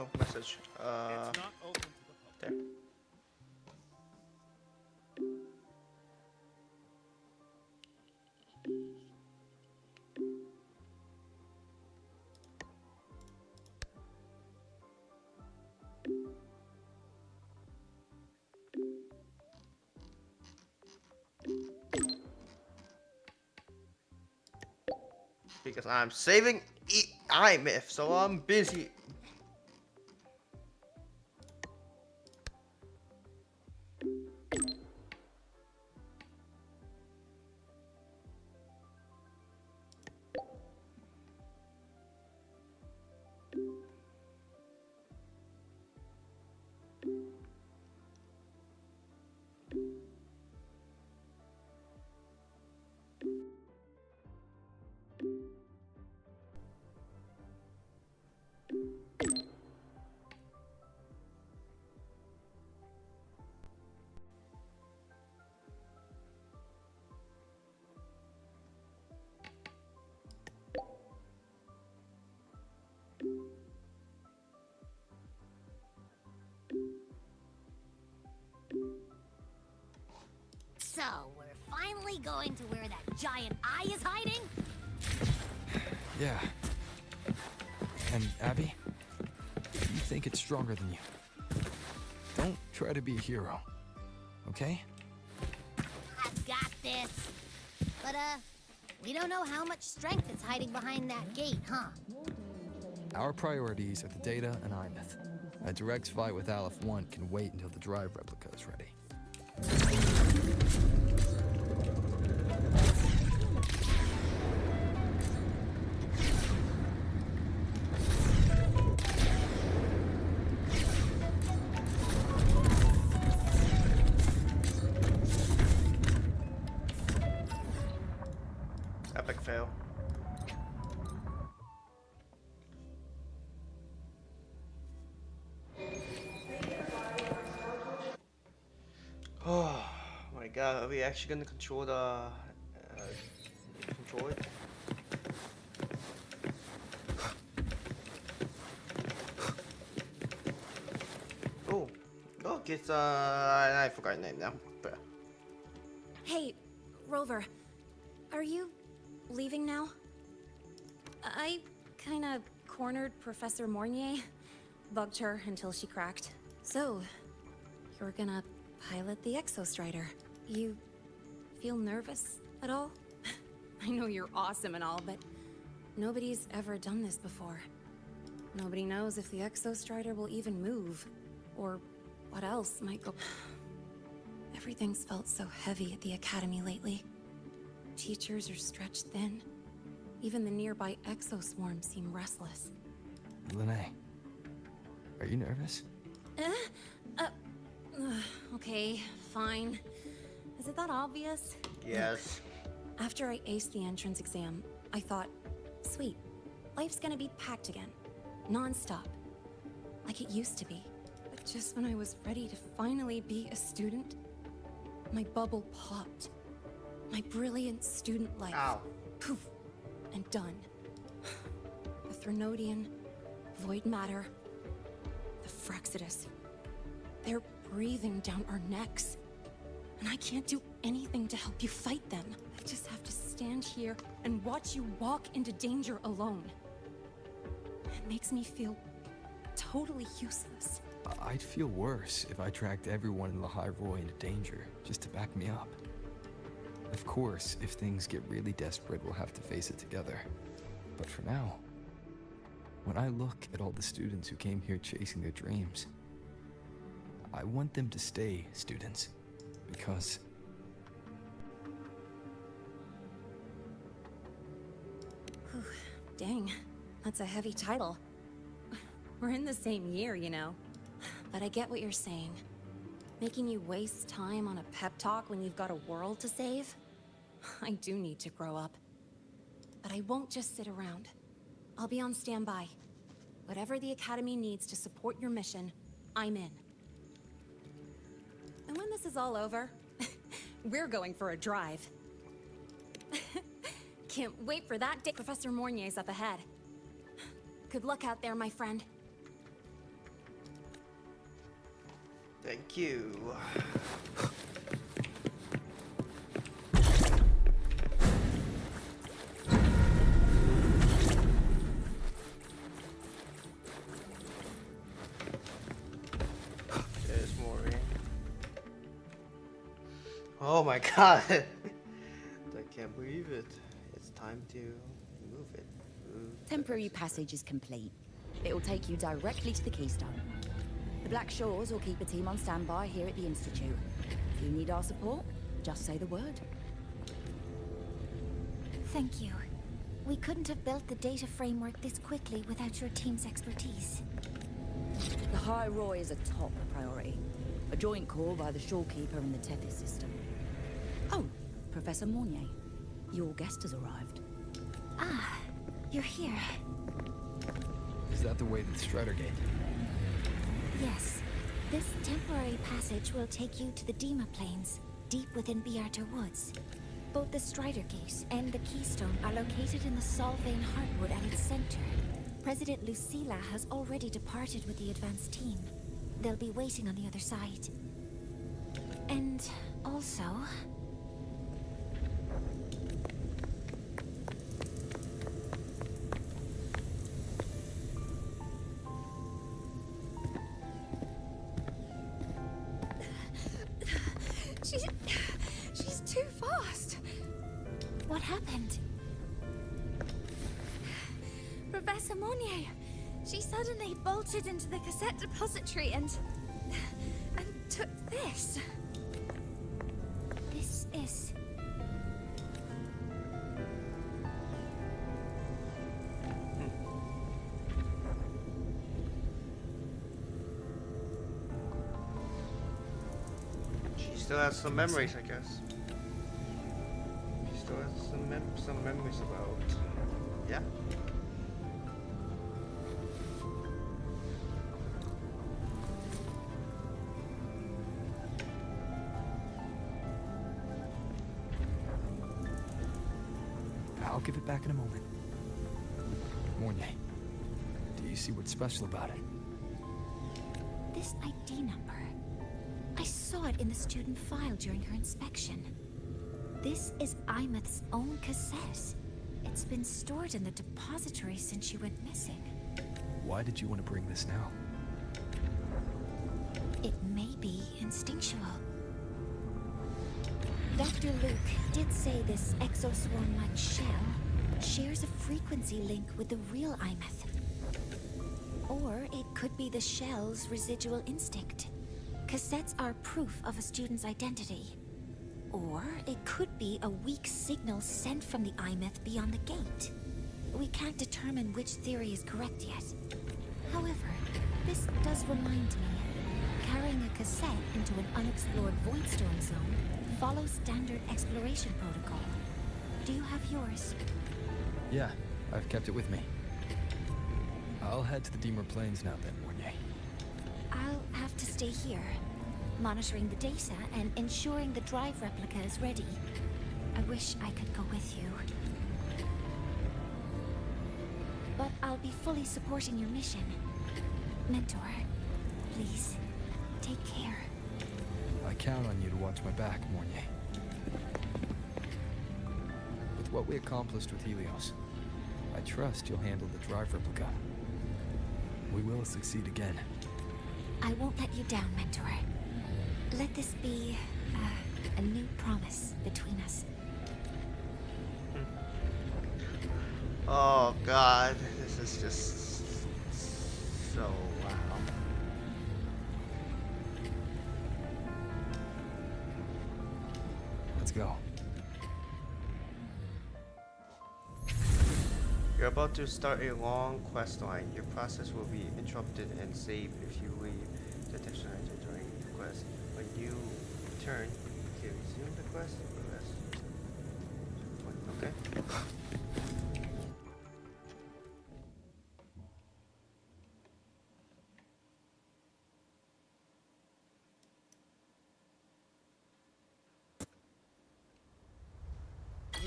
Oh, message. It's not open to the public. There. Because I'm saving IMF, so I'm busy. So, we're finally going to where that giant eye is hiding? Yeah. And Abby, you think it's stronger than you. Don't try to be a hero, okay? I've got this. But, we don't know how much strength is hiding behind that gate, huh? Our priorities are the data and IMF. A direct fight with Aleph 1 can wait until the drive replica is ready. Epic fail. Oh my god, are we actually gonna control the control it? Oh, look, it's I forgot your name now. But Hey, Rover, are you leaving now? I kinda cornered Professor Mornier, bugged her until she cracked. So, you're gonna pilot the Exostrider. You feel nervous at all? I know you're awesome and all, but nobody's ever done this before. Nobody knows if the Exostrider will even move, or what else might go. Everything's felt so heavy at the Academy lately. Teachers are stretched thin. Even the nearby exoswarms seem restless. Lene, are you nervous? Okay, fine. Is it that obvious? yes. After I aced the entrance exam, I thought, sweet, life's gonna be packed again. Non-stop. Like it used to be. But just when I was ready to finally be a student, my bubble popped. My brilliant student life. Ow. Poof. And done. The Threnodian, void matter, the Frexidus. They're breathing down our necks. And I can't do anything to help you fight them. I just have to stand here and watch you walk into danger alone. It makes me feel totally useless. I'd feel worse if I tracked everyone in Lahai Roy into danger, just to back me up. Of course, if things get really desperate, we'll have to face it together. But for now, when I look at all the students who came here chasing their dreams, I want them to stay students, because Whew, dang, that's a heavy title. We're in the same year, you know. But I get what you're saying. Making you waste time on a pep talk when you've got a world to save? I do need to grow up. But I won't just sit around. I'll be on standby. Whatever the Academy needs to support your mission, I'm in. And when this is all over, we're going for a drive. Can't wait for that day. Professor Mornier's up ahead. Good luck out there, my friend. Thank you. There's more rain. Oh my god. I can't believe it. It's time to move it. Temporary passage is complete. It will take you directly to the Keystone. The Black Shores will keep a team on standby here at the Institute. If you need our support, just say the word. Thank you. We couldn't have built the data framework this quickly without your team's expertise. The High Roy is a top priority. A joint call by the Shorekeeper and the Tethys system. Oh, Professor Mornier. Your guest has arrived. Ah, you're here. Is that the way to the Strider Gate? Yes. This temporary passage will take you to the Dima Plains, deep within Biarter Woods. Both the Strider Gate and the Keystone are located in the Solvane Heartwood at its center. President Lucilla has already departed with the advance team. They'll be waiting on the other side. And also... She's too fast. What happened? Professor Mornier, she suddenly bolted into the cassette depository and took this. This is... She still has some memories, I guess. She still has some memories about... Yeah. I'll give it back in a moment. Mornier, do you see what's special about it? This ID number. I saw it in the student file during her inspection. This is Imeth's own cassette. It's been stored in the depository since she went missing. Why did you want to bring this now? It may be instinctual. Dr. Luke did say this exoswarm-like shell shares a frequency link with the real Imeth. Or it could be the shell's residual instinct. Cassettes are proof of a student's identity. Or it could be a weak signal sent from the Imeth beyond the gate. We can't determine which theory is correct yet. However, this does remind me, carrying a cassette into an unexplored Voidstone zone follows standard exploration protocol. Do you have yours? Yeah, I've kept it with me. I'll head to the Deemer Plains now then, Mornier. I'll have to stay here, monitoring the data and ensuring the drive replica is ready. I wish I could go with you. But I'll be fully supporting your mission. Mentor, please, take care. I count on you to watch my back, Mornier. With what we accomplished with Helios, I trust you'll handle the drive replica. We will succeed again. I won't let you down, Mentor. Let this be a new promise between us. Oh god, this is just so wow. Let's go. You're about to start a long quest line. Your process will be interrupted and saved if you leave the detection item during the quest. When you return, you can resume the quest or rest. Okay.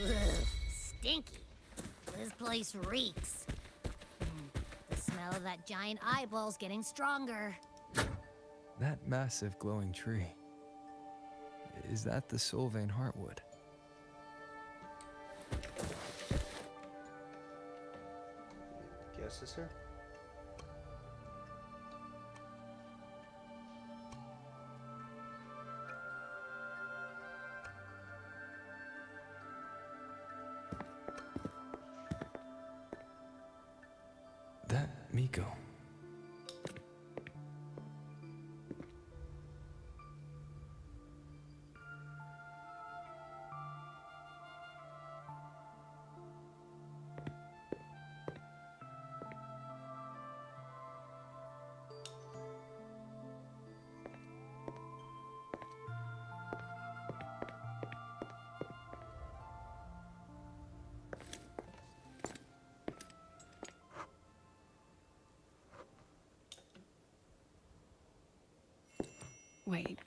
Ugh, stinky. This place reeks. The smell of that giant eyeball's getting stronger. That massive glowing tree. Is that the Sylvain Heartwood? Guesses, sir? That Miko. Wait,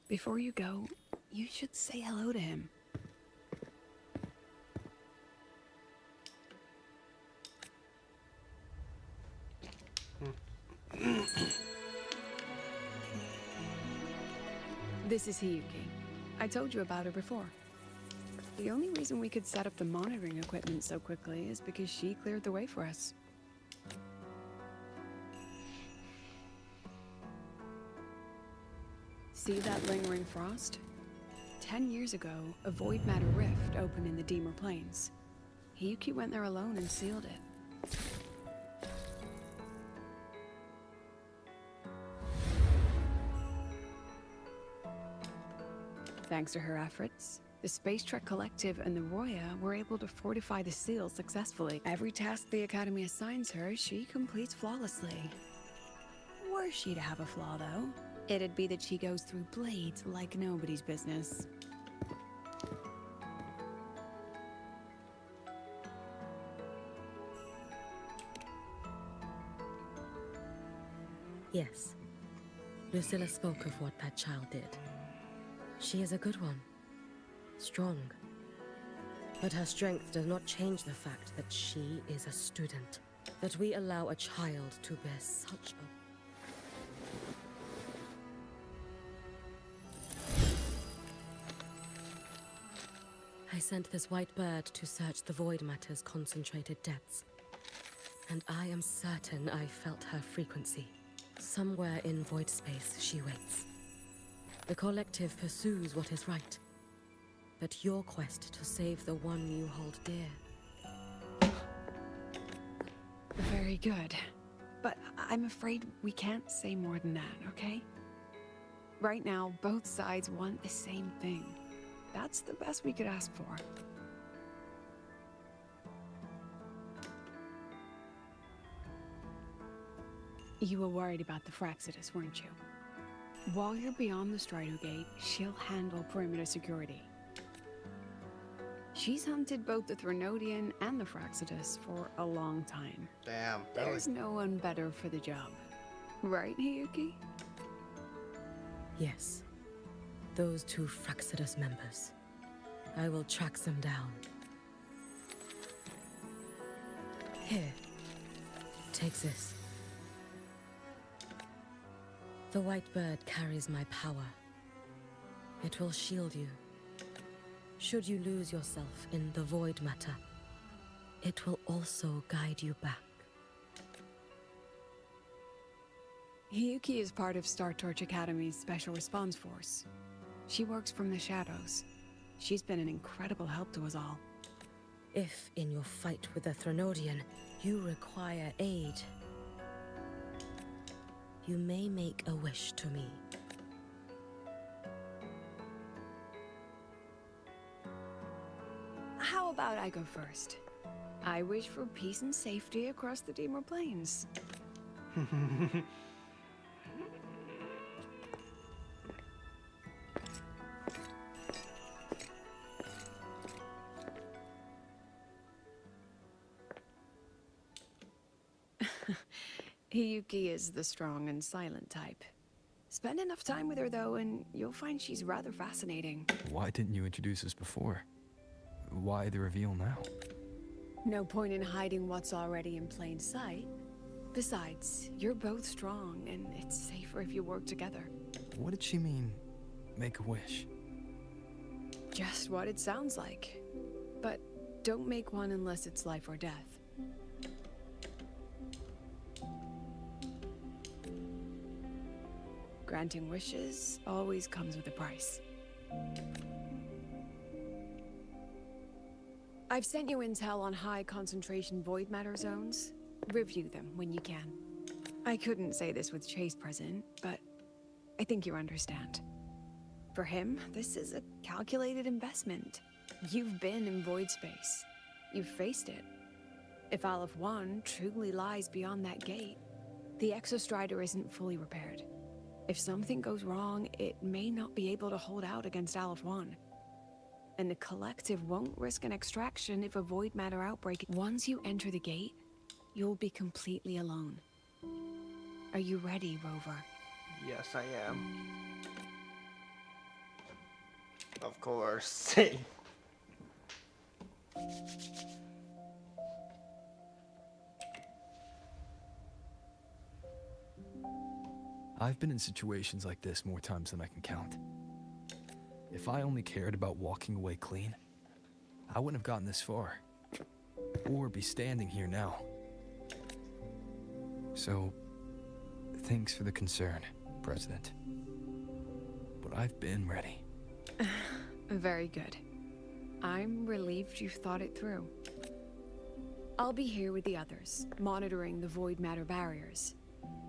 before you go, you should say hello to him. This is Hiyuki. I told you about her before. The only reason we could set up the monitoring equipment so quickly is because she cleared the way for us. See that lingering frost? 10 years ago, a void matter rift opened in the Deemer Plains. Hiyuki went there alone and sealed it. Thanks to her efforts, the Space Trek Collective and the Roya were able to fortify the seal successfully. Every task the Academy assigns her, she completes flawlessly. Were she to have a flaw, though, it'd be that she goes through blades like nobody's business. Yes. Lucilla spoke of what that child did. She is a good one. Strong. But her strength does not change the fact that she is a student. That we allow a child to bear such a... I sent this white bird to search the void matter's concentrated depths. And I am certain I felt her frequency. Somewhere in void space, she waits. The collective pursues what is right. But your quest to save the one you hold dear... Very good. But I'm afraid we can't say more than that, okay? Right now, both sides want the same thing. That's the best we could ask for. You were worried about the Fraxidus, weren't you? While you're beyond the Strider Gate, she'll handle perimeter security. She's hunted both the Threnodian and the Fraxidus for a long time. Damn. There's no one better for the job. Right, Hiyuki? Yes. Those two Fraxidus members. I will track them down. Here. Take this. The white bird carries my power. It will shield you. Should you lose yourself in the void matter, it will also guide you back. Hiyuki is part of Star Torch Academy's Special Response Force. She works from the shadows. She's been an incredible help to us all. If, in your fight with the Threnodian, you require aid, you may make a wish to me. How about I go first? I wish for peace and safety across the Deemer Plains. Hiyuki is the strong and silent type. Spend enough time with her, though, and you'll find she's rather fascinating. Why didn't you introduce us before? Why the reveal now? No point in hiding what's already in plain sight. Besides, you're both strong, and it's safer if you work together. What did she mean, make a wish? Just what it sounds like. But don't make one unless it's life or death. Granting wishes always comes with a price. I've sent you intel on high concentration void matter zones. Review them when you can. I couldn't say this with Chase present, but I think you understand. For him, this is a calculated investment. You've been in void space. You've faced it. If Aleph 1 truly lies beyond that gate, the Exostrider isn't fully repaired. If something goes wrong, it may not be able to hold out against Aleph 1. And the Collective won't risk an extraction if a void matter outbreak. Once you enter the gate, you'll be completely alone. Are you ready, Rover? Yes, I am. Of course. I've been in situations like this more times than I can count. If I only cared about walking away clean, I wouldn't have gotten this far. Or be standing here now. So, thanks for the concern, President. But I've been ready. Very good. I'm relieved you've thought it through. I'll be here with the others, monitoring the void matter barriers.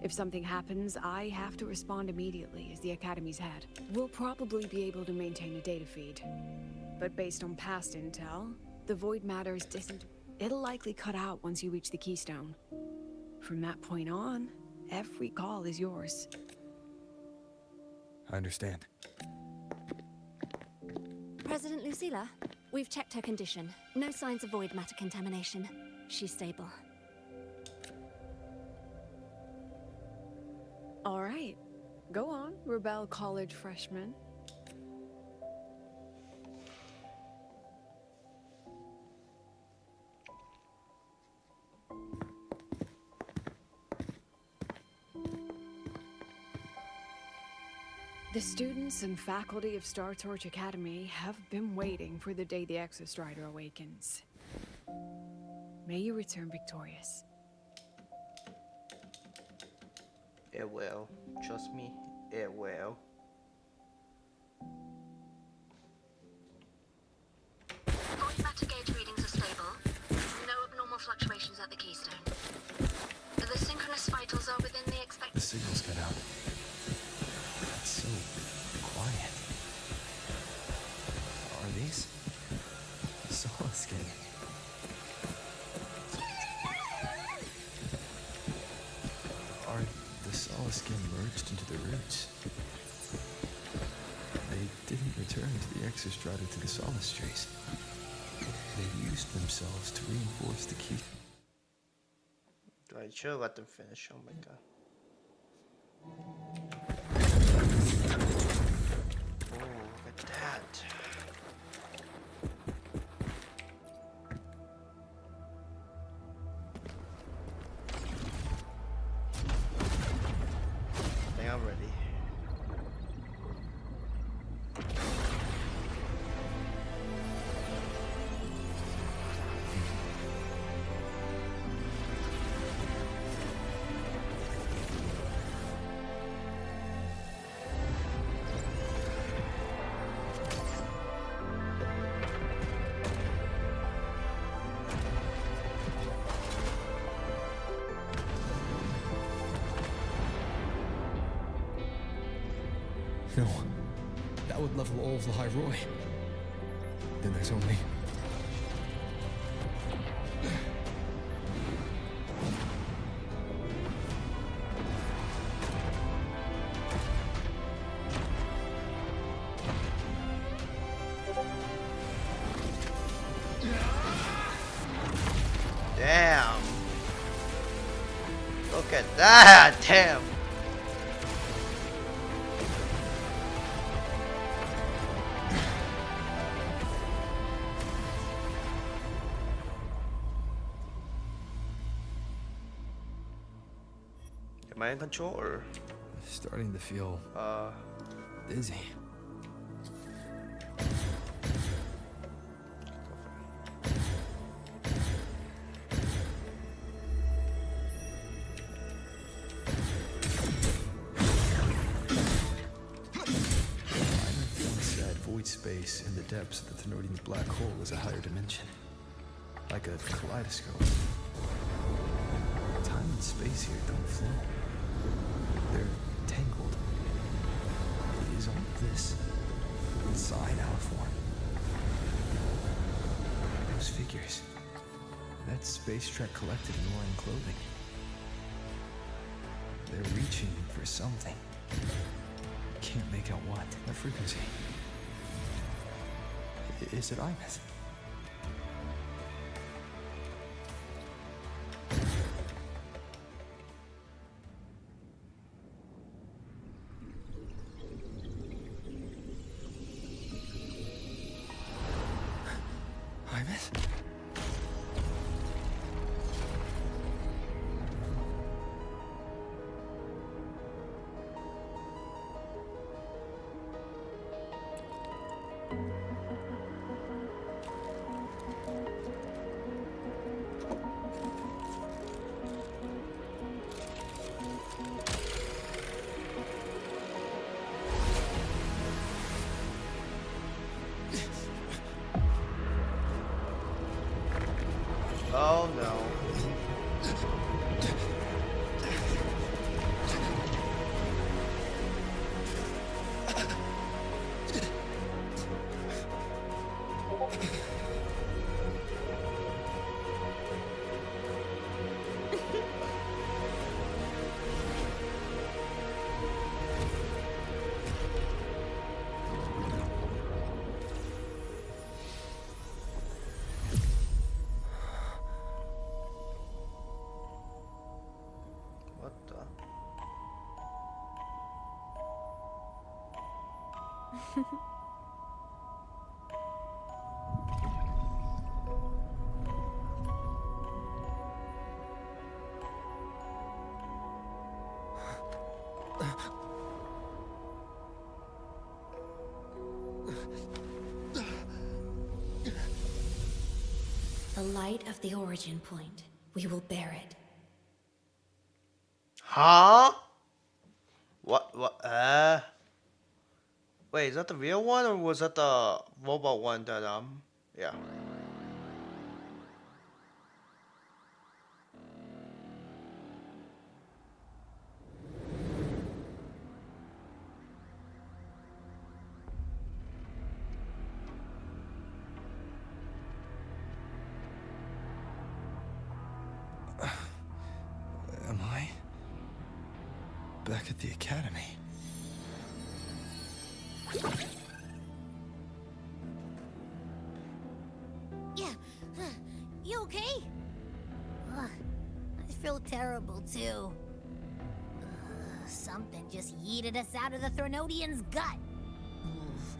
If something happens, I have to respond immediately as the Academy's head. We'll probably be able to maintain a data feed. But based on past intel, the void matter's it'll likely cut out once you reach the Keystone. From that point on, every call is yours. I understand. President Lucilla, we've checked her condition. No signs of void matter contamination. She's stable. All right. Go on, Rebel College freshman. The students and faculty of Star Torch Academy have been waiting for the day the Exostrider awakens. May you return victorious. It will. Trust me, it will. Void matter gauge readings are stable. No abnormal fluctuations at the keystone. The synchronous vitals are within the expected... The signal's cut out. It's so quiet. Are these? Solace skin. Are the Solace skin merged into the roots? They didn't return to the Exostrata to the Solace trace. They used themselves to reinforce the key. I should have let them finish. Oh my god. Oh, look at that. I think I'm ready. No, that would level all of the High Roy. Then there's only... Damn. Look at that. Damn. Am I in control or? starting to feel dizzy. Void space in the depths of the Thenodian's black hole is a higher dimension, like a kaleidoscope. Time and space here don't flow. They're tangled. Is all of this inside our form? Those figures. That space trek collective in wearing clothing. They're reaching for something. Can't make out what. A frequency. Is it Ibis? Ibis? Oh no. What the? The light of the origin point. We will bear it. Huh? What? Wait, is that the real one or was that the robot one that, yeah. Am I back at the academy? Yeah. You okay? Ugh, I feel terrible too. Something just yeeted us out of the Thenodian's gut. Oof.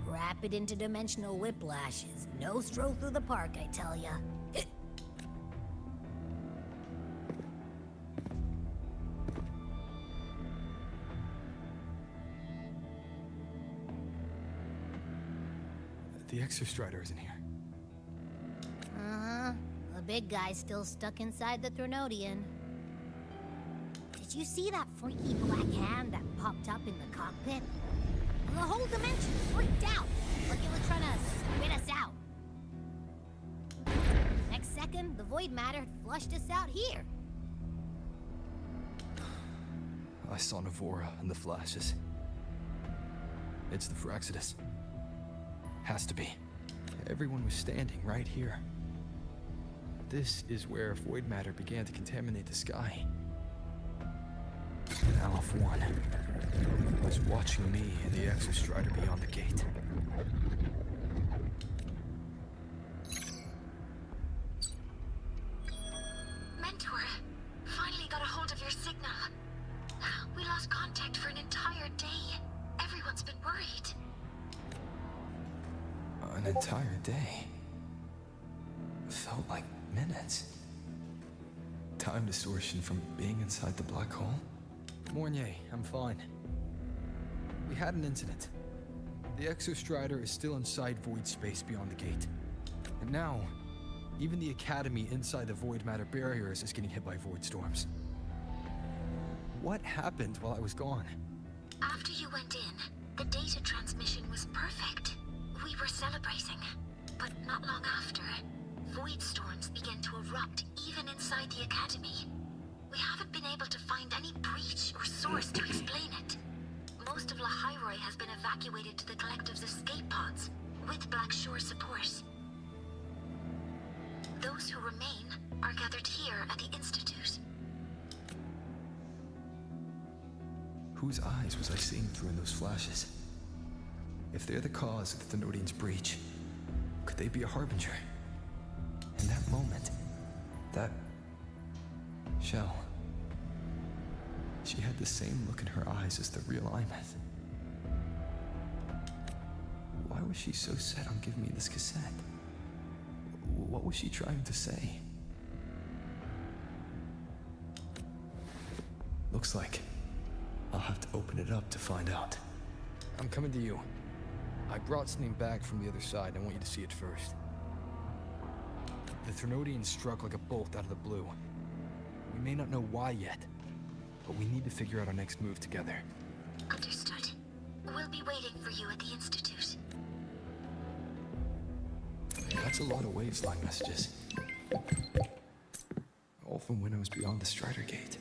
Rapid interdimensional whiplash is no stroll through the park, I tell ya. The Exostrider isn't here. Uh-huh. The big guy's still stuck inside the Thenodian. Did you see that freaky black hand that popped up in the cockpit? The whole dimension freaked out, like it was trying to spit us out. Next second, the void matter flushed us out here. I saw Navora in the flashes. It's the Fraxidus. Has to be. Everyone was standing right here. This is where void matter began to contaminate the sky. And Aleph 1 was watching me and the Exostrider beyond the gate. Mentor, finally got a hold of your signal. We lost contact for an entire day. Everyone's been worried. An entire day. Felt like minutes. Time distortion from being inside the black hole? Mornier, I'm fine. We had an incident. The Exostrider is still inside void space beyond the gate. And now, even the Academy inside the void matter barriers is getting hit by void storms. What happened while I was gone? After you went in, the data transmission was perfect. We were celebrating. But not long after, void storms began to erupt even inside the Academy. We haven't been able to find any breach or source to explain it. Most of Lahairoi has been evacuated to the Collective's escape pods, with Black Shore support. Those who remain are gathered here at the Institute. Whose eyes was I seeing through in those flashes? If they're the cause of the Thenodian's breach, could they be a harbinger? In that moment, that Shell, she had the same look in her eyes as the real Imeth. Why was she so set on giving me this cassette? What was she trying to say? Looks like I'll have to open it up to find out. I'm coming to you. I brought something back from the other side. I want you to see it first. The Thenodian struck like a bolt out of the blue. We may not know why yet, but we need to figure out our next move together. Understood. We'll be waiting for you at the Institute. That's a lot of waveslide messages. All from when I was beyond the Strider Gate.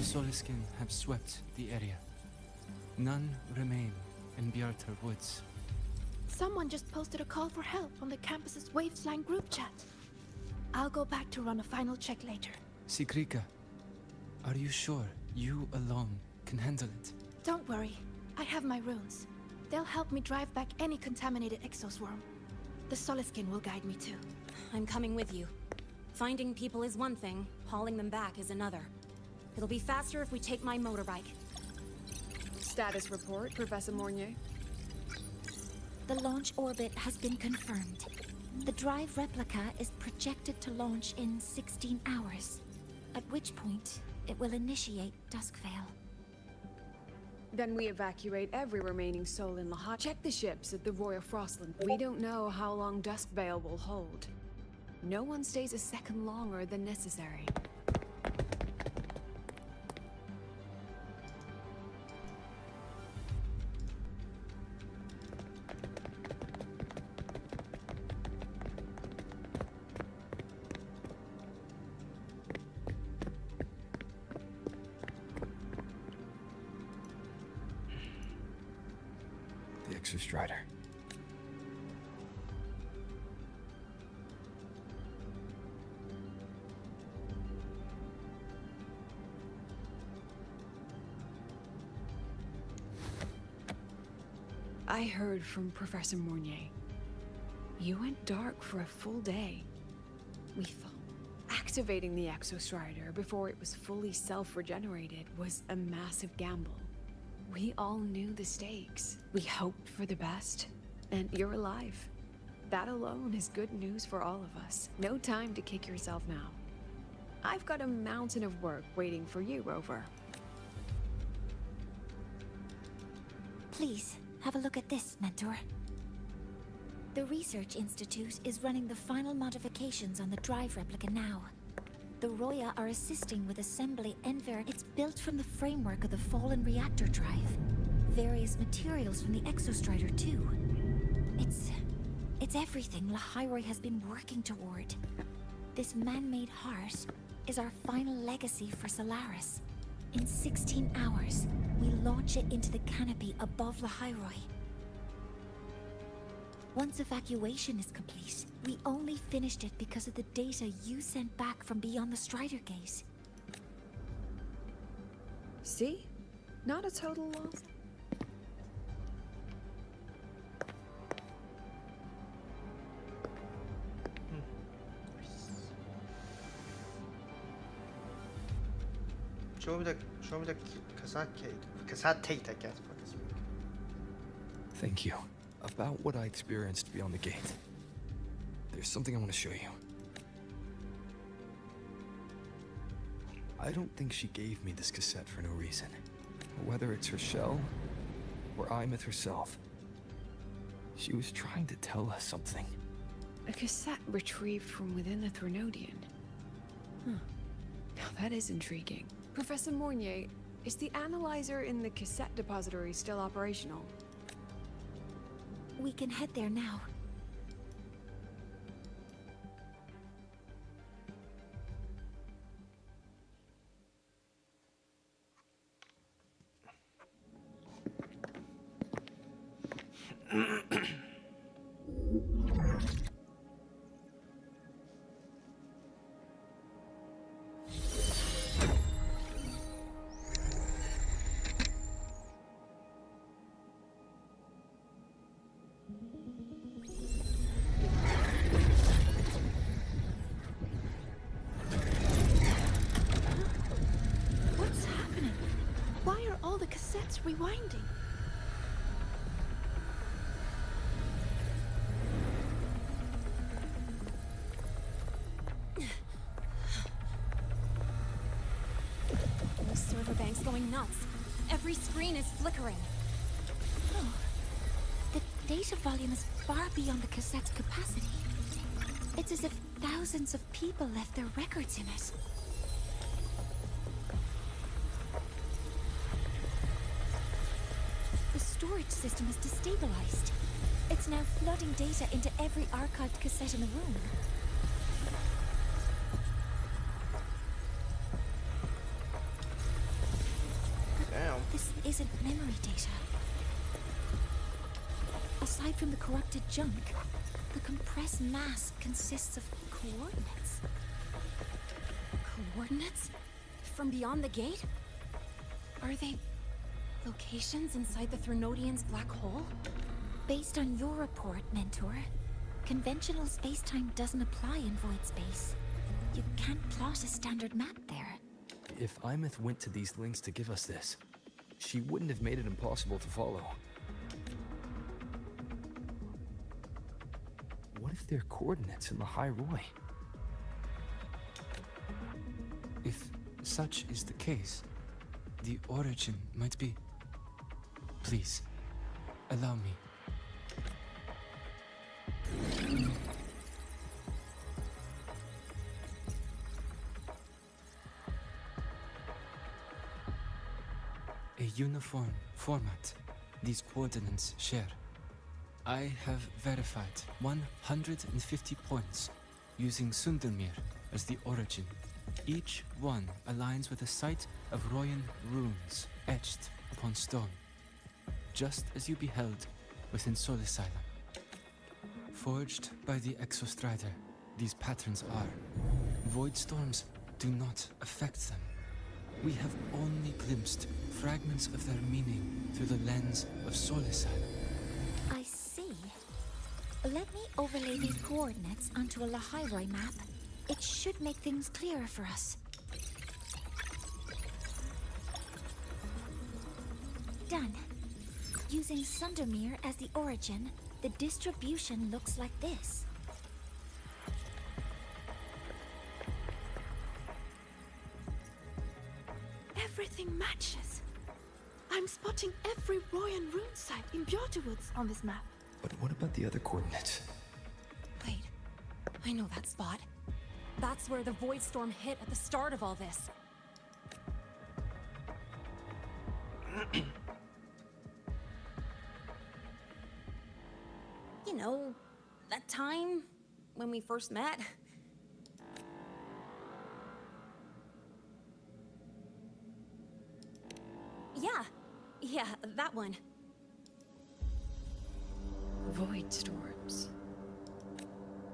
Soliskin have swept the area. None remain in Bjartar Woods. Someone just posted a call for help on the campus's Waveslang group chat. I'll go back to run a final check later. Sigrika, are you sure you alone can handle it? Don't worry. I have my runes. They'll help me drive back any contaminated exoswarm. The Soliskin will guide me too. I'm coming with you. Finding people is one thing, hauling them back is another. It'll be faster if we take my motorbike. Status report, Professor Mornier. The launch orbit has been confirmed. The drive replica is projected to launch in 16 hours, at which point it will initiate Duskvale. Then we evacuate every remaining soul in Lahat. Check the ships at the Royal Frostland. We don't know how long Duskvale will hold. No one stays a second longer than necessary. The Exostrider. I heard from Professor Mornier. You went dark for a full day. We thought activating the Exostrider before it was fully self-regenerated was a massive gamble. We all knew the stakes. We hoped for the best, and you're alive. That alone is good news for all of us. No time to kick yourself now. I've got a mountain of work waiting for you, Rover. Please, have a look at this, Mentor. The Research Institute is running the final modifications on the drive replica now. The Roya are assisting with assembly and it's built from the framework of the fallen reactor drive. Various materials from the Exostrider too. It's everything Lahairoi has been working toward. This man-made heart is our final legacy for Solaris. In 16 hours, we launch it into the canopy above Lahairoi. Once evacuation is complete, we only finished it because of the data you sent back from beyond the Strider Gate. See? Not a total loss. Show me the cassette tape. Cassette tape, I guess. Thank you. About what I experienced beyond the gate. There's something I want to show you. I don't think she gave me this cassette for no reason. Whether it's her shell, or Imeth herself. She was trying to tell us something. A cassette retrieved from within the Threnodian. Huh. Now that is intriguing. Professor Mornier, is the analyzer in the cassette depository still operational? We can head there now. What's happening? Why are all the cassettes rewinding? The server bank's going nuts. Every screen is flickering. Oh, the data volume is far beyond the cassette's capacity. It's as if thousands of people left their records in it. The storage system is destabilized. It's now flooding data into every archived cassette in the room. Damn. This isn't memory data. Aside from the corrupted junk, the compressed mass consists of coordinates. Coordinates? From beyond the gate? Are they locations inside the Threnodian's black hole? Based on your report, Mentor, conventional space-time doesn't apply in void space. You can't plot a standard map there. If Imeth went to these links to give us this, she wouldn't have made it impossible to follow. What if they're coordinates in Lahairoi? If such is the case, the origin might be... Please, allow me. uniform format these coordinates share. I have verified 150 points using Sundermere as the origin. Each one aligns with a site of Royan runes etched upon stone, just as you beheld within Soul Asylum. Forged by the Exostrider, these patterns are. Void storms do not affect them. We have only glimpsed fragments of their meaning through the lens of Soul Asylum. I see. Let me overlay these coordinates onto a Lahairoi map. It should make things clearer for us. Done. Using Sundermere as the origin, the distribution looks like this. Everything matches. I'm spotting every Royan rune site in Bjorterwoods on this map. But what about the other coordinates? Wait, I know that spot. That's where the void storm hit at the start of all this. You know, that time when we first met. Yeah, that one. Void storms.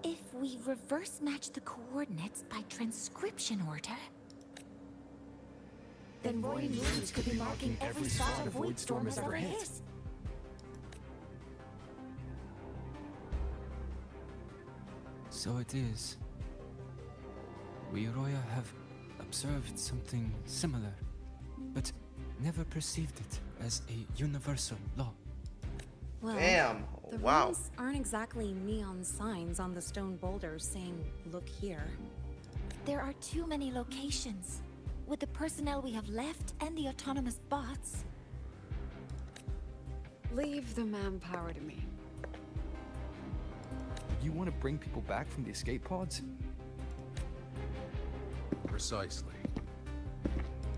If we reverse match the coordinates by transcription order, then Royan runes could be marking every spot a void storm has ever hit. So it is. We Roya have observed something similar, but never perceived it as a universal law. Well, Damn. the Wow. runes aren't exactly neon signs on the stone boulders saying, "Look here." There are too many locations. With the personnel we have left and the autonomous bots. Leave the manpower to me. You want to bring people back from the escape pods? Precisely.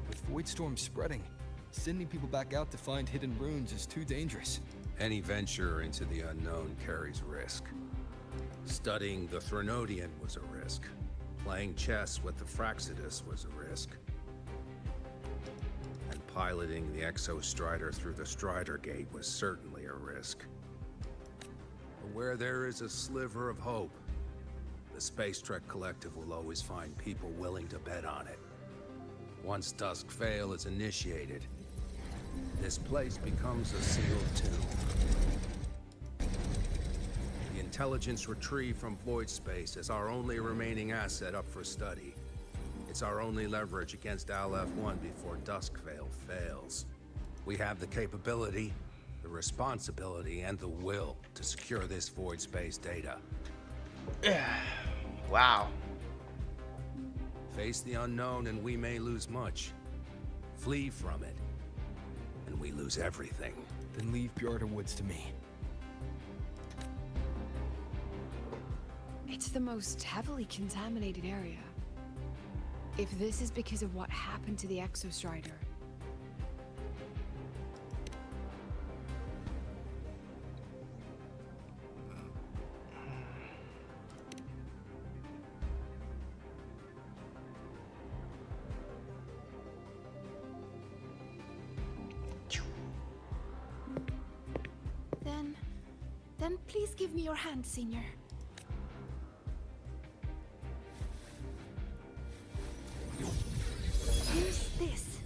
With Void Storm spreading, sending people back out to find hidden runes is too dangerous. Any venture into the unknown carries risk. Studying the Threnodian was a risk. Playing chess with the Fraxidus was a risk. And piloting the Exostrider through the Strider Gate was certainly a risk. But where there is a sliver of hope, the Space Trek Collective will always find people willing to bet on it. Once Dusk Vale is initiated, this place becomes a sealed tomb. The intelligence retrieved from void space is our only remaining asset up for study. It's our only leverage against Aleph-1 before Dusk Vale fails. We have the capability, the responsibility, and the will to secure this void space data. Wow. Face the unknown and we may lose much. Flee from it, and we lose everything. Then leave Bjorterwoods to me. It's the most heavily contaminated area. If this is because of what happened to the Exostrider, Then please give me your hand, Senior. Use this.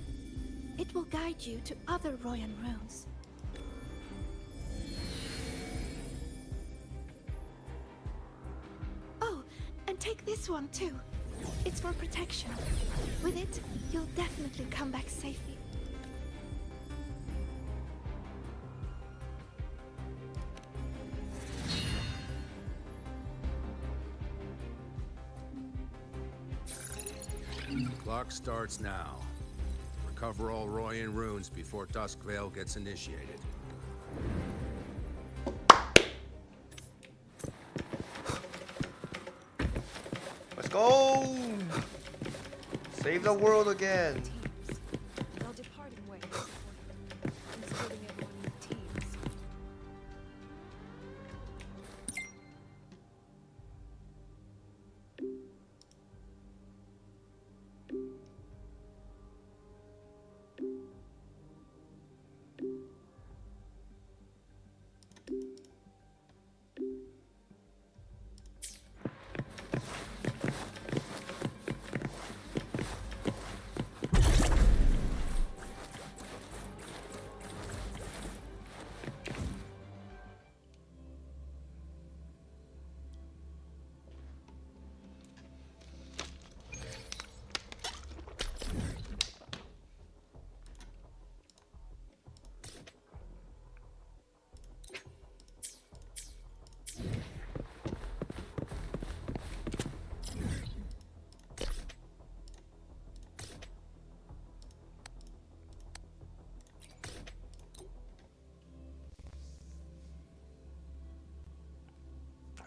It will guide you to other Royan runes. Oh, and take this one too. It's for protection. With it, you'll definitely come back safely. Clock starts now. Recover all Royan runes before Dusk Vale gets initiated. Let's go! Save the world again. they'll depart in waves.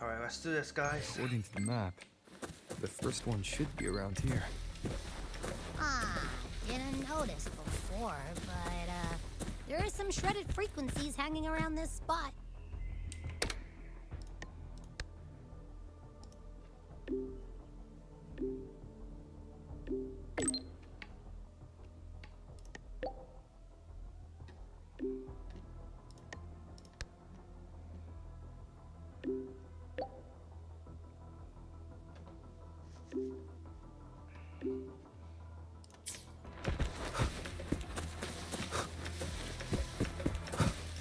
Alright, let's do this, guys. According to the map, the first one should be around here. Didn't notice before, but there are some shredded frequencies hanging around this spot.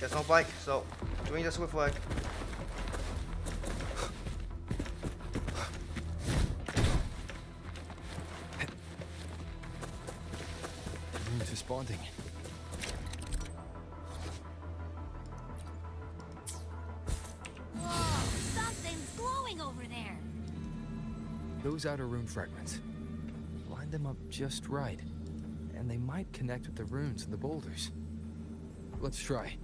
There's no bike, so doing this with leg. Runes responding. Whoa, something's glowing over there. Those outer rune fragments. Line them up just right, and they might connect with the runes and the boulders. Let's try.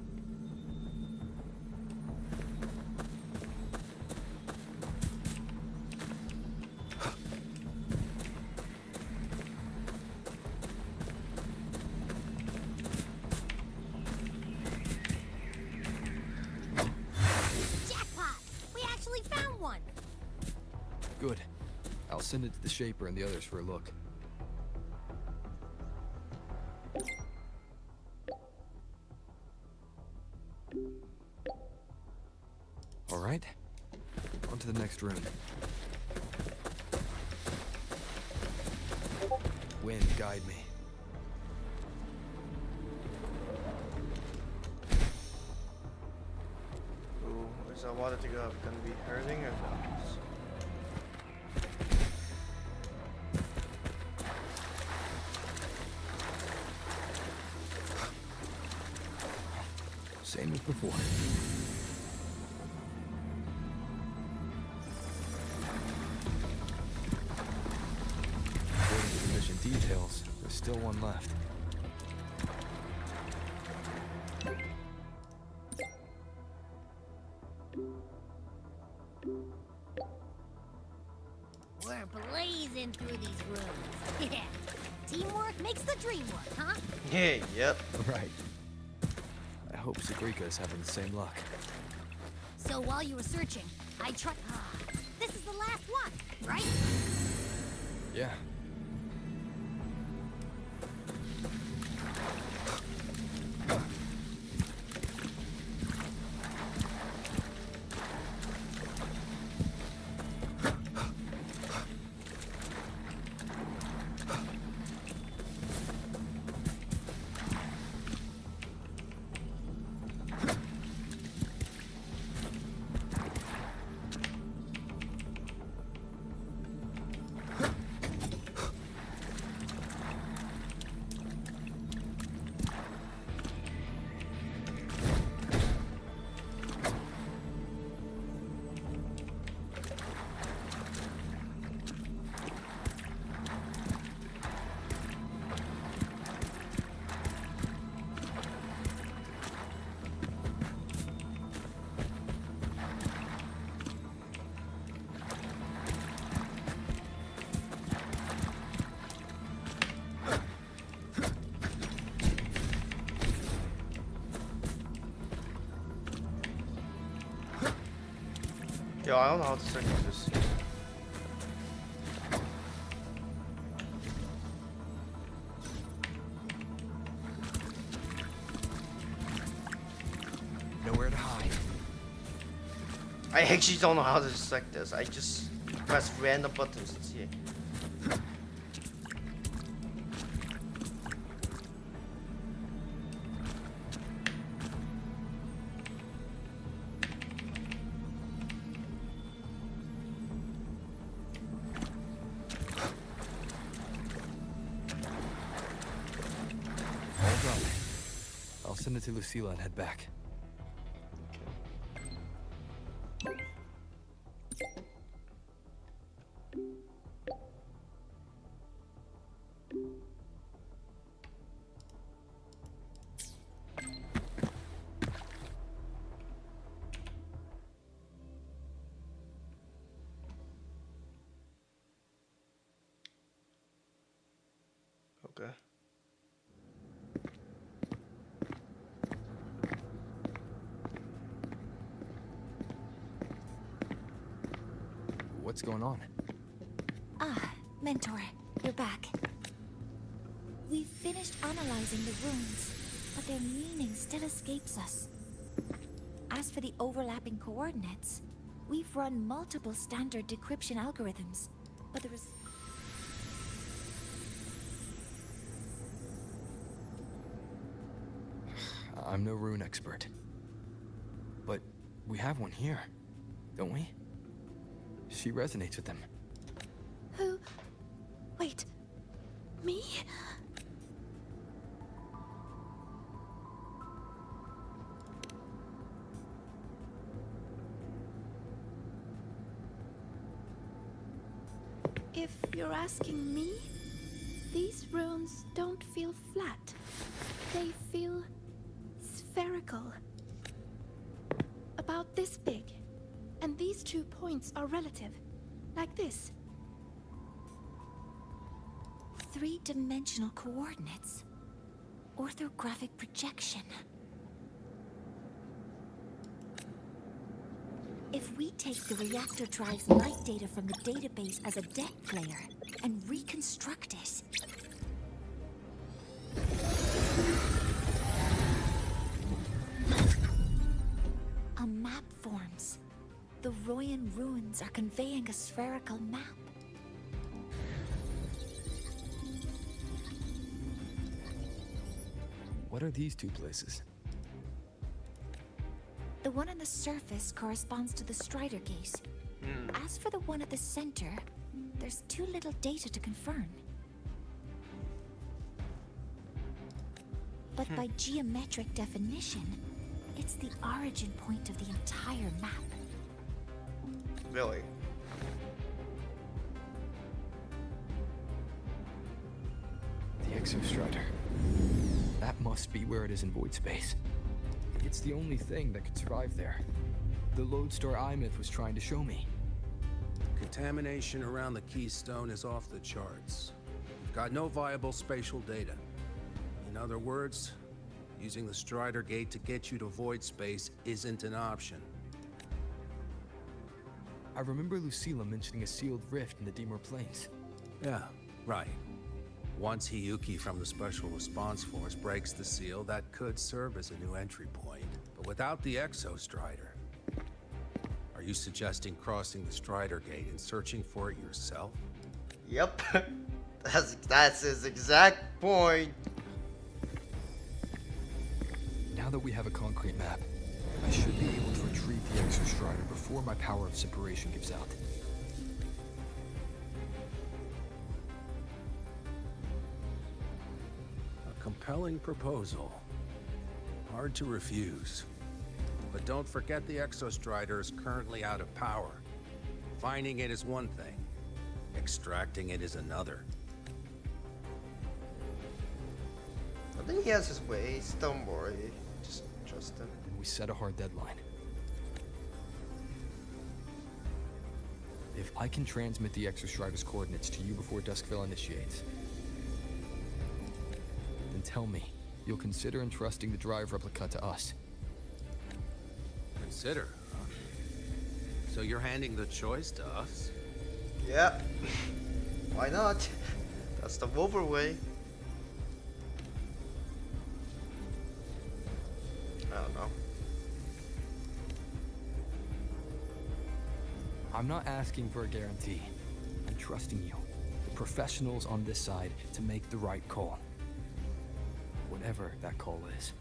Jackpot! We actually found one. Good. I'll send it to the Shaper and the others for a look. All right. On to the next room. Wind, guide me. Ooh, is that water to go gonna be hurting or not? Same as before. According to the mission details, there's still one left. We're blazing through these rooms. Yeah. Teamwork makes the dream work, huh? Yeah, yep. Right. I hope Sagrika's having the same luck. So while you were searching, I tried. This is the last one, right? Yeah. Yo, I don't know how to second this. Nowhere to hide. I actually don't know how to select this. I just press random buttons and see. Hold on. I'll send it to Lucilla and head back. Okay. What's going on? Ah, Mentor, you're back. We've finished analyzing the runes, but their meaning still escapes us. As for the overlapping coordinates, we've run multiple standard decryption algorithms, but there is... I'm no rune expert. But we have one here, don't we? She resonates with them. Who? Wait. Me? If you're asking me, these runes don't feel flat. They feel spherical. About this big. And these 2 points are relative. Like this. 3-dimensional coordinates. Orthographic projection. If we take the reactor drive's light data from the database as a deck player and reconstruct it... a map forms. The Royan ruins are conveying a spherical map. What are these two places? The one on the surface corresponds to the Strider Gate. As for the one at the center, there's too little data to confirm. But by geometric definition, it's the origin point of the entire map. Really? The Exostrider. That must be where it is in void space. It's the only thing that could survive there. The Lodestar Eye-Myth was trying to show me. Contamination around the keystone is off the charts. We've got no viable spatial data. In other words, using the Strider Gate to get you to void space isn't an option. I remember Lucilla mentioning a sealed rift in the Dimor Plains. Yeah, right. Once Hiyuki from the Special Response Force breaks the seal, that could serve as a new entry point. But without the Exostrider, are you suggesting crossing the Strider Gate and searching for it yourself? Yep. That's his exact point. Now that we have a concrete map, I should be able to retrieve the Exostrider before my power of separation gives out. A compelling proposal. Hard to refuse. But don't forget the Exostrider is currently out of power. Finding it is one thing. Extracting it is another. I think he has his ways. Don't worry. Just trust him. We set a hard deadline. If I can transmit the Exostrider's coordinates to you before Duskville initiates, then tell me, you'll consider entrusting the drive replica to us. Consider, huh? So you're handing the choice to us? Yep. Why not? That's the Wolver way. I don't know. I'm not asking for a guarantee. I'm trusting you, the professionals on this side, to make the right call. Whatever that call is.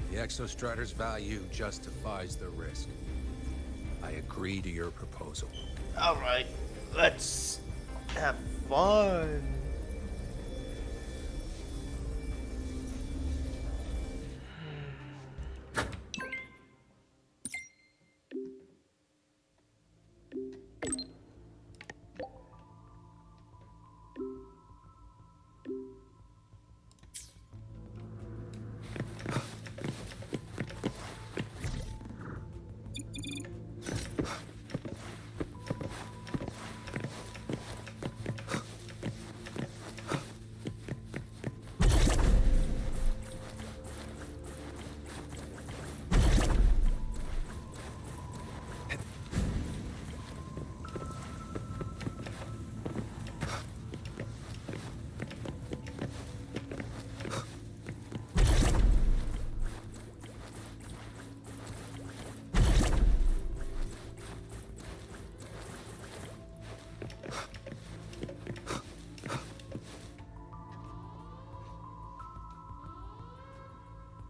The Exostrider's value justifies the risk. I agree to your proposal. Alright, let's have fun.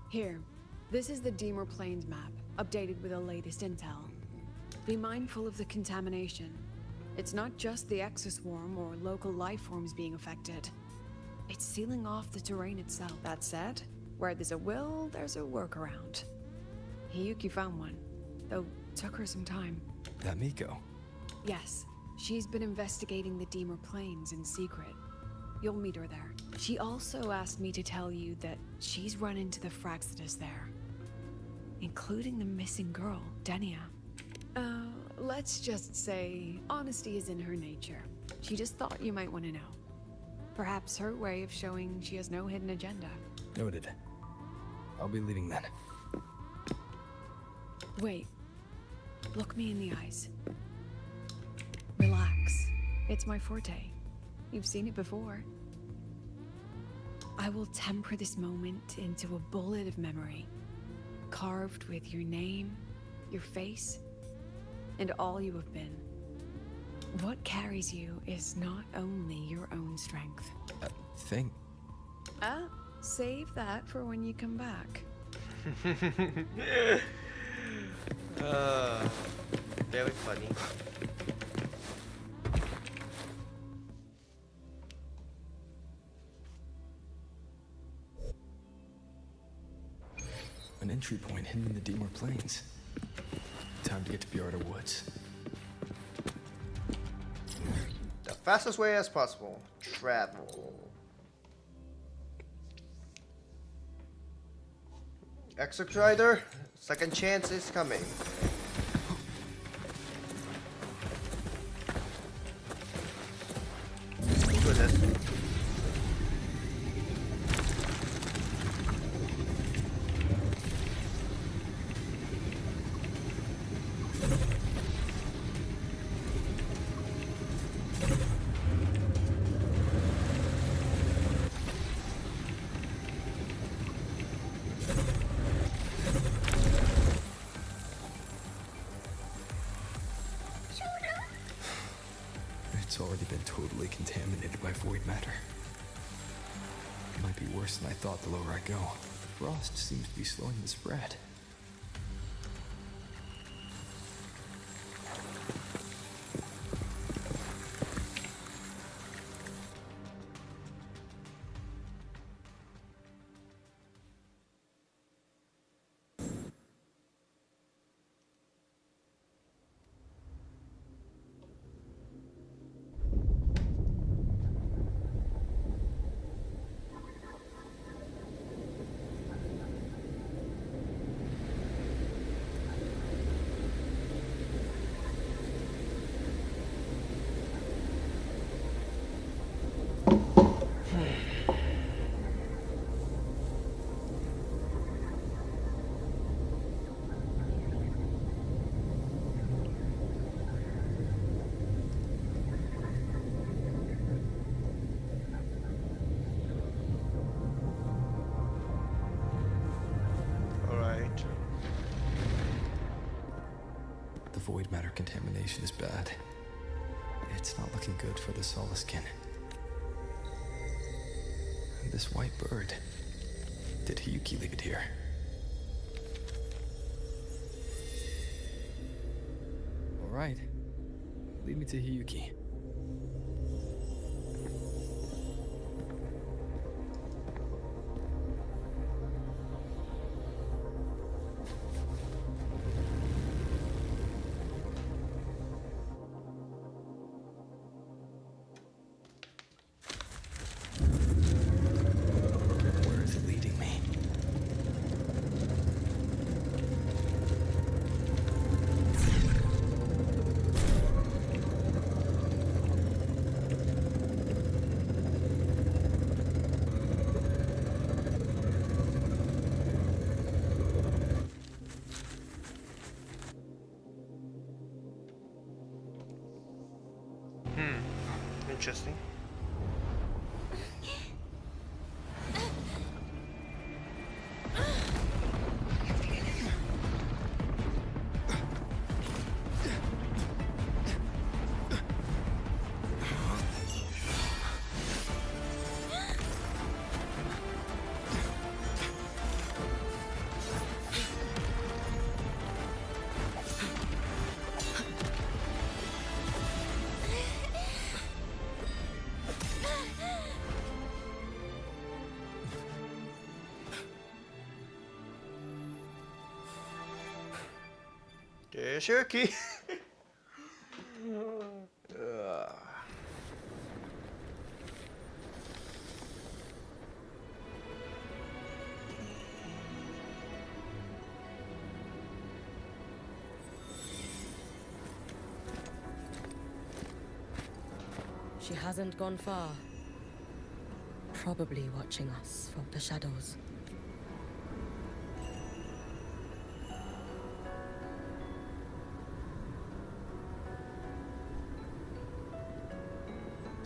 Here, this is the Deemer Plains map, updated with the latest intel. Be mindful of the contamination. It's not just the exoswarm or local life forms being affected. It's sealing off the terrain itself. That said, where there's a will, there's a workaround. Hiyuki found one, though took her some time. That Miko? Yes, she's been investigating the Deemer Plains in secret. You'll meet her there. She also asked me to tell you that she's run into the Fraxidus there, including the missing girl, Denia. Let's just say honesty is in her nature. She just thought you might want to know. Perhaps her way of showing she has no hidden agenda. Noted. I'll be leaving then. Wait. Look me in the eyes. Relax. It's my forte. You've seen it before. I will temper this moment into a bullet of memory, carved with your name, your face, and all you have been. What carries you is not only your own strength. Thing. Save that for when you come back. Very funny. An entry point hidden in the Deemer Plains. Time to get to Bjarda Woods. The fastest way as possible. Travel. Exostrider, second chance is coming. Goodness. It's already been totally contaminated by void matter. It might be worse than I thought the lower I go. The frost seems to be slowing the spread. The void matter contamination is bad. It's not looking good for the Solaskin. And this white bird. Did Hiyuki leave it here? All right. Lead me to Hiyuki. Where is it leading me? Interesting. Okay, Cherokee. She hasn't gone far. Probably watching us from the shadows.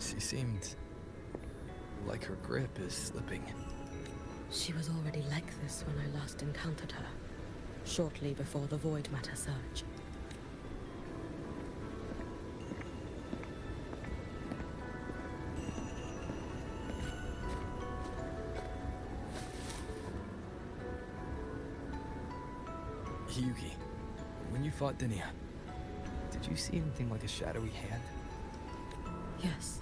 She seemed like her grip is slipping. She was already like this when I last encountered her, shortly before the Void Matter surge. Yugi, when you fought Dinia, did you see anything like a shadowy hand? Yes.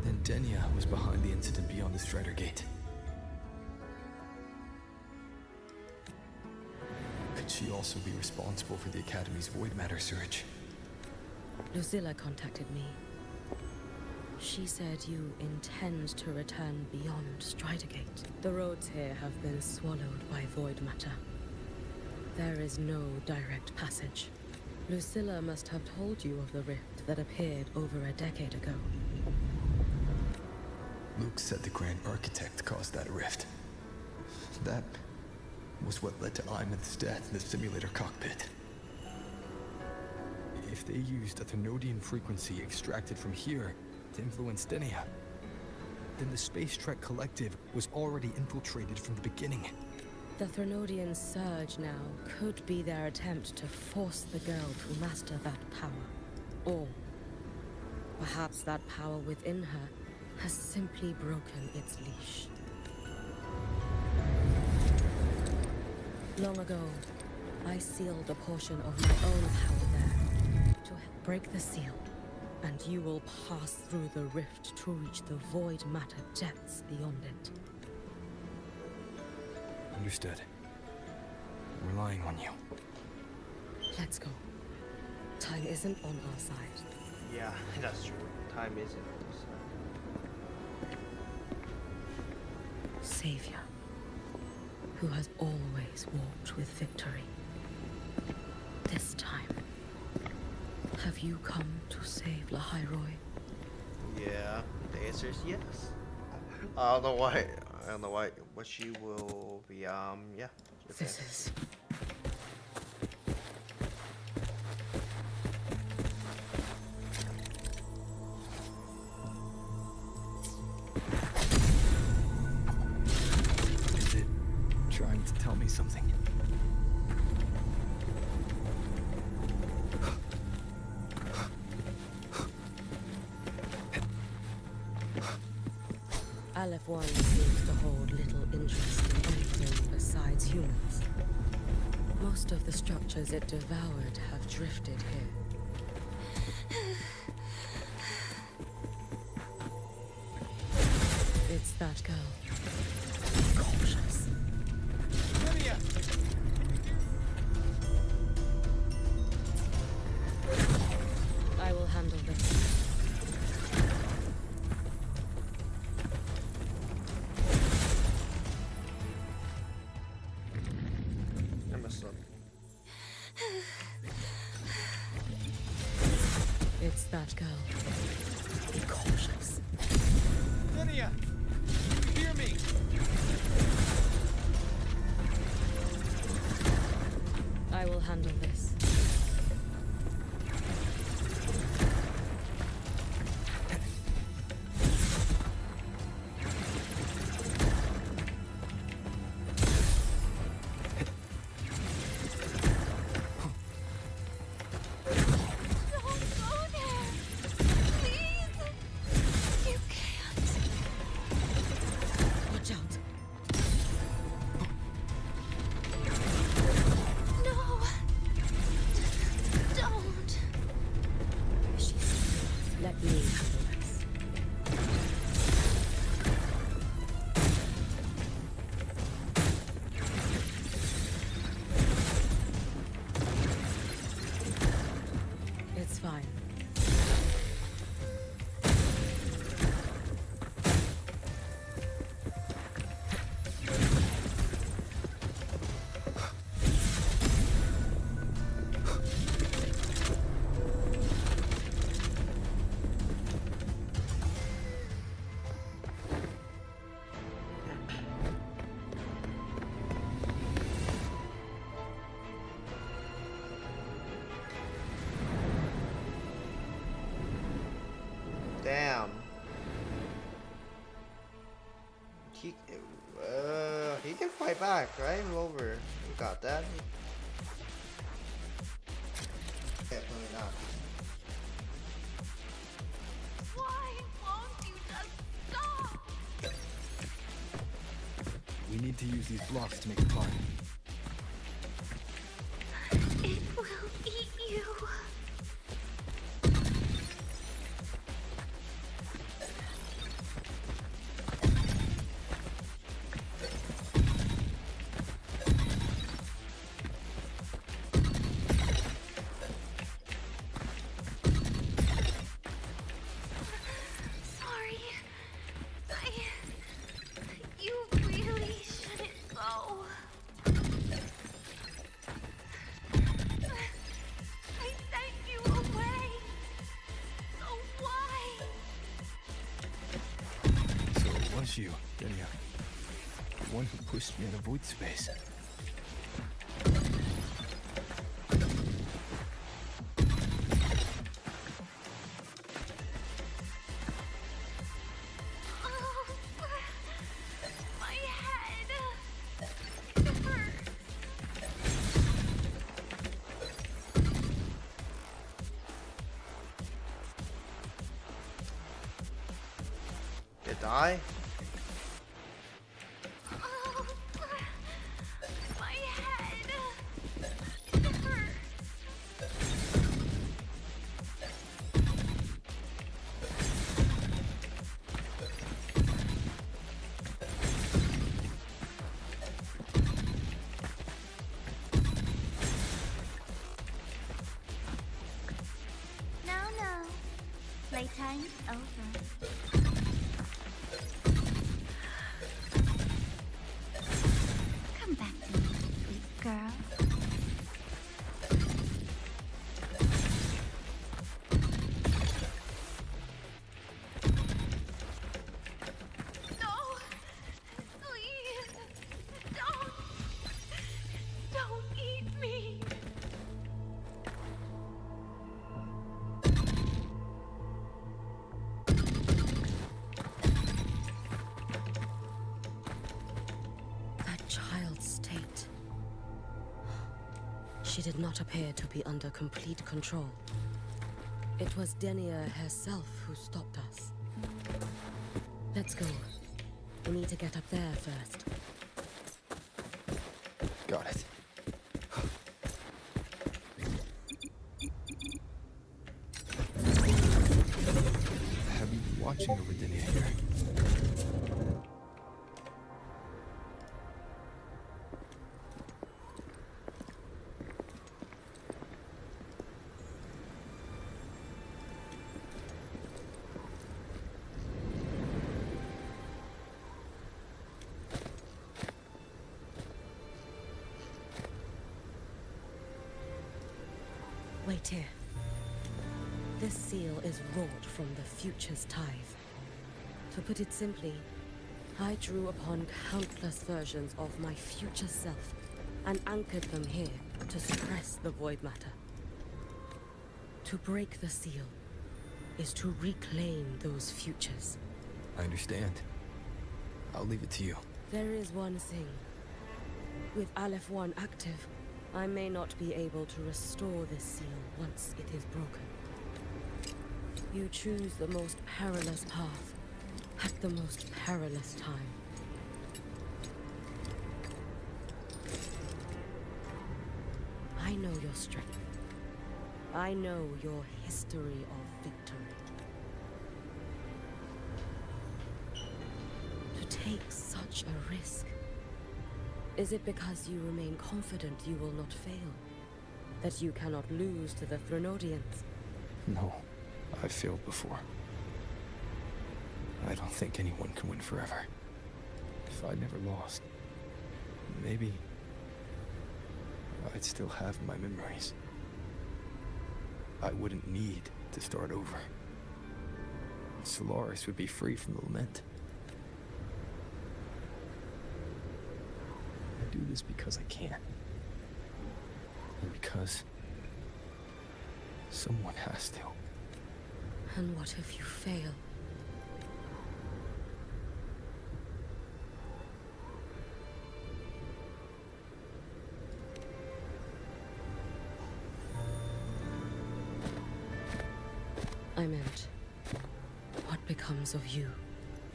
Then Denia was behind the incident beyond the Strider Gate. Could she also be responsible for the Academy's Void Matter surge? Lucilla contacted me. She said you intend to return beyond Strider Gate. The roads here have been swallowed by Void Matter. There is no direct passage. Lucilla must have told you of the rift that appeared over a decade ago. Luke said the Grand Architect caused that rift. That was what led to Iman's death in the simulator cockpit. If they used a Thenodian frequency extracted from here to influence Denia, then the Space Trek Collective was already infiltrated from the beginning. The Thenodian surge now could be their attempt to force the girl to master that power. Or perhaps that power within her has simply broken its leash. Long ago, I sealed a portion of my own power there to help break the seal, and you will pass through the rift to reach the Void Matter depths beyond it. Understood. I'm relying on you. Let's go. Time isn't on our side. Yeah, that's true. Time isn't on our side. Savior, who has always walked with victory. This time, have you come to save Lahairoi? Yeah, the answer is yes. I don't know why. I don't know why. What she will be. Yeah. This is. Is it trying to tell me something? Aleph 1 seems to hold little interest in anything besides humans. Most of the structures it devoured have drifted here. It's that girl. Be cautious. Lydia! I will handle this. I messed up. It's that girl. Be cautious. Lydia! Hear me! I will handle this. Watch out. No! he can fight back, right? Rover, you got that. Definitely not. Why won't you just stop? We need to use these blocks to make a climb. It will eat you. Sorry. You really shouldn't go. I sent you away. So why? So it was you, Denia. The one who pushed me in a void space. Oh, my head. It hurts. You die? Oh, my head. It hurts. No. Playtime's over. Come back to me, sweet girl. No! Please! Don't eat me! That child's state. She did not appear to be under complete control. It was Denia herself who stopped us. Let's go. We need to get up there first. Got it. Have you been watching over Denia here? Wait here. This seal is wrought from the future's tithe. To put it simply, I drew upon countless versions of my future self and anchored them here to suppress the void matter. To break the seal is to reclaim those futures. I understand. I'll leave it to you. There is one thing. With Aleph 1 active, I may not be able to restore this seal once it is broken. You choose the most perilous path at the most perilous time. I know your strength. I know your history of victory. To take such a risk, is it because you remain confident you will not fail? That you cannot lose to the Threnodians? No, I've failed before. I don't think anyone can win forever. If I'd never lost, maybe I'd still have my memories. I wouldn't need to start over. Solaris would be free from the lament. I do this because I can. And because someone has to. And what if you fail? I meant, what becomes of you?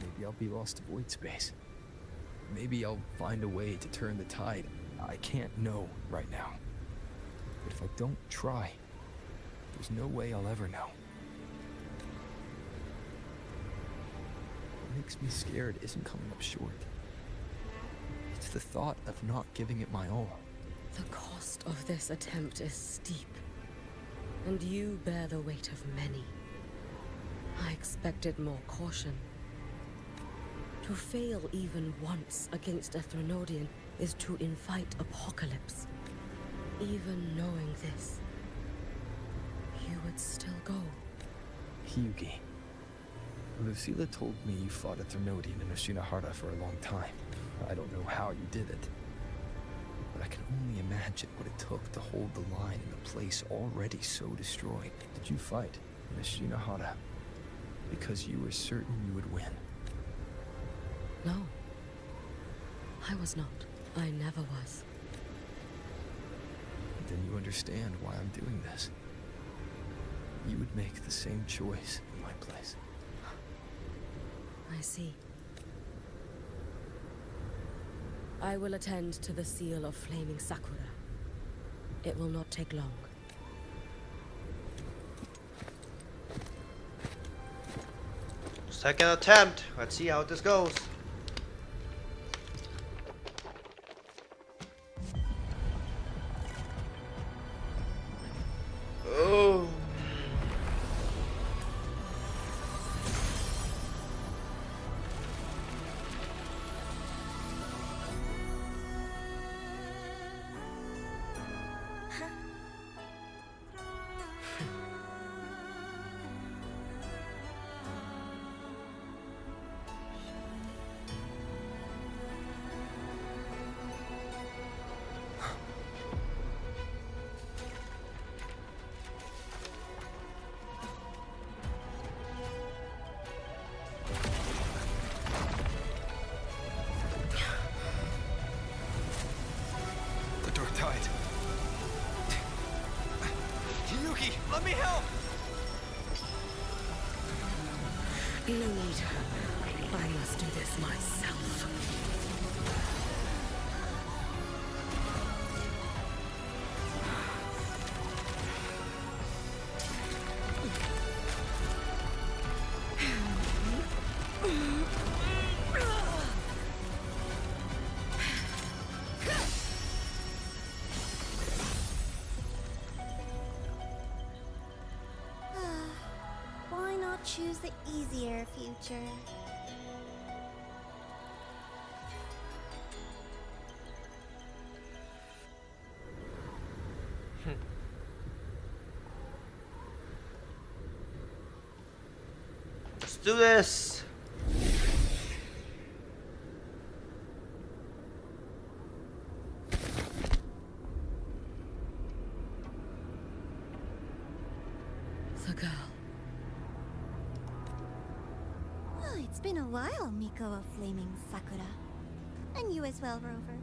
Maybe I'll be lost to void space. Maybe I'll find a way to turn the tide. I can't know right now. But if I don't try, there's no way I'll ever know. What makes me scared isn't coming up short. It's the thought of not giving it my all. The cost of this attempt is steep, and you bear the weight of many. I expected more caution. To fail even once against a Threnodian is to invite apocalypse. Even knowing this, you would still go. Hyugi. Lucilla told me you fought a Threnodian in Oshinahara for a long time. I don't know how you did it, but I can only imagine what it took to hold the line in a place already so destroyed. Did you fight in Oshinahara because you were certain you would win? No. I was not. I never was. Then you understand why I'm doing this. You would make the same choice in my place. I see. I will attend to the seal of Flaming Sakura. It will not take long. Second attempt. Let's see how this goes. Oh. The dark tide. Hyugi, let me help! No need. I must do this myself. Why not choose the easier future? Let's do this. The girl. Oh, it's been a while, Miko of Flaming Sakura. And you as well, Rover.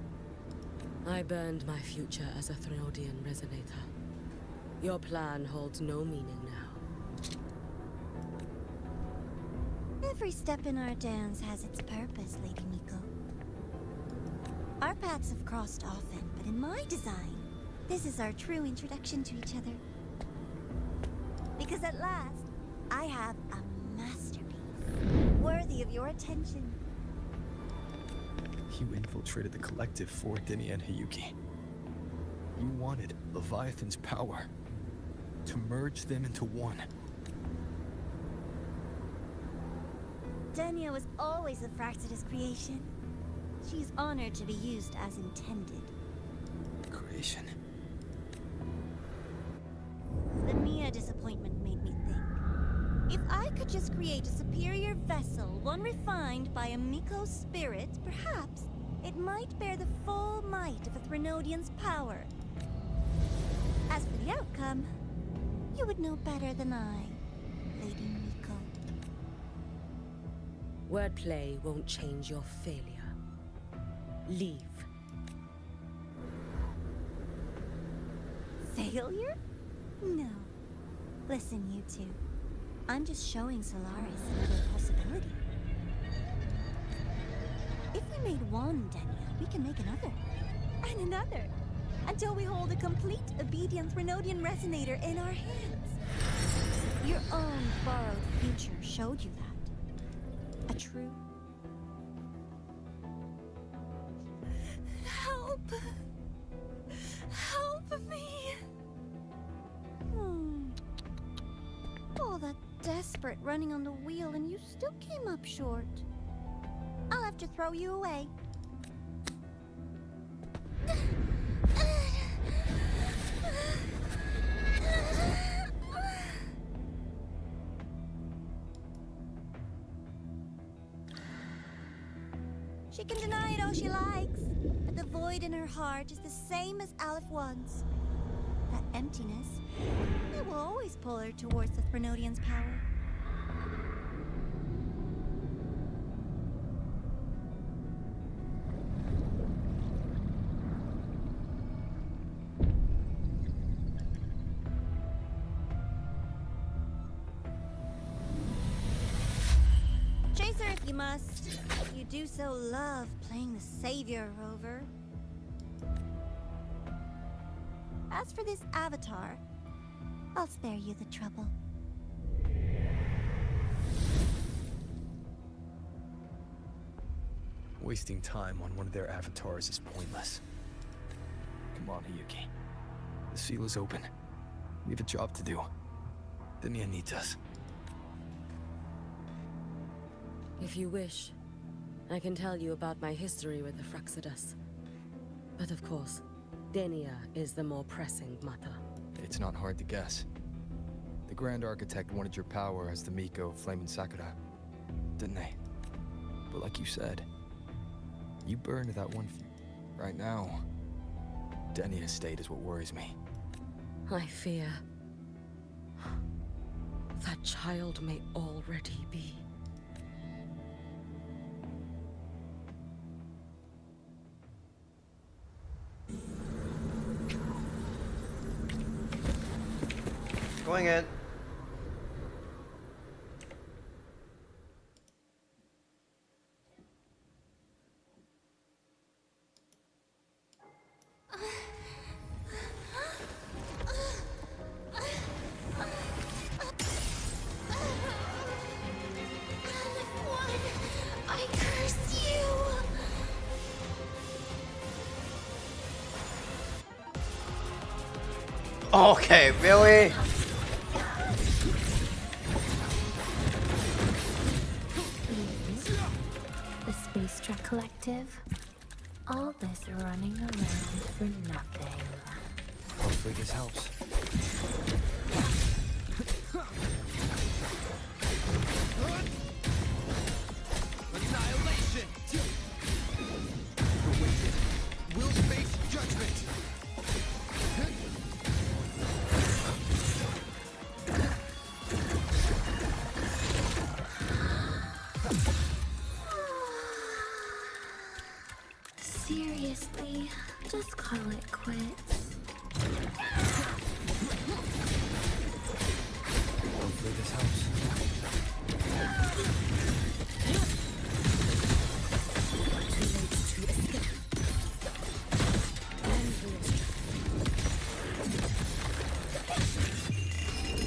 I burned my future as a Threnodian resonator. Your plan holds no meaning now. Every step in our dance has its purpose, Lady Miko. Our paths have crossed often, but in my design, this is our true introduction to each other. Because at last, I have a masterpiece, worthy of your attention. You infiltrated the collective for Dini and Hyugi. You wanted Leviathan's power to merge them into one. Denia was always a Fractidus creation. She's honored to be used as intended. Creation. The Mia disappointment made me think. If I could just create a superior vessel, one refined by a Miko spirit, perhaps it might bear the full might of a Threnodian's power. As for the outcome, you would know better than I, Lady Miko. Wordplay won't change your failure. Leave. Failure? No. Listen, you two. I'm just showing Solaris another possibility. If we made one, Denia, we can make another. And another. Until we hold a complete obedient Renodian resonator in our hands. Your own borrowed future showed you that. A true... Help! Help me! All that desperate running on the wheel and you still came up short. I'll have to throw you away. She can deny it all she likes, but the void in her heart is the same as Aleph One's. That emptiness, it will always pull her towards the Threnodian's power. Chase her if you must. You do so love playing the savior, Rover. As for this avatar, I'll spare you the trouble. Wasting time on one of their avatars is pointless. Come on, Hiyuki. The seal is open. We have a job to do. Denia needs us. If you wish, I can tell you about my history with the Fraxidus. But of course, Denia is the more pressing matter. It's not hard to guess. The Grand Architect wanted your power as the Miko of Flame and Sakura, didn't they? But like you said, you burned that one. Right now, Denia's state is what worries me. I fear that child may already be. Going in. I curse you! Okay, really? The Space Trek Collective. All this running around for nothing. Hopefully this helps. Annihilation! The wicked will face judgment! Seriously, just call it quits. Hopefully this helps.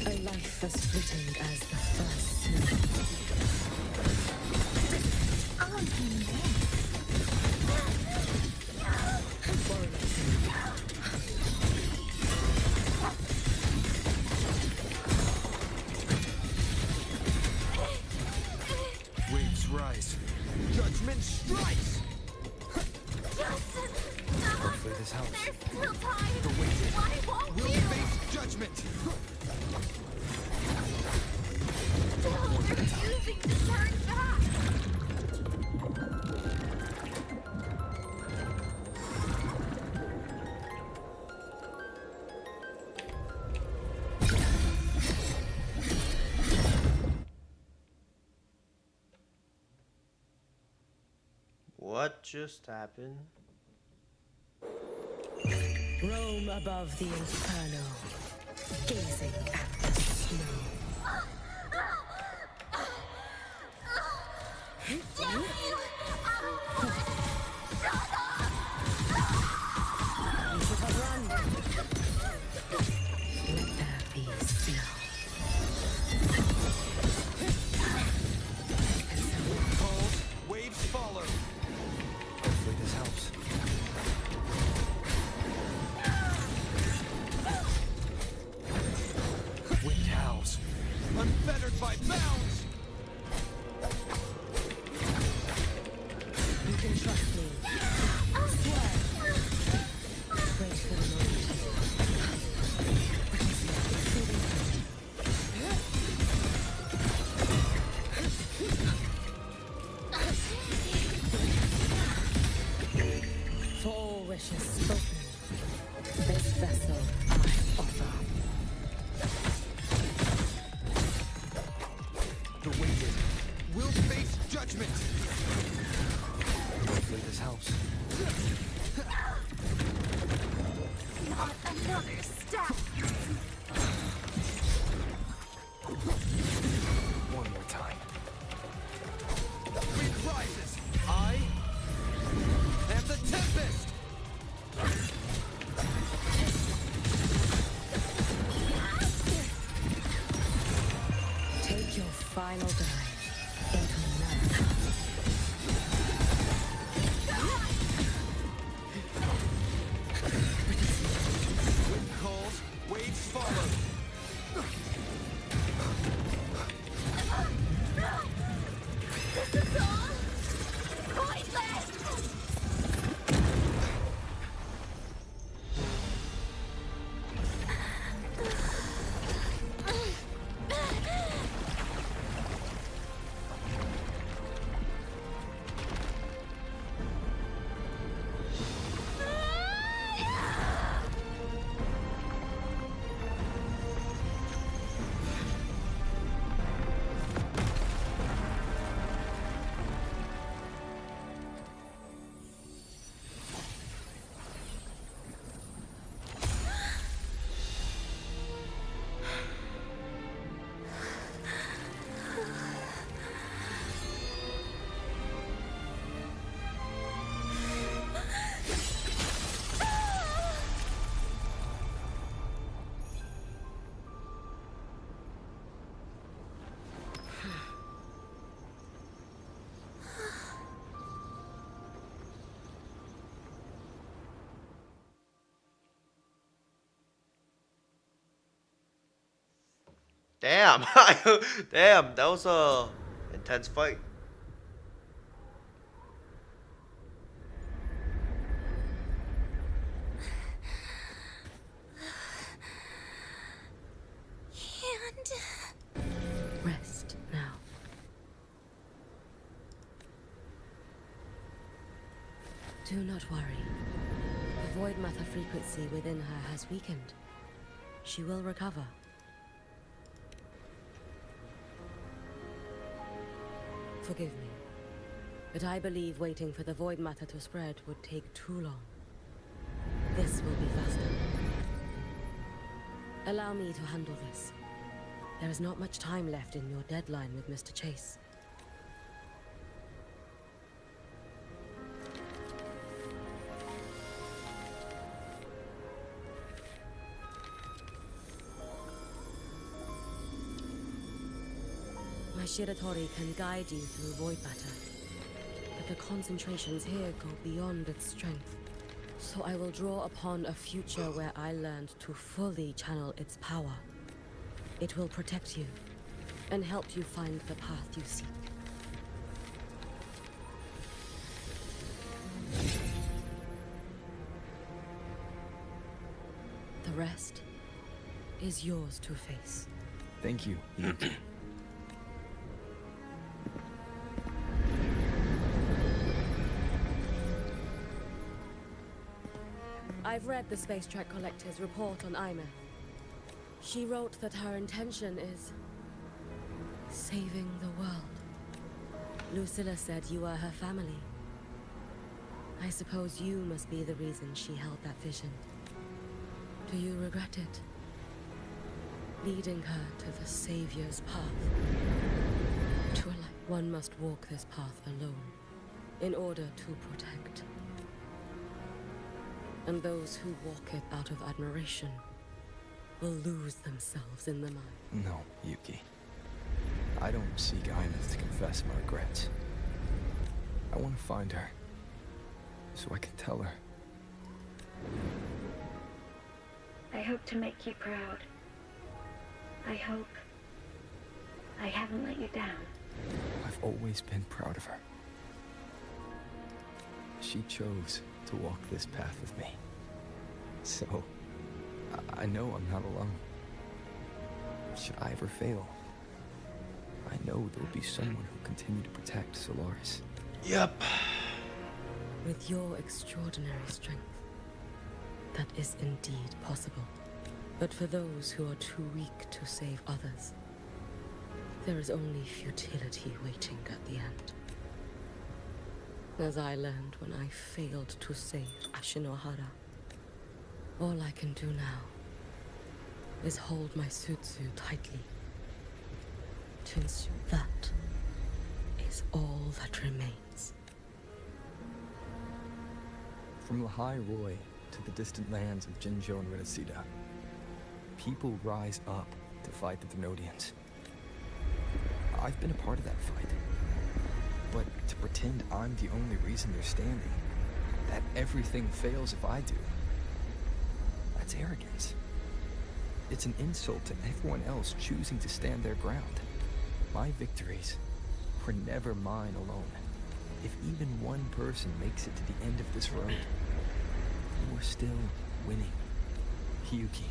A life as fleeting as the first snow. Waves rise. Judgment strikes! Hopefully this helps. There's still time! The wicked Why won't will you? face judgment! Still refusing to turn back! What just happened? Roam above the inferno, gazing at the snow. You should have run. Let there be still. Cold, waves follow. Hopefully this helps. Wind howls, unfettered by bounds. You can trust me. Swear. Wait for the moment. For all wishes spoken, this vessel I offer. The wicked will face judgment. Hopefully this helps. Not another step. One more time. Wind rises. I am the tempest. Take your final dive into madness. Wind calls, waves follow. This is all pointless. Damn. Damn, that was a intense fight. Rest now. Do not worry. The void matter frequency within her has weakened. She will recover. Forgive me, but I believe waiting for the void matter to spread would take too long. This will be faster. Allow me to handle this. There is not much time left in your deadline with Mr. Chase. My Shiratori can guide you through void matter, but the concentrations here go beyond its strength. So I will draw upon a future where I learned to fully channel its power. It will protect you and help you find the path you seek. The rest is yours to face. Thank you. I've read the Space Trek Collector's report on Imeth. She wrote that her intention is saving the world. Lucilla said you are her family. I suppose you must be the reason she held that vision. Do you regret it? Leading her to the Savior's path. To a life One must walk this path alone in order to protect. And those who walk it out of admiration will lose themselves in the mine. No, Yuki. I don't seek Ines to confess my regrets. I want to find her, so I can tell her. I hope to make you proud. I hope I haven't let you down. I've always been proud of her. She chose to walk this path with me. So, I know I'm not alone. Should I ever fail, I know there'll be someone who'll continue to protect Solaris. Yep. With your extraordinary strength, that is indeed possible. But for those who are too weak to save others, there is only futility waiting at the end. As I learned when I failed to save Ashinohara, all I can do now is hold my Sutsu tightly to ensure that is all that remains. From Lahai Roy to the distant lands of Jinzhou and Renacida, people rise up to fight the Thermodians. I've been a part of that fight. But to pretend I'm the only reason they're standing, that everything fails if I do, that's arrogance. It's an insult to everyone else choosing to stand their ground. My victories were never mine alone. If even one person makes it to the end of this road, we're still winning. Yuki,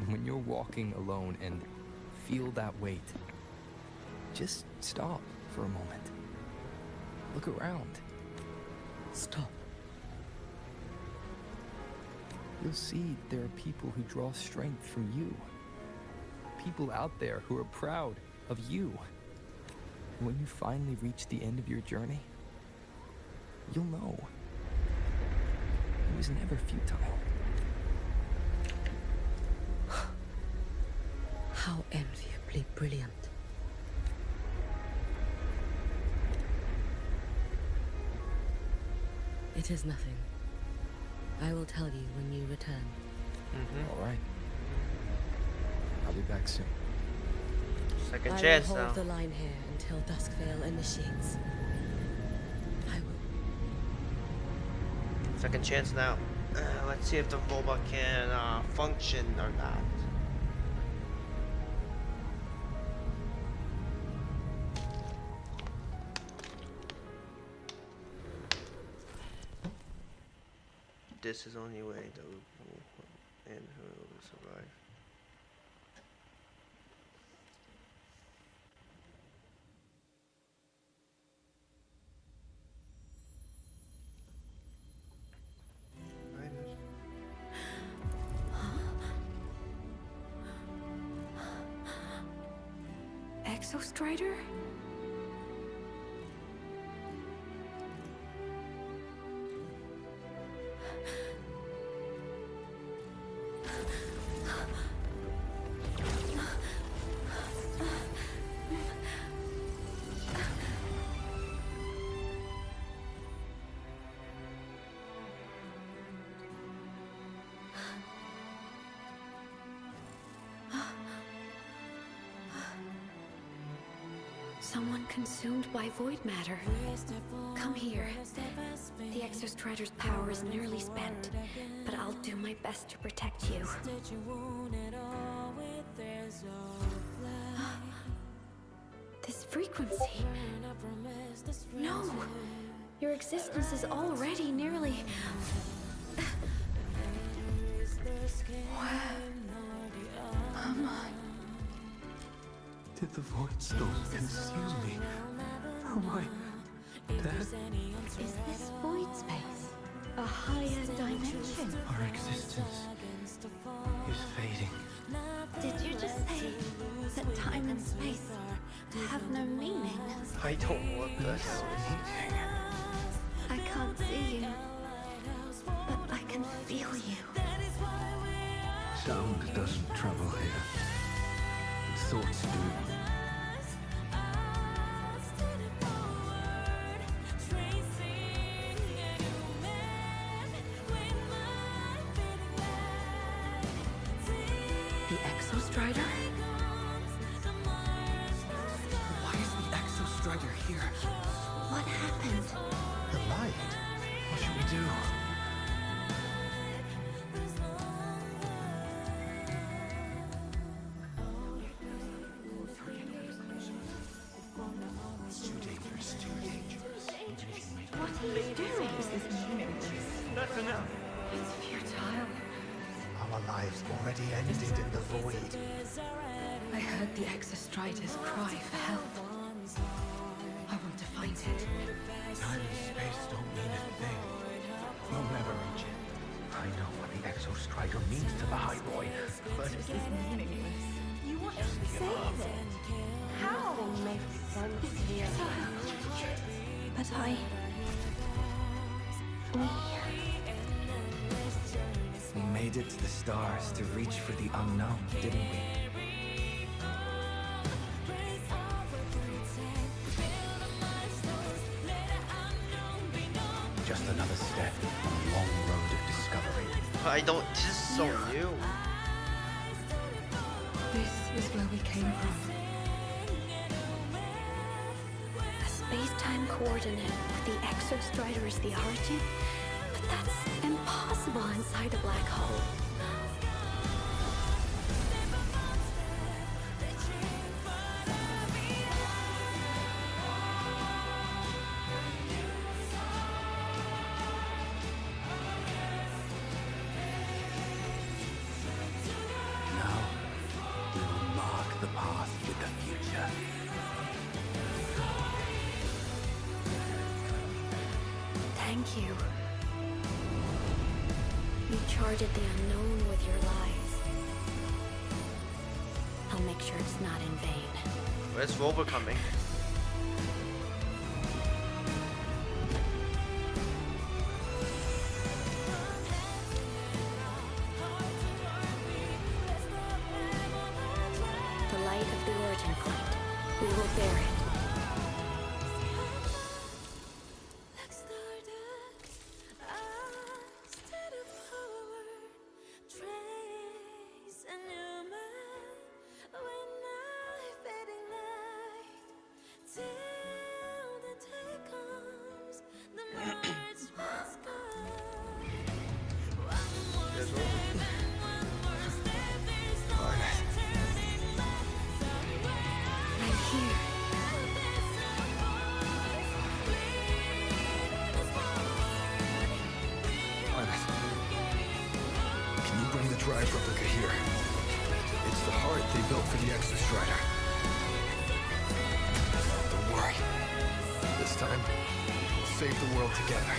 when you're walking alone and feel that weight, just stop for a moment. Look around. Stop. You'll see there are people who draw strength from you. People out there who are proud of you. And when you finally reach the end of your journey, you'll know. It was never futile. How enviably brilliant. It is nothing. I will tell you when you return. All right. I'll be back soon. Second chance I will now. hold the line here until Duskvale initiates. I will. Second chance now. Let's see if the robot can function or not. This is the only way that we will and who will survive. Exostrider? Someone consumed by void matter. Come here. The Exostrider's power is nearly spent, but I'll do my best to protect you. This frequency. No! Your existence is already nearly... Where am I? Did the void storm consume me? Am I dead? Is this void space a higher dimension? Our existence is fading. Did you just say that time and space have no meaning? I don't know what the hell is. I can't see you, but I can feel you. Sound doesn't travel here. Thoughts do. do? What are you doing? This is meaningless. That's enough. It's futile. Our lives already ended in the void. I heard the Exostriders cry for help. I want to find it. Time and space don't mean a thing. We'll never reach it. I know what the Exostrider means to the High Roy, but This is meaningless. You want to save it? How? It's futile. But We made it to the stars to reach for the unknown, didn't we? just another step on a long road of discovery. I don't. This is so new. This is where we came from. A space-time coordinate with the Exostrider as the origin? But that's impossible inside a black hole. Now, we will mark the path with the future. Thank you. You charted the unknown with your lives. I'll make sure it's not in vain. Where's Rover coming? The light of the origin point. We will bear it. Can you bring the drive replica here? It's the heart they built for the Exostrider. Don't worry. This time, we'll save the world together.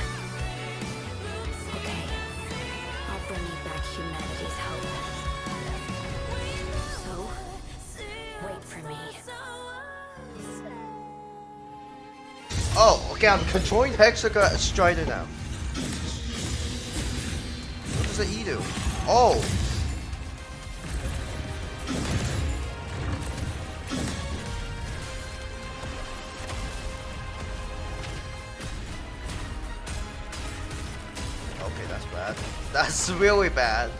Okay. I'll bring you back humanity's hope. So, wait for me. Oh, okay, I'm controlling Hexagon Strider now. What does the E do? Oh! Okay, that's bad. That's really bad.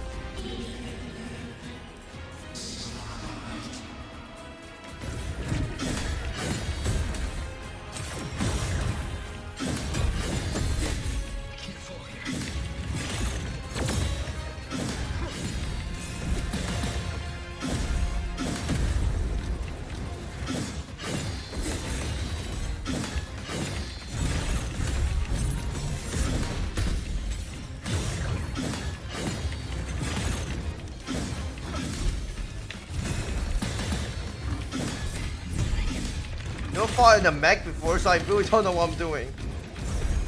Never fought in a mech before, so I really don't know what I'm doing.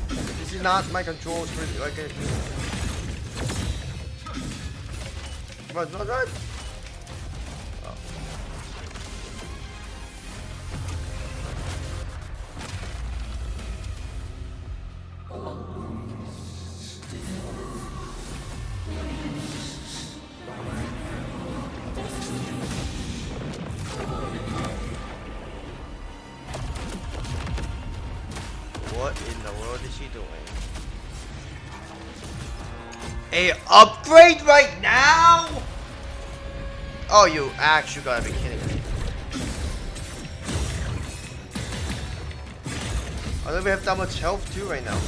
This is not my controls really like it. Run, run, run! Oh. What in the world is she doing? A upgrade right now? Oh, you actually gotta be kidding me. I don't even have that much health too right now.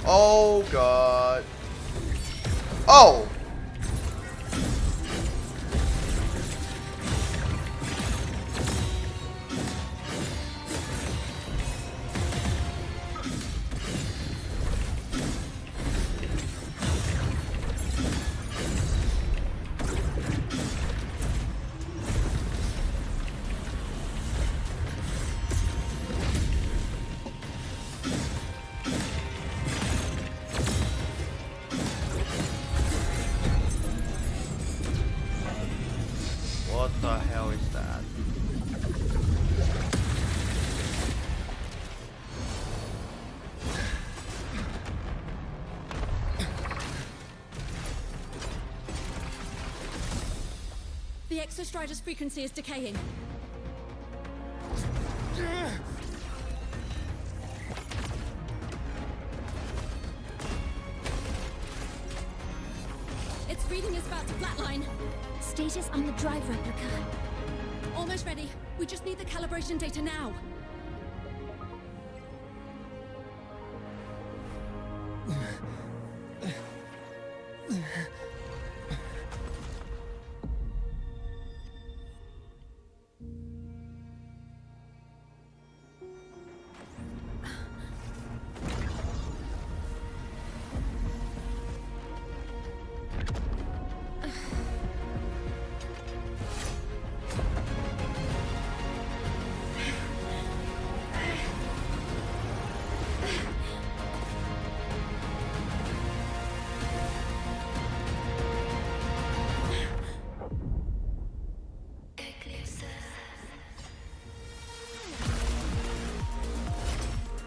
Oh god. Oh! What the hell is that? The Exostrider's frequency is decaying. Its reading is about to flatline. Status on the drive replica. Almost ready. We just need the calibration data now.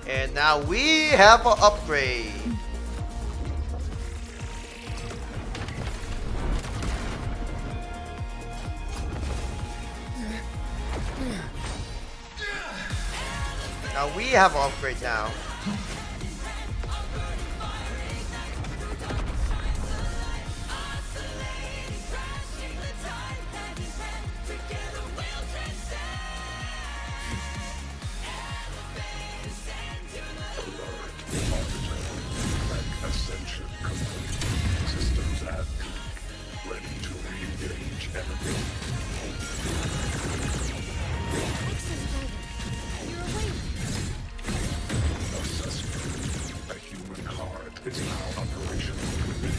And now we have an upgrade. Now we have an upgrade now. Ascension complete. Systems at peak. Ready to re-engage enemy. Assessment. A human heart is now operational within me.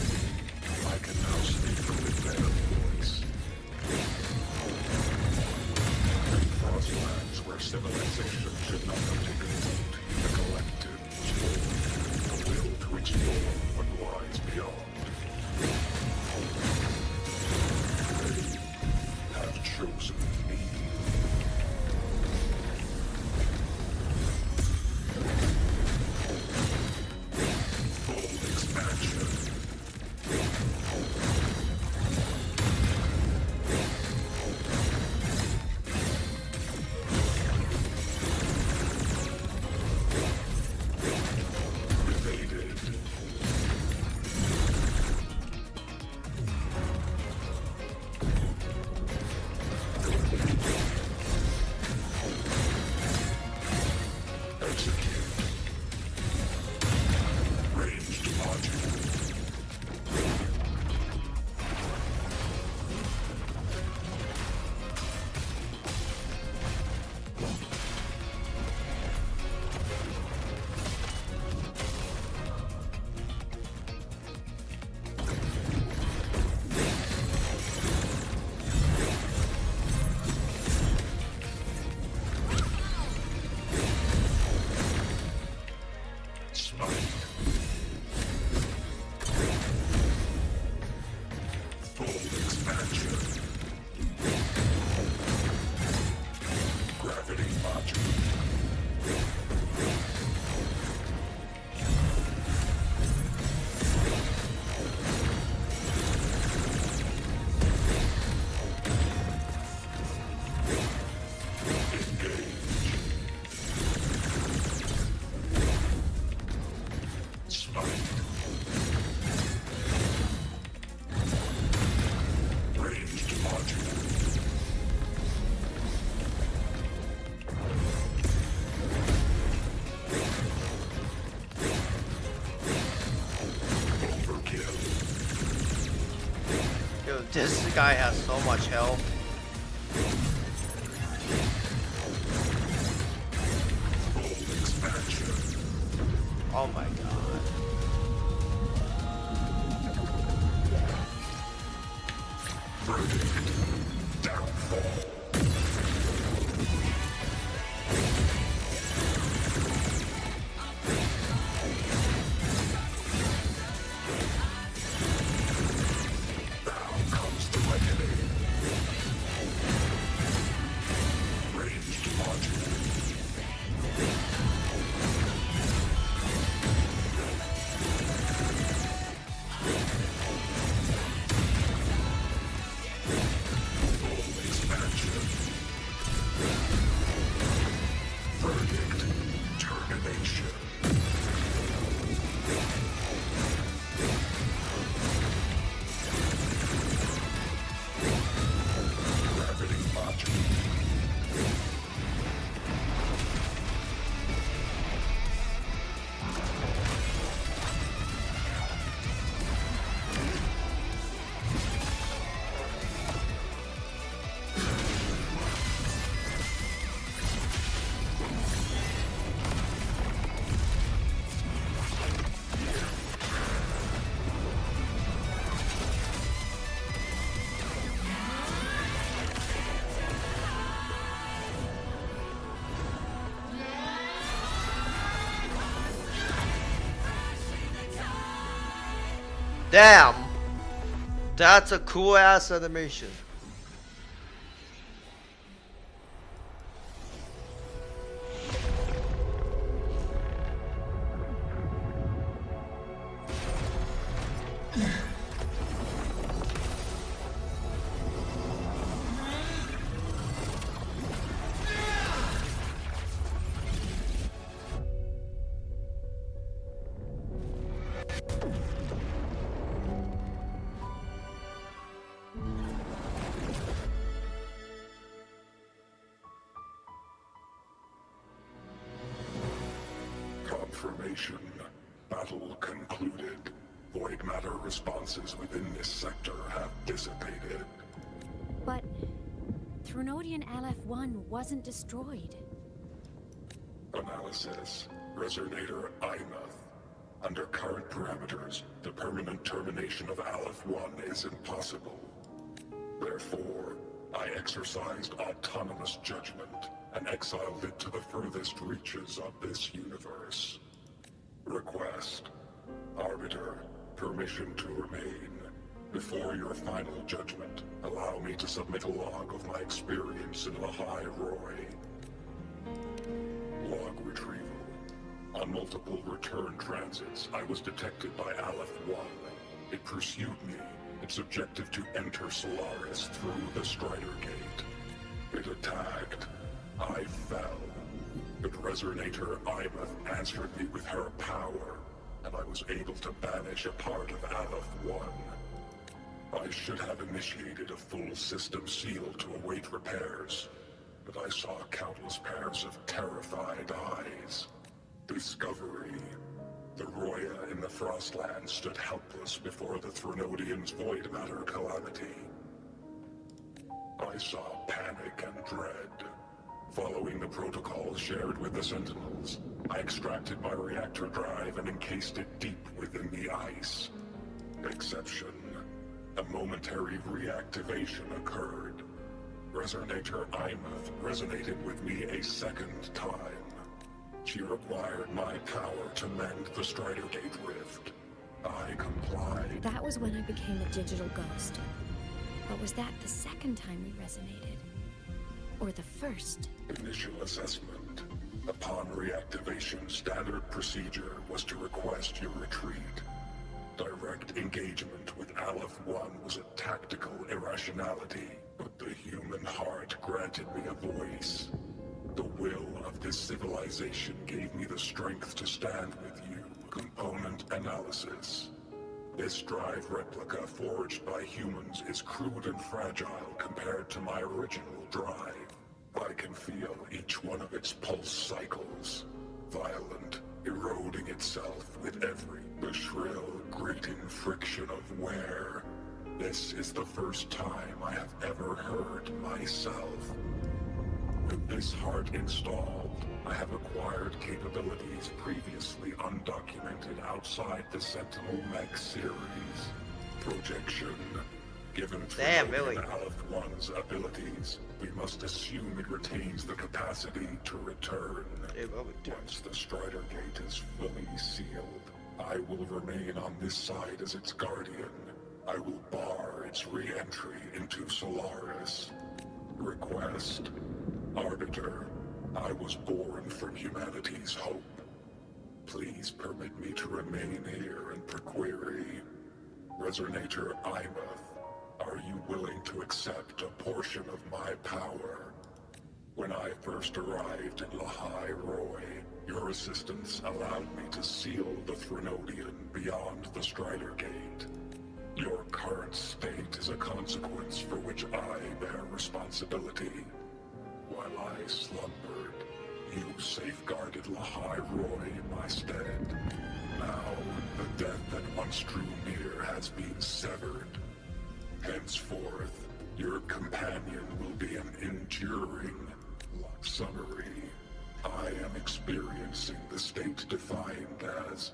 I can now speak with their voice. Frostlands where civilization should not have taken root. The collective the will to explore what lies beyond. They have chosen me. Full expansion. Evaded. This guy has so much health. Oh my god. Damn! That's a cool ass animation. Confirmation. Battle concluded. Void matter responses within this sector have dissipated. But Threnodian LF-1 wasn't destroyed. Analysis. Resonator Imuth. Under current parameters, the permanent termination of Aleph-1 is impossible. Therefore, I exercised autonomous judgment and exiled it to the furthest reaches of this universe. Request. Arbiter, permission to remain. Before your final judgment, allow me to submit a log of my experience in Lahai Roy. Log retrieval. On multiple return transits, I was detected by Aleph-1. It pursued me, its objective to enter Solaris through the Strider Gate. It attacked. I fell. But Resonator Imuth answered me with her power, and I was able to banish a part of Aleph-1. I should have initiated a full system seal to await repairs, but I saw countless pairs of terrified eyes. Discovery. The Roya in the Frostland stood helpless before the Threnodians' void matter calamity. I saw panic and dread. Following the protocols shared with the Sentinels, I extracted my reactor drive and encased it deep within the ice. Exception. A momentary reactivation occurred. Resonator Imuth resonated with me a second time. She required my power to mend the Strider Gate rift. I complied. That was when I became a digital ghost. But was that the second time we resonated? Or the first? Initial assessment. Upon reactivation, standard procedure was to request your retreat. Direct engagement with Aleph-1 was a tactical irrationality, but the human heart granted me a voice. The will of this civilization gave me the strength to stand with you. Component analysis. This drive replica forged by humans is crude and fragile compared to my original drive. I can feel each one of its pulse cycles, violent, eroding itself with every the shrill, grating friction of wear. This is the first time I have ever heard myself. With this heart installed, I have acquired capabilities previously undocumented outside the Sentinel Mech series. Projection. Given Trinodian Aleph 1's abilities, we must assume it retains the capacity to return. Once the Strider Gate is fully sealed, I will remain on this side as its guardian. I will bar its re-entry into Solaris. Request. Arbiter, I was born from humanity's hope. Please permit me to remain here in Prequiri. Resonator Imath, are you willing to accept a portion of my power? When I first arrived in Lahai Roy, your assistance allowed me to seal the Threnodian beyond the Strider Gate. Your current state is a consequence for which I bear responsibility. While I slumbered, you safeguarded Lahai Roy in my stead. Now, the death that once drew near has been severed. Henceforth, your companion will be an enduring summary. I am experiencing the state defined as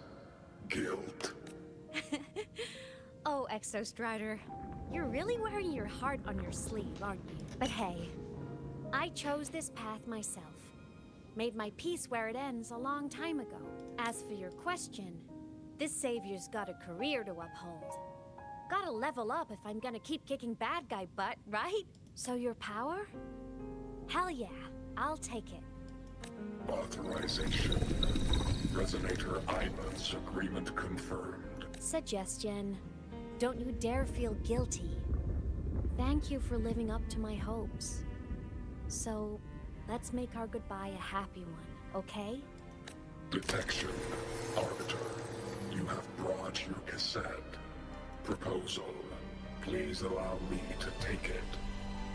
guilt. Oh, Exostrider, you're really wearing your heart on your sleeve, aren't you? But hey, I chose this path myself. Made my peace where it ends a long time ago. As for your question, this savior's got a career to uphold. Gotta level up if I'm gonna keep kicking bad guy butt, right? So your power? Hell yeah, I'll take it. Authorization. Resonator Imath's agreement confirmed. Suggestion. Don't you dare feel guilty. Thank you for living up to my hopes. So, let's make our goodbye a happy one, okay? Detection. Arbiter, you have brought your cassette. Proposal. Please allow me to take it.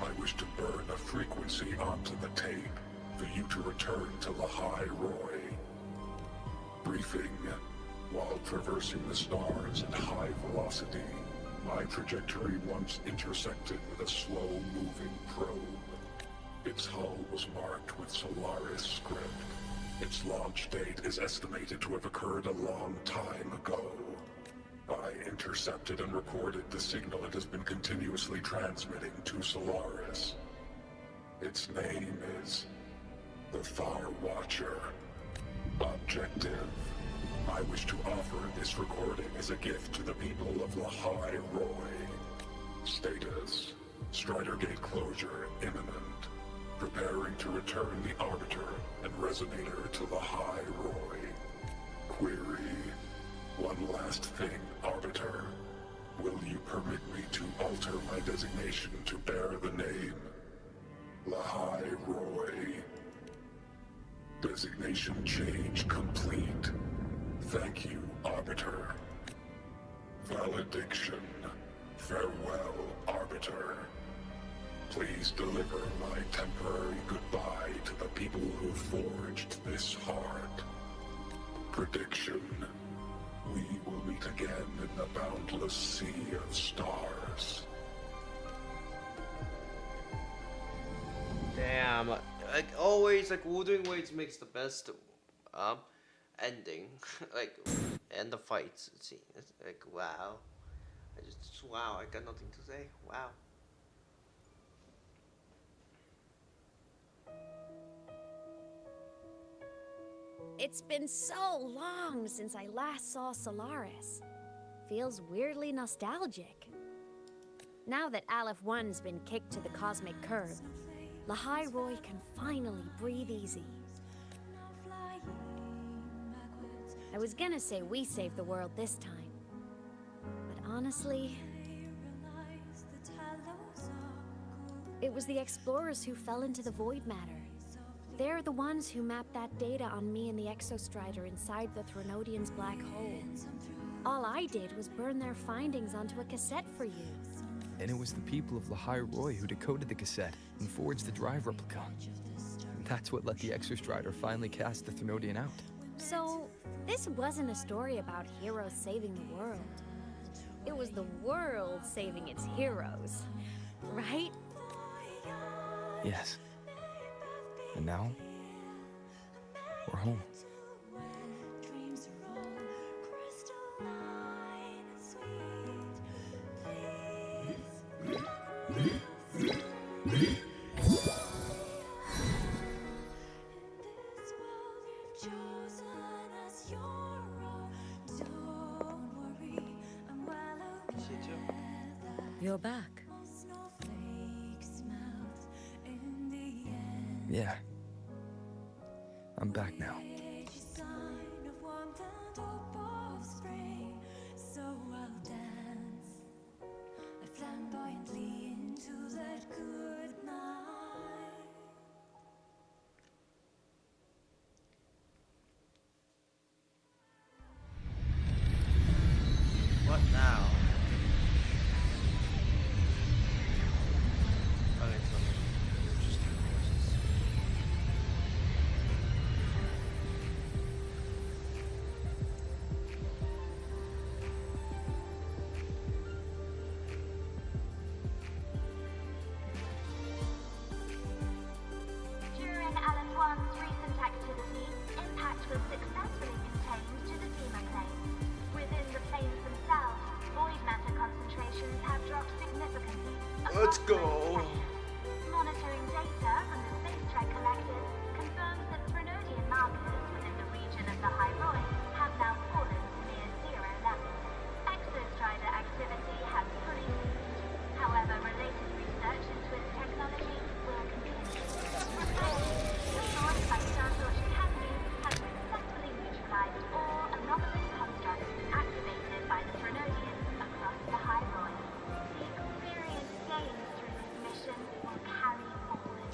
I wish to burn a frequency onto the tape for you to return to Lahai Roy. Briefing. While traversing the stars at high velocity, my trajectory once intersected with a slow-moving probe. Its hull was marked with Solaris script. Its launch date is estimated to have occurred a long time ago. I intercepted and recorded the signal it has been continuously transmitting to Solaris. Its name is the Far Watcher. Objective. I wish to offer this recording as a gift to the people of Lahai Roy. Status. Strider Gate closure imminent. Preparing to return the Arbiter and Resonator to Lahai Roy. Query. One last thing, Arbiter. Will you permit me to alter my designation to bear the name Lahai Roy? Designation change complete. Thank you, Arbiter. Valediction. Farewell, Arbiter. Please deliver my temporary goodbye to the people who forged this heart. Prediction. We will meet again in the boundless sea of stars. Damn. Like always, like Wuthering Waves makes the best ending. Like, and the fights. Let's see. It's like, wow. Wow, I got nothing to say. Wow. It's been so long since I last saw Solaris. Feels weirdly nostalgic. Now that Aleph 1's been kicked to the cosmic curb, Lahai Roy can finally breathe easy. I was gonna say we saved the world this time, but honestly, it was the explorers who fell into the void matter. They're the ones who mapped that data on me and the Exostrider inside the Threnodian's black hole. All I did was burn their findings onto a cassette for you. And it was the people of Lahai Roy who decoded the cassette and forged the drive replica. And that's what let the Exostrider finally cast the Threnodian out. So, this wasn't a story about heroes saving the world. It was the world saving its heroes, right? Yes. And now, we're home. You're back. Yeah. I'm back now. What now? Okay, so just voices. During Alan One's recent activity, impact was successfully contained to the Tema plane. Within the planes themselves, void matter concentrations have dropped significantly. Let's go. Monitoring data from the space trek collected confirms that Threnodian markers within the region of the High Roy have now fallen to near zero levels. Exostrider activity has fully ceased. However, related research into its technology will continue. Deployed by Startorch Academy has successfully neutralized all anomalous constructs activated by the Threnodians across the High Roy. The experience gained through this mission will carry forward.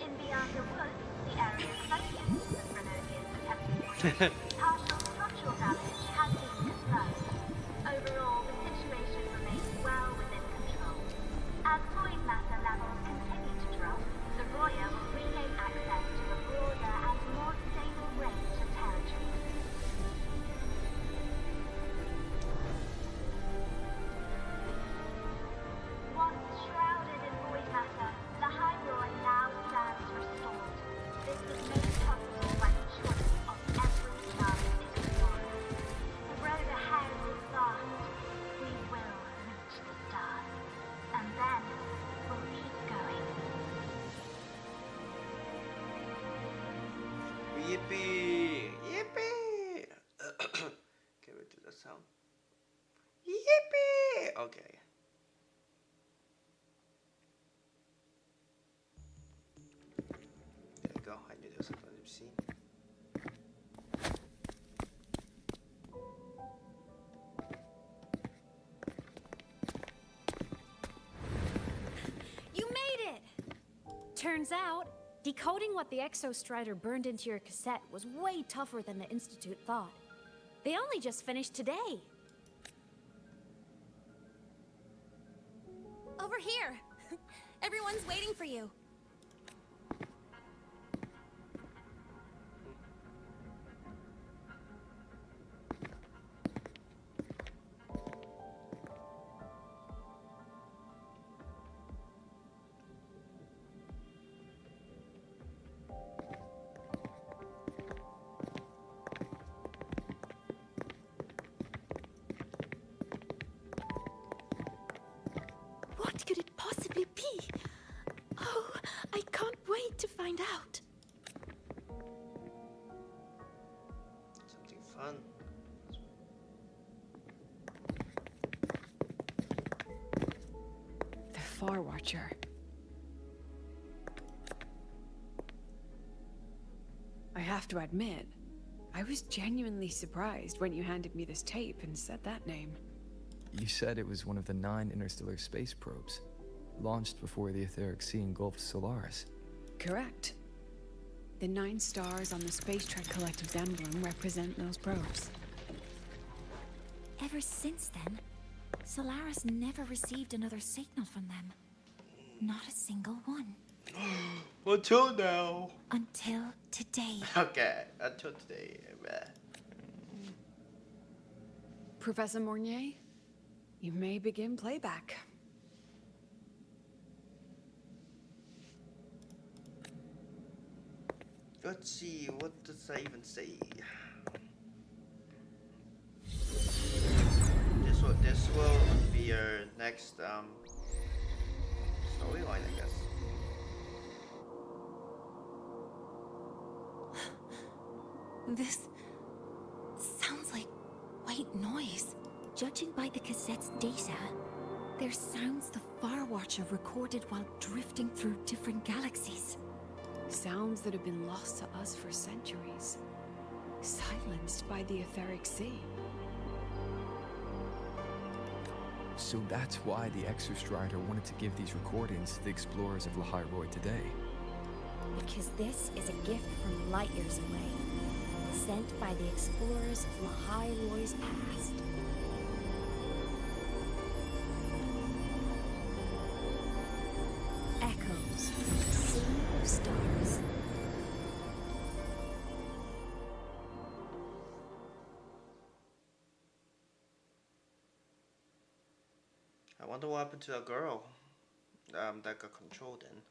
In the Outer Woods, the area closest to the Threnodians' attempted voyage, partial structural damage has been confirmed. Overall, the situation remains well within control. As void matter levels continue to drop, the Roya will regain access to a broader and more stable range of territory. Once shrouded in void matter, the High Roy now stands restored. This was made possible by the choice of every last explorer. The road ahead is vast. We will reach the stars. And then we'll keep going. Yippee! Yippee! Can we do the sound? Yippee! Okay. There you go. I knew there was something to see. You made it! Turns out, decoding what the Exostrider burned into your cassette was way tougher than the Institute thought. They only just finished today. Over here! Everyone's waiting for you. What could it possibly be? Oh, I can't wait to find out. Something fun. The Far Watcher. I have to admit, I was genuinely surprised when you handed me this tape and said that name. You said it was one of the 9 interstellar space probes, launched before the etheric sea engulfed Solaris. Correct. The 9 stars on the Space Trek Collective's emblem represent those probes. Ever since then, Solaris never received another signal from them. Not a single one. Until now. Until today. Okay, until today. Professor Mornier? You may begin playback. Let's see, what does I even say? This will be our next storyline, I guess. This sounds like white noise. Judging by the cassette's data, they're sounds the Far Watcher recorded while drifting through different galaxies. Sounds that have been lost to us for centuries. Silenced by the etheric sea. So that's why the Exostrider wanted to give these recordings to the explorers of Lahai today. Because this is a gift from light years away, sent by the explorers of Lahai past. Echoes from the Sea of Stars. I wonder what happened to a girl that got controlled and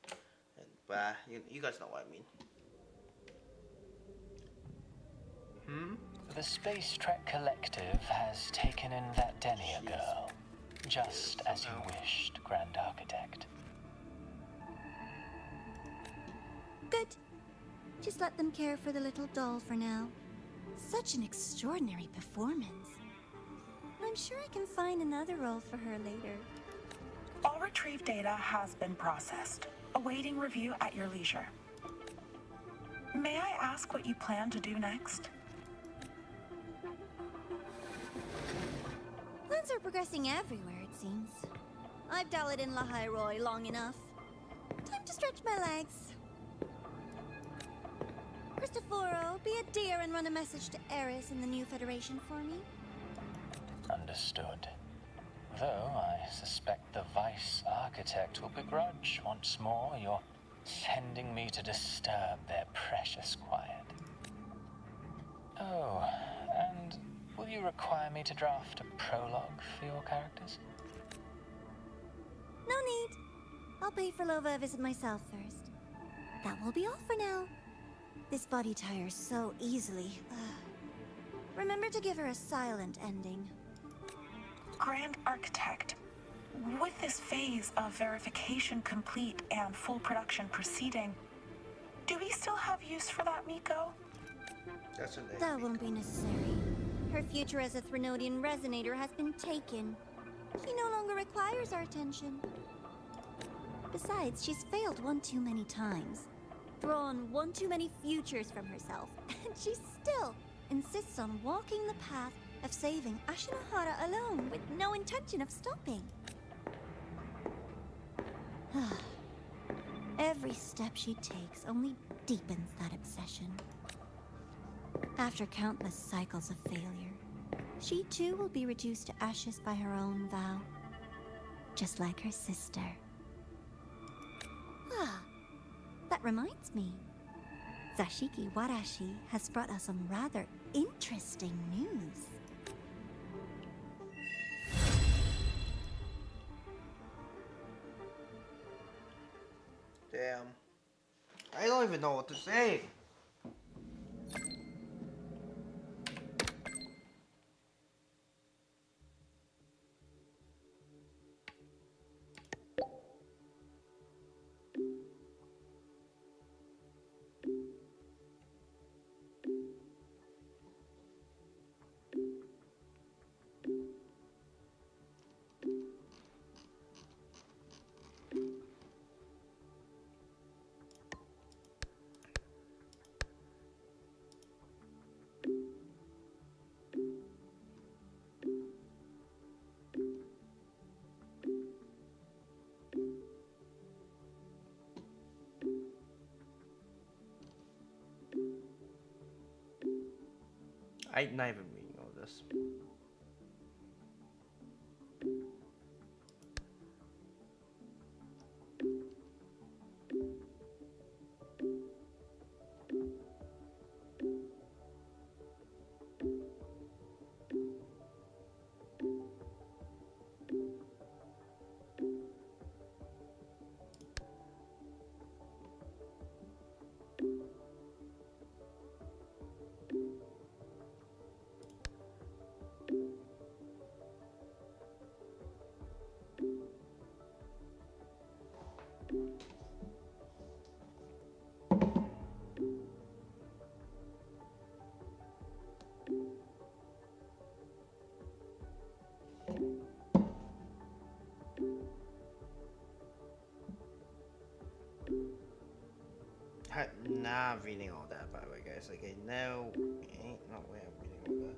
you guys know what I mean. The Space Trek Collective has taken in that Denia girl, just as you wished, Grand Architect. Good. Just let them care for the little doll for now. Such an extraordinary performance. I'm sure I can find another role for her later. All retrieved data has been processed, awaiting review at your leisure. May I ask what you plan to do next? Plans are progressing everywhere, it seems. I've dallied in Lahai long enough. Time to stretch my legs. Christoforo, be a dear and run a message to Eris in the new Federation for me. Understood. Though I suspect the Vice Architect will begrudge once more your sending me to disturb their precious quiet. Oh, and will you require me to draft a prologue for your characters? No need. I'll pay for Lova a visit myself first. That will be all for now. This body tires so easily. Remember to give her a silent ending. Grand Architect, with this phase of verification complete and full production proceeding, do we still have use for that Miko? That won't be necessary. Her future as a Threnodian resonator has been taken. She no longer requires our attention. Besides, she's failed one too many times. Drawn one too many futures from herself, and she still insists on walking the path of saving Ashinahara alone with no intention of stopping. Every step she takes only deepens that obsession. After countless cycles of failure, she too will be reduced to ashes by her own vow, just like her sister. That reminds me. Zashiki Warashi has brought us some rather interesting news. Damn. I don't even know what to say. I not even reading all this. not reading all that, by the way, guys. Like, I know, ain't no way I'm reading all that.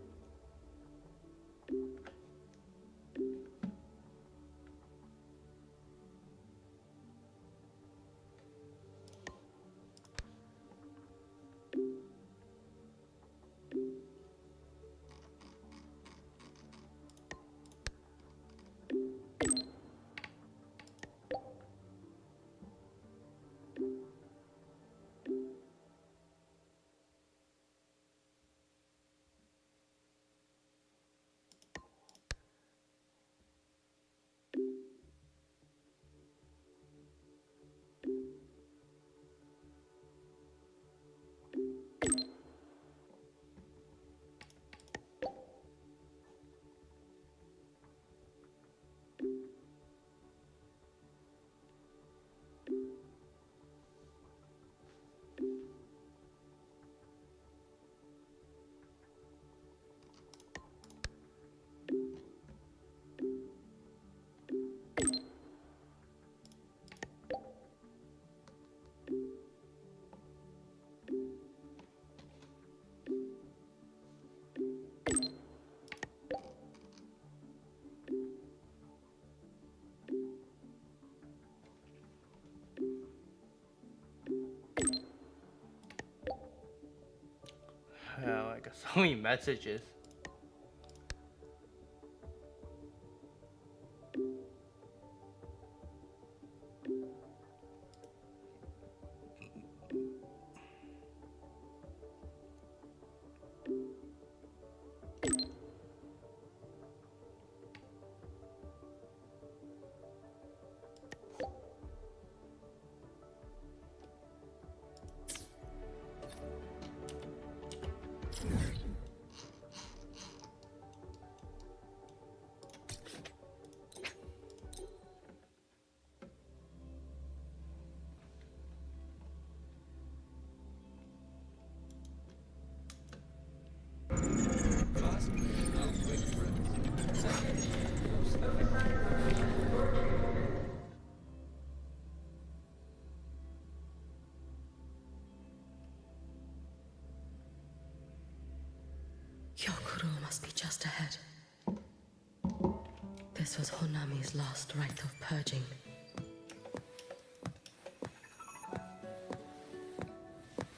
Oh, I got so many messages. Hyokuro must be just ahead. This was Honami's last rite of purging.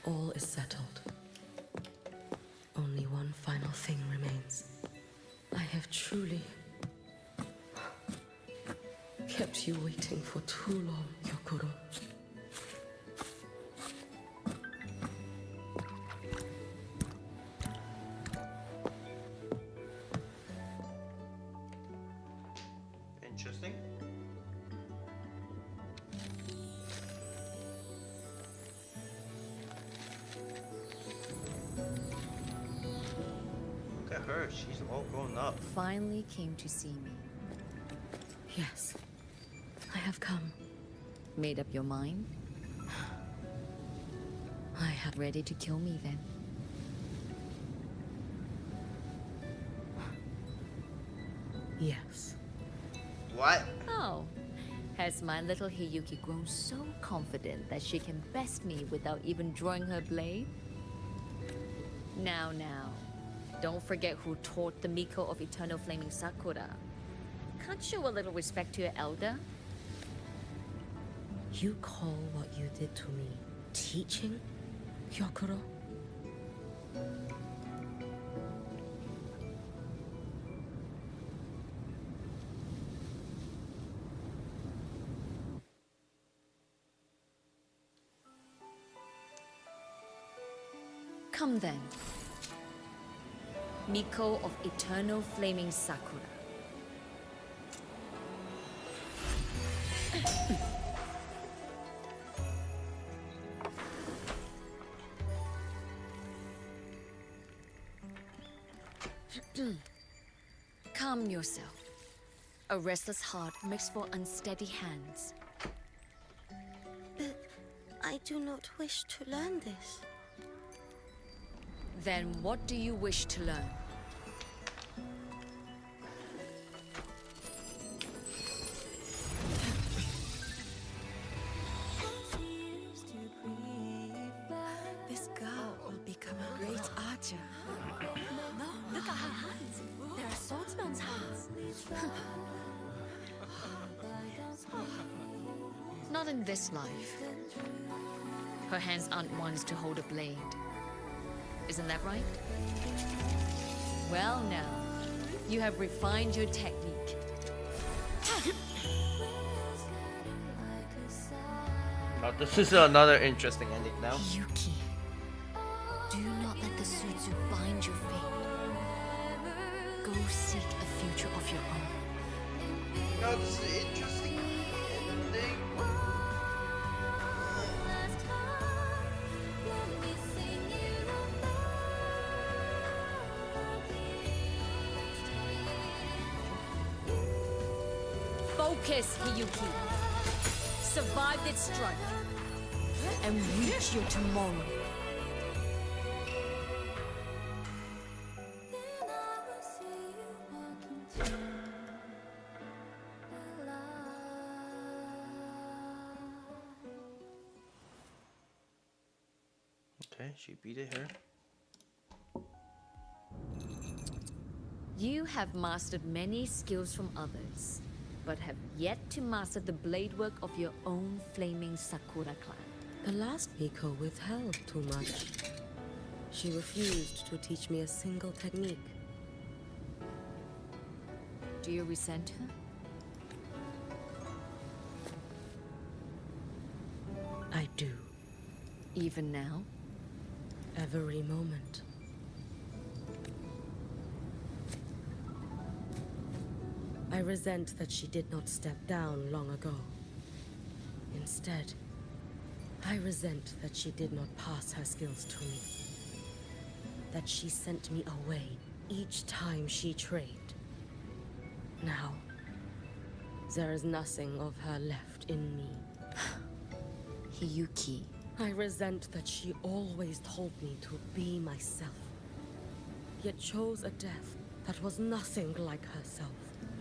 All is settled. Only one final thing remains. I have truly kept you waiting for too long, Hyokuro. Interesting. Look at her, she's all grown up. Finally came to see me. Yes, I have come. Made up your mind? I have. Ready to kill me then? Yes. What? Oh, has my little Hiyuki grown so confident that she can best me without even drawing her blade? Now, don't forget who taught the Miko of Eternal Flaming Sakura. Can't show a little respect to your elder? You call what you did to me teaching, Hyokuro? Come then. Miko of Eternal Flaming Sakura. Calm yourself. A restless heart makes for unsteady hands. But I do not wish to learn this. Then what do you wish to learn? No, look at her hands. They're a swordsman's hands. Not in this life. Her hands aren't ones to hold a blade. Isn't that right? Well now, you have refined your technique. Oh, this is another interesting ending now. Yuki, do not let the Sutsu bind your fate. Go seek a future of your own. No, this is interesting ending. Focus, Hiyuki. Survive this strike and reach your tomorrow. Okay, she beat it here. You have mastered many skills from others, but have yet to master the blade work of your own flaming Sakura clan. The last Miko withheld too much. She refused to teach me a single technique. Do you resent her? I do. Even now? Every moment. I resent that she did not step down long ago. Instead, I resent that she did not pass her skills to me. That she sent me away each time she trained. Now, there is nothing of her left in me. Hiyuki. I resent that she always told me to be myself, yet chose a death that was nothing like herself.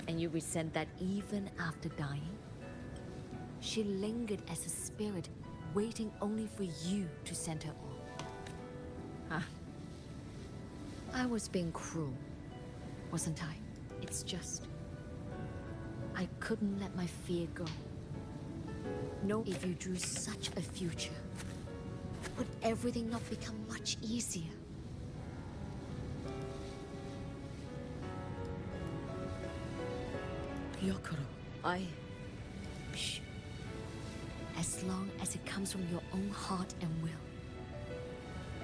And you resent that even after dying? She lingered as a spirit, waiting only for you to send her on. Huh. I was being cruel, wasn't I? It's just... I couldn't let my fear go. No, if you drew such a future, would everything not become much easier? Yokoro, Shh. As long as it comes from your own heart and will,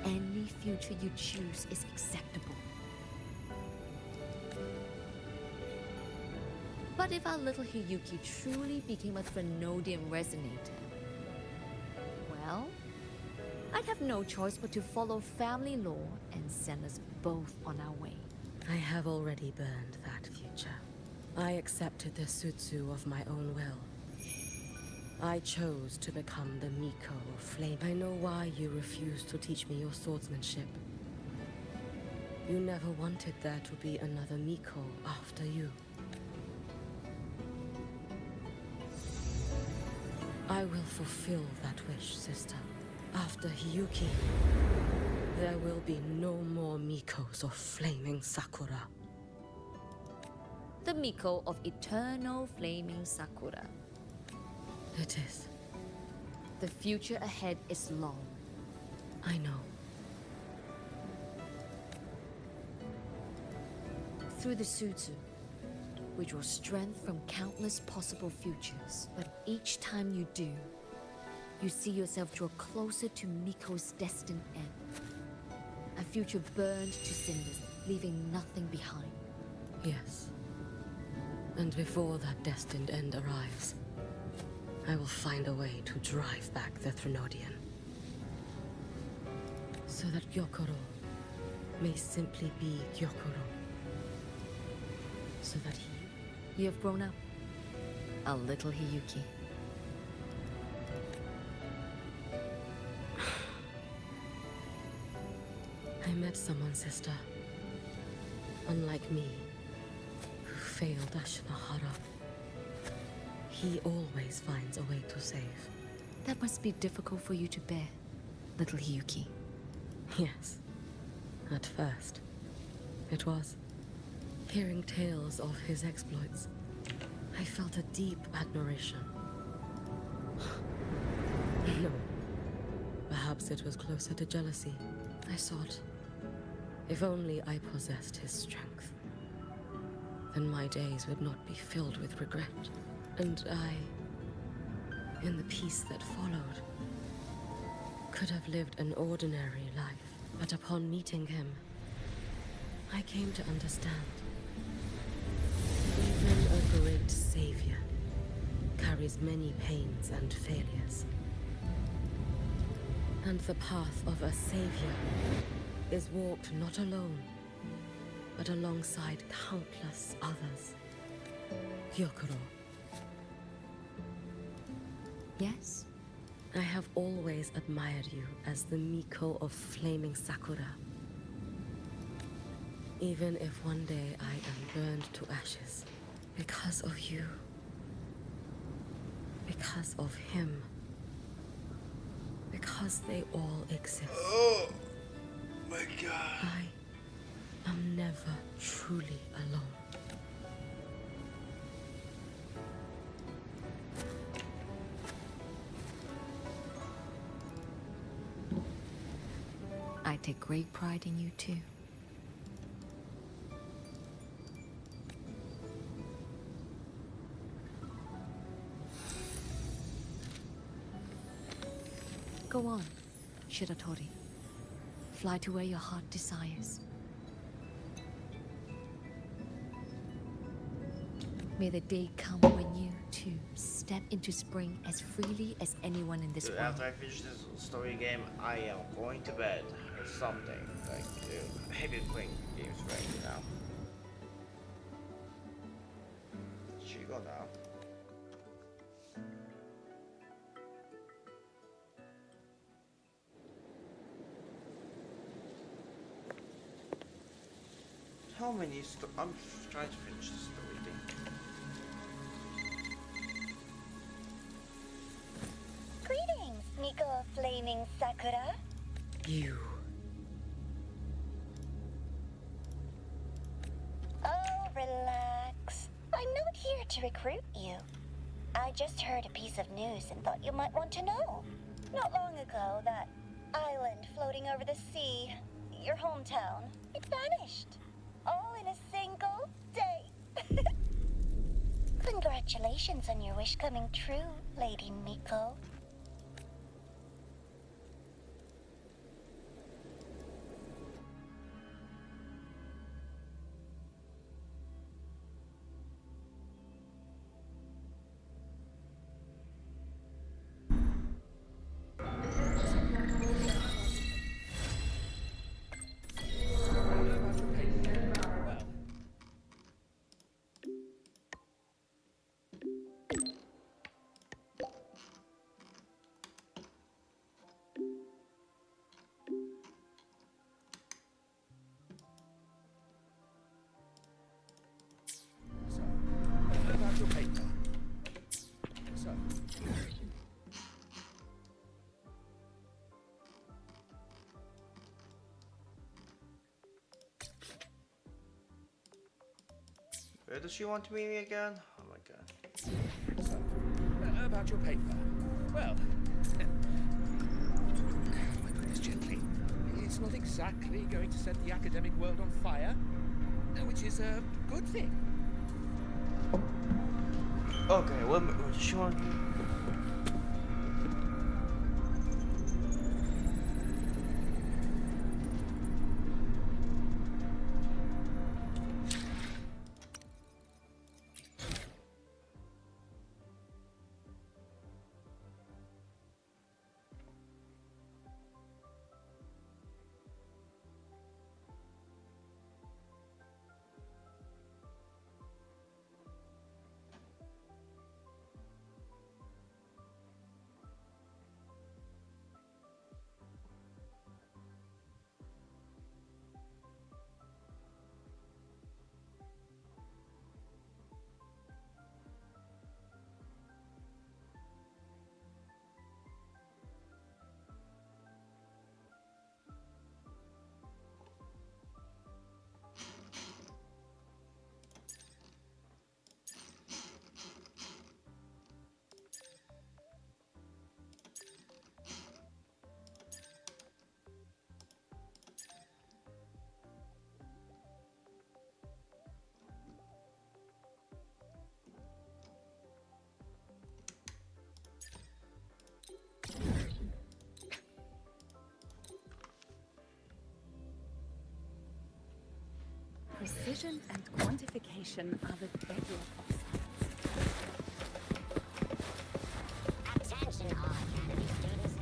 any future you choose is acceptable. But if our little Hiyuki truly became a Threnodian resonator, well, I'd have no choice but to follow family law and send us both on our way. I have already burned that future. I accepted the Sutsu of my own will. I chose to become the Miko of Flame. I know why you refused to teach me your swordsmanship. You never wanted there to be another Miko after you. I will fulfill that wish, sister. After Hiyuki, there will be no more Mikos of Flaming Sakura. The Miko of eternal flaming Sakura. It is. The future ahead is long. I know. Through the Sutsu, we draw strength from countless possible futures. But each time you do, you see yourself draw closer to Miko's destined end. A future burned to cinders, leaving nothing behind. Yes. And before that destined end arrives, I will find a way to drive back the Threnodian. So that Gyokoro may simply be Gyokoro. So that You have grown up, a little Hiyuki. I met someone, sister. Unlike me, who failed Ashinahara. He always finds a way to save. That must be difficult for you to bear, little Hiyuki. Yes, at first. It was. Hearing tales of his exploits, I felt a deep admiration. No. Perhaps it was closer to jealousy. I thought, if only I possessed his strength, then my days would not be filled with regret. And I, in the peace that followed, could have lived an ordinary life. But upon meeting him, I came to understand. Even a great savior carries many pains and failures. And the path of a savior is walked not alone, but alongside countless others. Gyokuro. Yes? I have always admired you as the Miko of flaming Sakura. Even if one day I am burned to ashes, because of you, because of him, because they all exist. Oh my god. I am never truly alone. I take great pride in you too. Go on, Shiratori. Fly to where your heart desires. May the day come when you, too, step into spring as freely as anyone in this Dude, world. after I finish this story game, I am going to bed or something. Like, I hate been playing games right now. Should go now. How many I'm trying to finish the story thing. Greetings, Miko of Flaming Sakura. You. Oh, relax. I'm not here to recruit you. I just heard a piece of news and thought you might want to know. Not long ago, that island floating over the sea, your hometown, it vanished. All in a single day. Congratulations on your wish coming true, Lady Miko. About your paper. So. Where does she want to meet me again? Oh my god. So, about your paper. Well, my goodness, gently. It's not exactly going to set the academic world on fire, which is a good thing. Okay, what does she want? Precision and quantification are the bedrock of Attention all Academy students.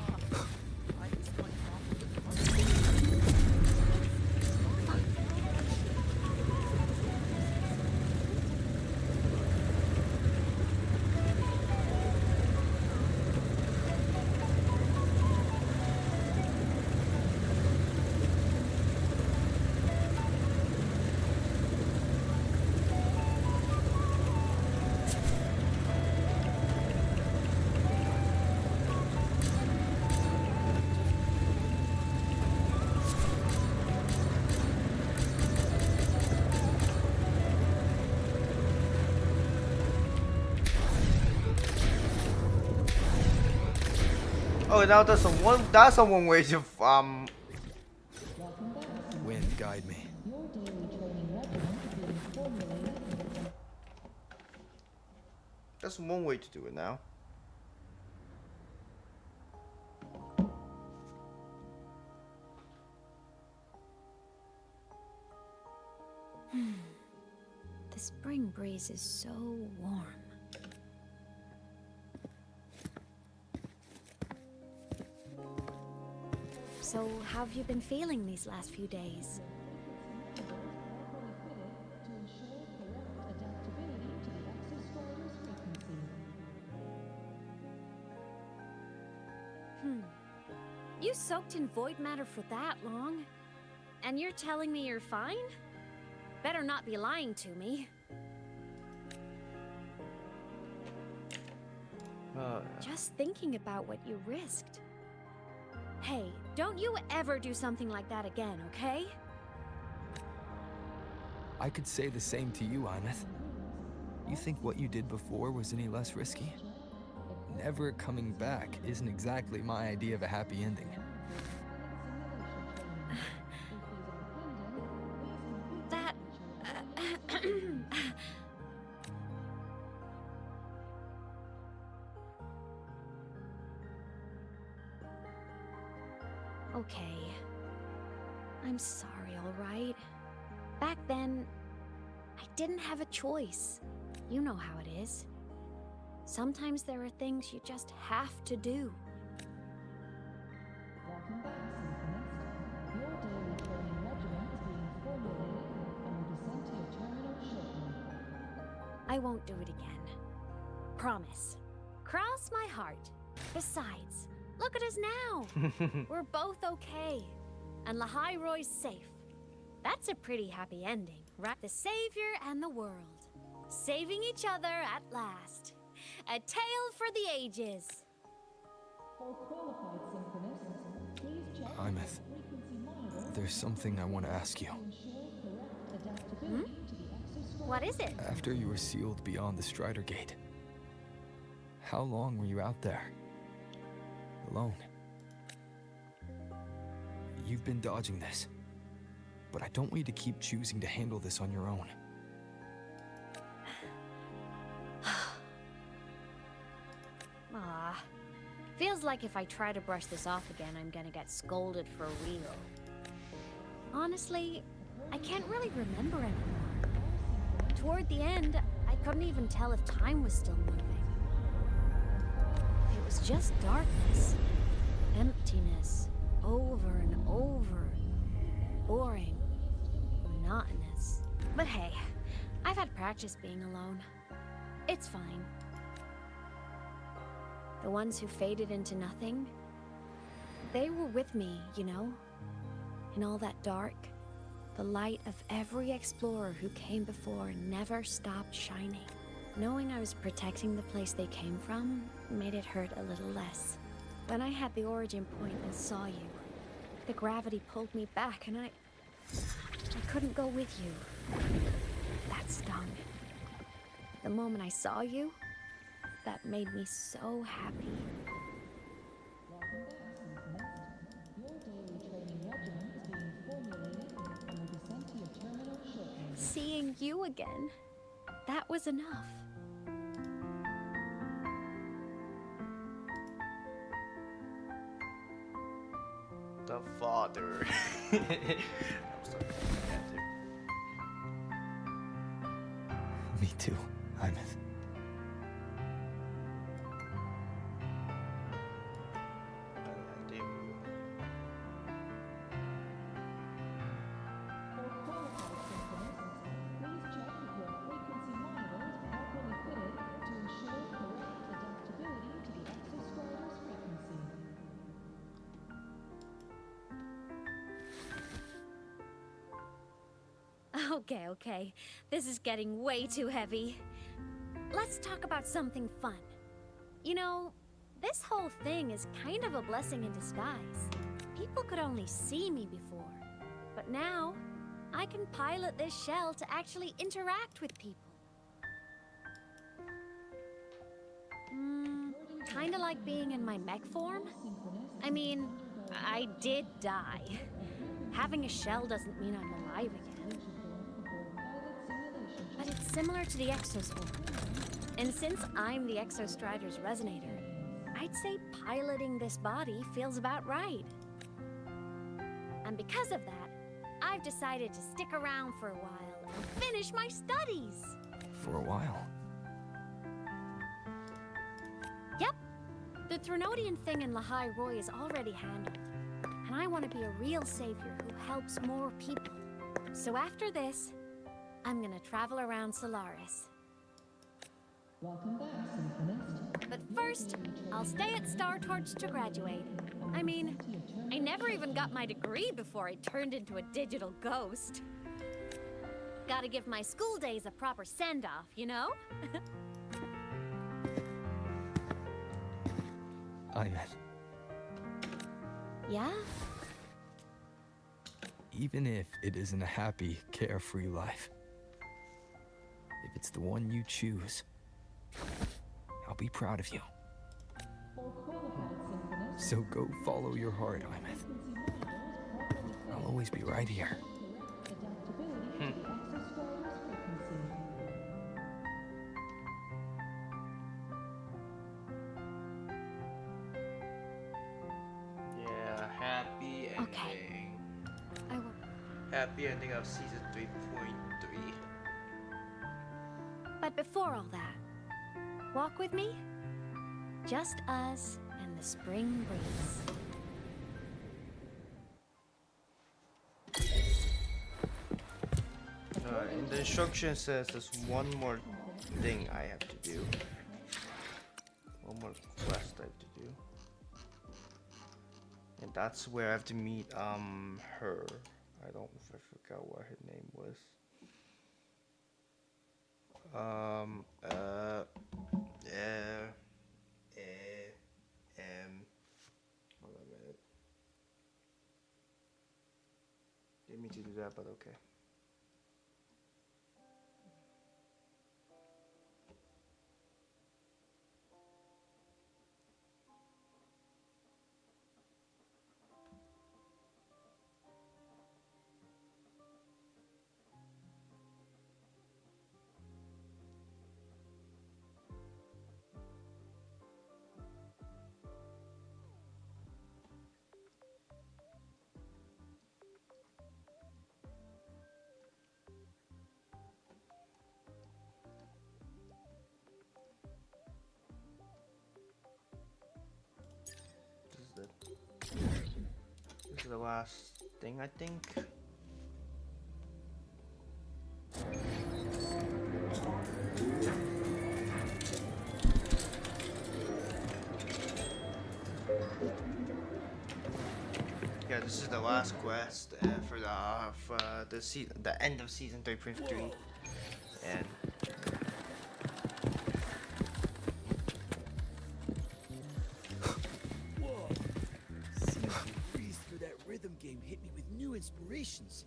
Oh, now that's a one way to Wind, guide me. That's one way to do it now. The spring breeze is so warm. So, how have you been feeling these last few days? You soaked in void matter for that long? And you're telling me you're fine? Better not be lying to me. Just thinking about what you risked. Hey, don't you ever do something like that again, okay? I could say the same to you, Imeth. You think what you did before was any less risky? Never coming back isn't exactly my idea of a happy ending. That... Okay. I'm sorry, alright? Back then, I didn't have a choice. You know how it is. Sometimes there are things you just have to do. I won't do it again. Promise. Cross my heart. Besides, look at us now. We're both okay. And Lahai-Roy's safe. That's a pretty happy ending, right? The savior and the world. Saving each other at last. A tale for the ages. Imeth, there's something I want to ask you. What is it? After you were sealed beyond the Strider Gate, how long were you out there? Alone? You've been dodging this, but I don't want you to keep choosing to handle this on your own. Ah, feels like if I try to brush this off again, I'm gonna get scolded for real. Honestly, I can't really remember anymore. Toward the end, I couldn't even tell if time was still moving. It was just darkness, emptiness, over and over, boring, monotonous. But hey, I've had practice being alone. It's fine. The ones who faded into nothing, they were with me, you know? In all that dark, the light of every explorer who came before never stopped shining. Knowing I was protecting the place they came from made it hurt a little less. When I had the origin point and saw you, the gravity pulled me back and I couldn't go with you. That stung. The moment I saw you, that made me so happy. Seeing you again, that was enough. The father. I'm sorry. Me too, Hyman. Okay. This is getting way too heavy. Let's talk about something fun. You know, this whole thing is kind of a blessing in disguise. People could only see me before, but now I can pilot this shell to actually interact with people. Kinda like being in my mech form. I mean, I did die. Having a shell doesn't mean I'm alive again. But it's similar to the exospore. And since I'm the Exostrider's resonator, I'd say piloting this body feels about right. And because of that, I've decided to stick around for a while and finish my studies. For a while. Yep. The Threnodian thing in Lahai Roy is already handled. And I want to be a real savior who helps more people. So after this, I'm gonna travel around Solaris. Welcome back, Symphonist. But first, I'll stay at Star Torch to graduate. I mean, I never even got my degree before I turned into a digital ghost. Gotta give my school days a proper send-off, you know? Hyman. Yeah? Even if it isn't a happy, carefree life, if it's the one you choose, I'll be proud of you. So go follow your heart, Hyman. I'll always be right here. Yeah, happy ending. Okay. I will. Happy ending of season 3.3. But before all that, walk with me? Just us and the spring breeze. In the instruction says there's one more thing I have to do. One more quest I have to do. And that's where I have to meet her. I forgot what her name was. Hold on a minute. Didn't mean to do that, but okay. This is the last thing, I think. Yeah, this is the last quest for the end of season 3.3, and Rhythm game hit me with new inspirations.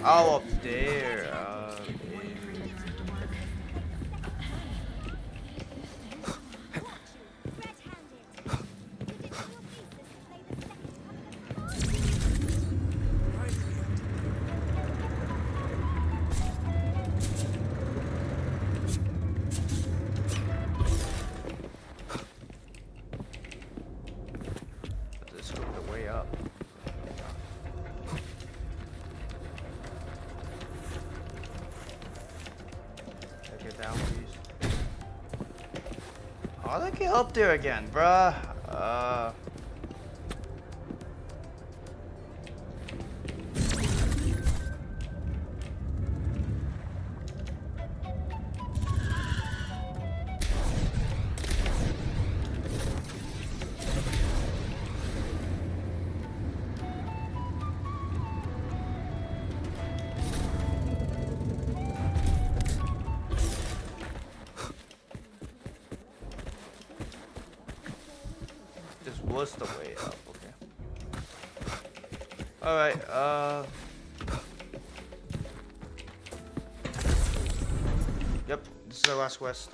oh, up there. How did I get up there again, bruh? This was the way up, okay. Alright, yep, this is the last quest.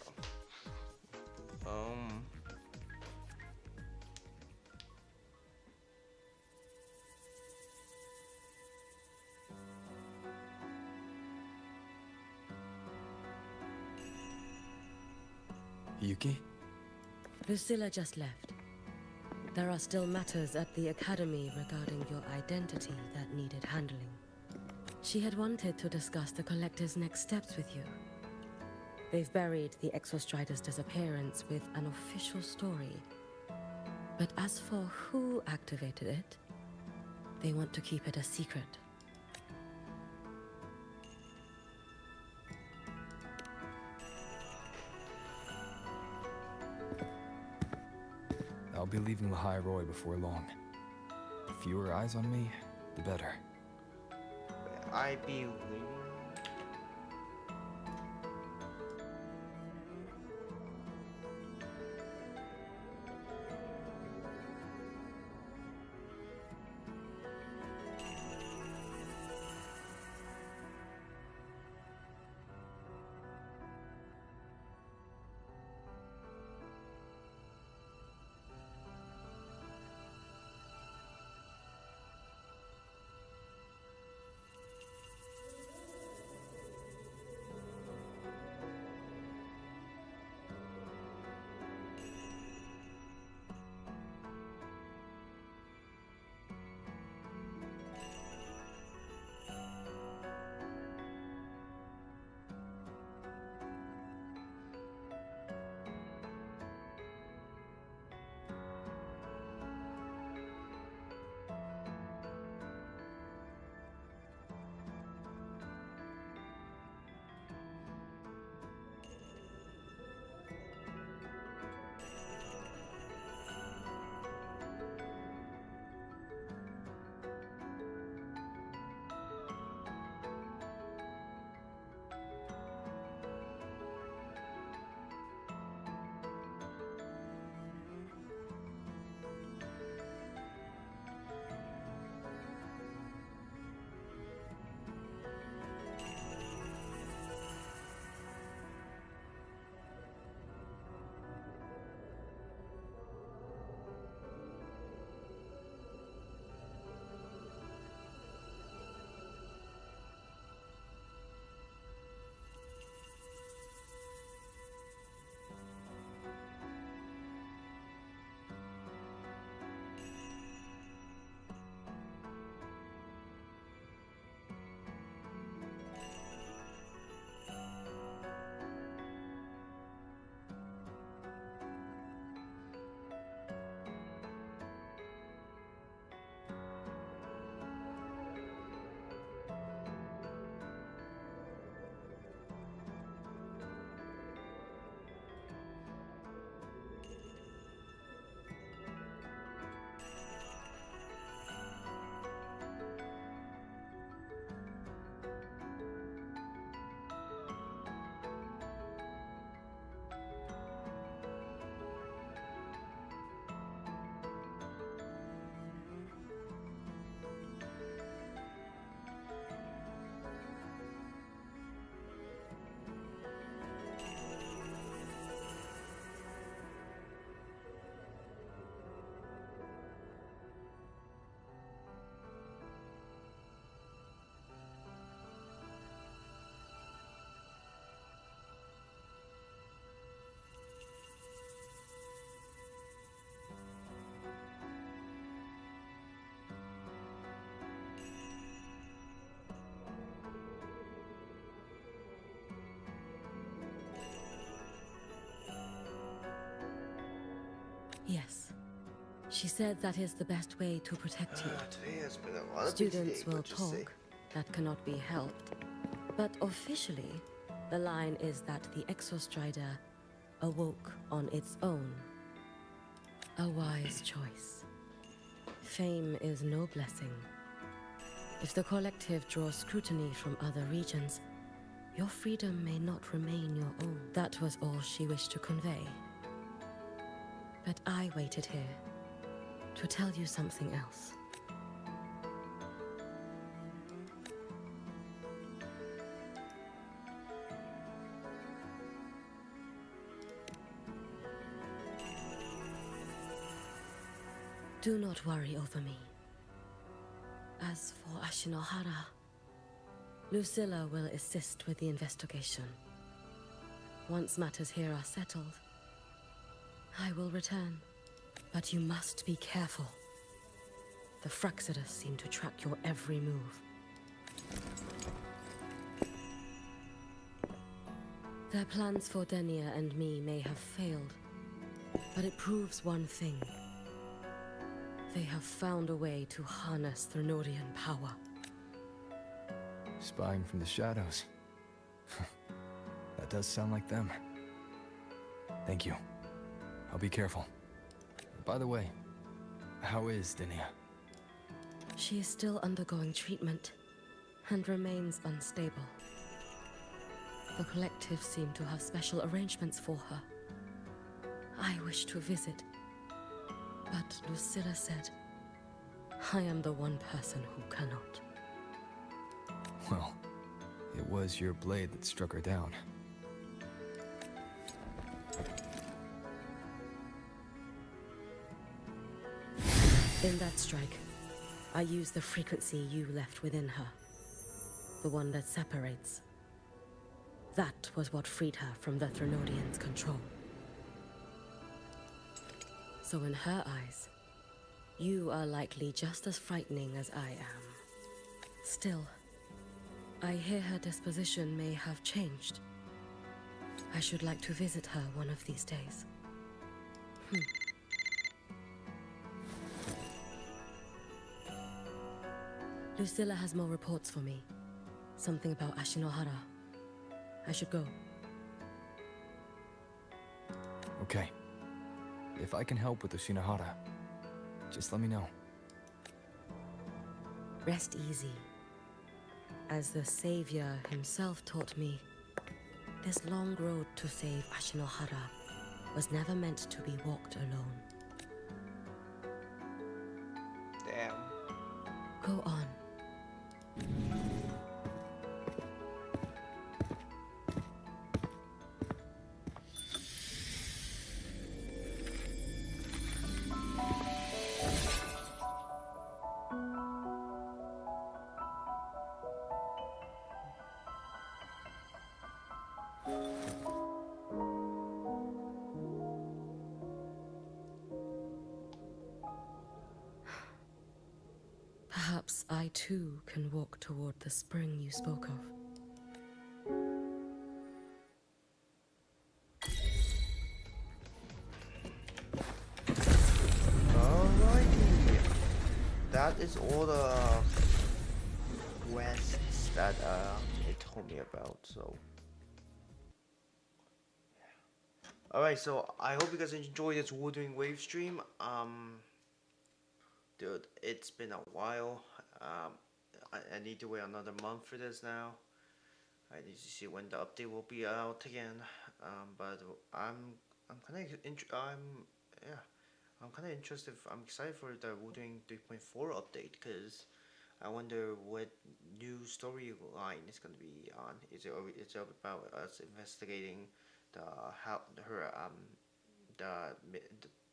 Yuki? Lucilla just left. There are still matters at the Academy regarding your identity that needed handling. She had wanted to discuss the Collector's next steps with you. They've buried the Exostrider's disappearance with an official story. But as for who activated it, they want to keep it a secret. I'll be leaving the High Roy before long. The fewer eyes on me, the better. I believe. Yes. She said that is the best way to protect you. Today has been a lot of Students busy will day, just say. talk. That cannot be helped. But officially, the line is that the Exostrider awoke on its own. A wise choice. Fame is no blessing. If the collective draws scrutiny from other regions, your freedom may not remain your own. That was all she wished to convey. But I waited here to tell you something else. Do not worry over me. As for Ashinohara, Lucilla will assist with the investigation. Once matters here are settled, I will return. But you must be careful. The Fraxidus seem to track your every move. Their plans for Denia and me may have failed, but it proves one thing. They have found a way to harness Thrnodian power. Spying from the shadows. That does sound like them. Thank you. I'll be careful. By the way, how is Denia? She is still undergoing treatment and remains unstable. The collective seem to have special arrangements for her. I wish to visit, but Lucilla said, I am the one person who cannot. Well, it was your blade that struck her down. In that strike, I used the frequency you left within her. The one that separates. That was what freed her from the Thrnodians' control. So in her eyes, you are likely just as frightening as I am. Still, I hear her disposition may have changed. I should like to visit her one of these days. Lucilla has more reports for me. Something about Ashinohara. I should go. Okay. If I can help with the Shinohara, just let me know. Rest easy. As the Savior himself taught me, this long road to save Ashinohara was never meant to be walked alone. Damn. Go on. Perhaps I too can walk toward the spring you spoke of. Alrighty. That is all the quests that it told me about, so. Alright, so I hope you guys enjoyed this Wuthering Wave stream. Dude, it's been a while. I need to wait another month for this now. I need to see when the update will be out again. But I'm kind of interested. I'm excited for the Wuthering 3.4 update because I wonder what new storyline is going to be on. Is it about us investigating the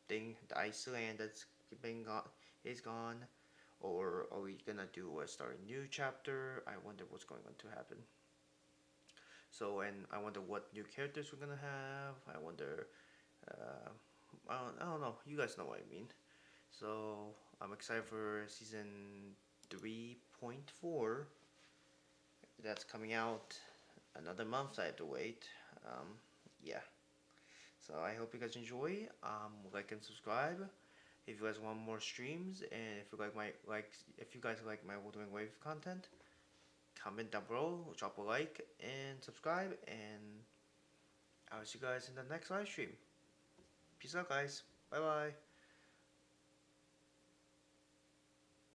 the Iceland that's been gone, or are we gonna do start a new chapter? I wonder what's going on to happen. So, and I wonder what new characters we're gonna have. I wonder, I don't know. You guys know what I mean. So I'm excited for season 3.4. That's coming out another month. I have to wait. Yeah. So I hope you guys enjoy. Like and subscribe if you guys want more streams, and if you if you guys like my Wuthering Wave content, comment down below, drop a like, and subscribe, and I'll see you guys in the next live stream. Peace out, guys. Bye bye.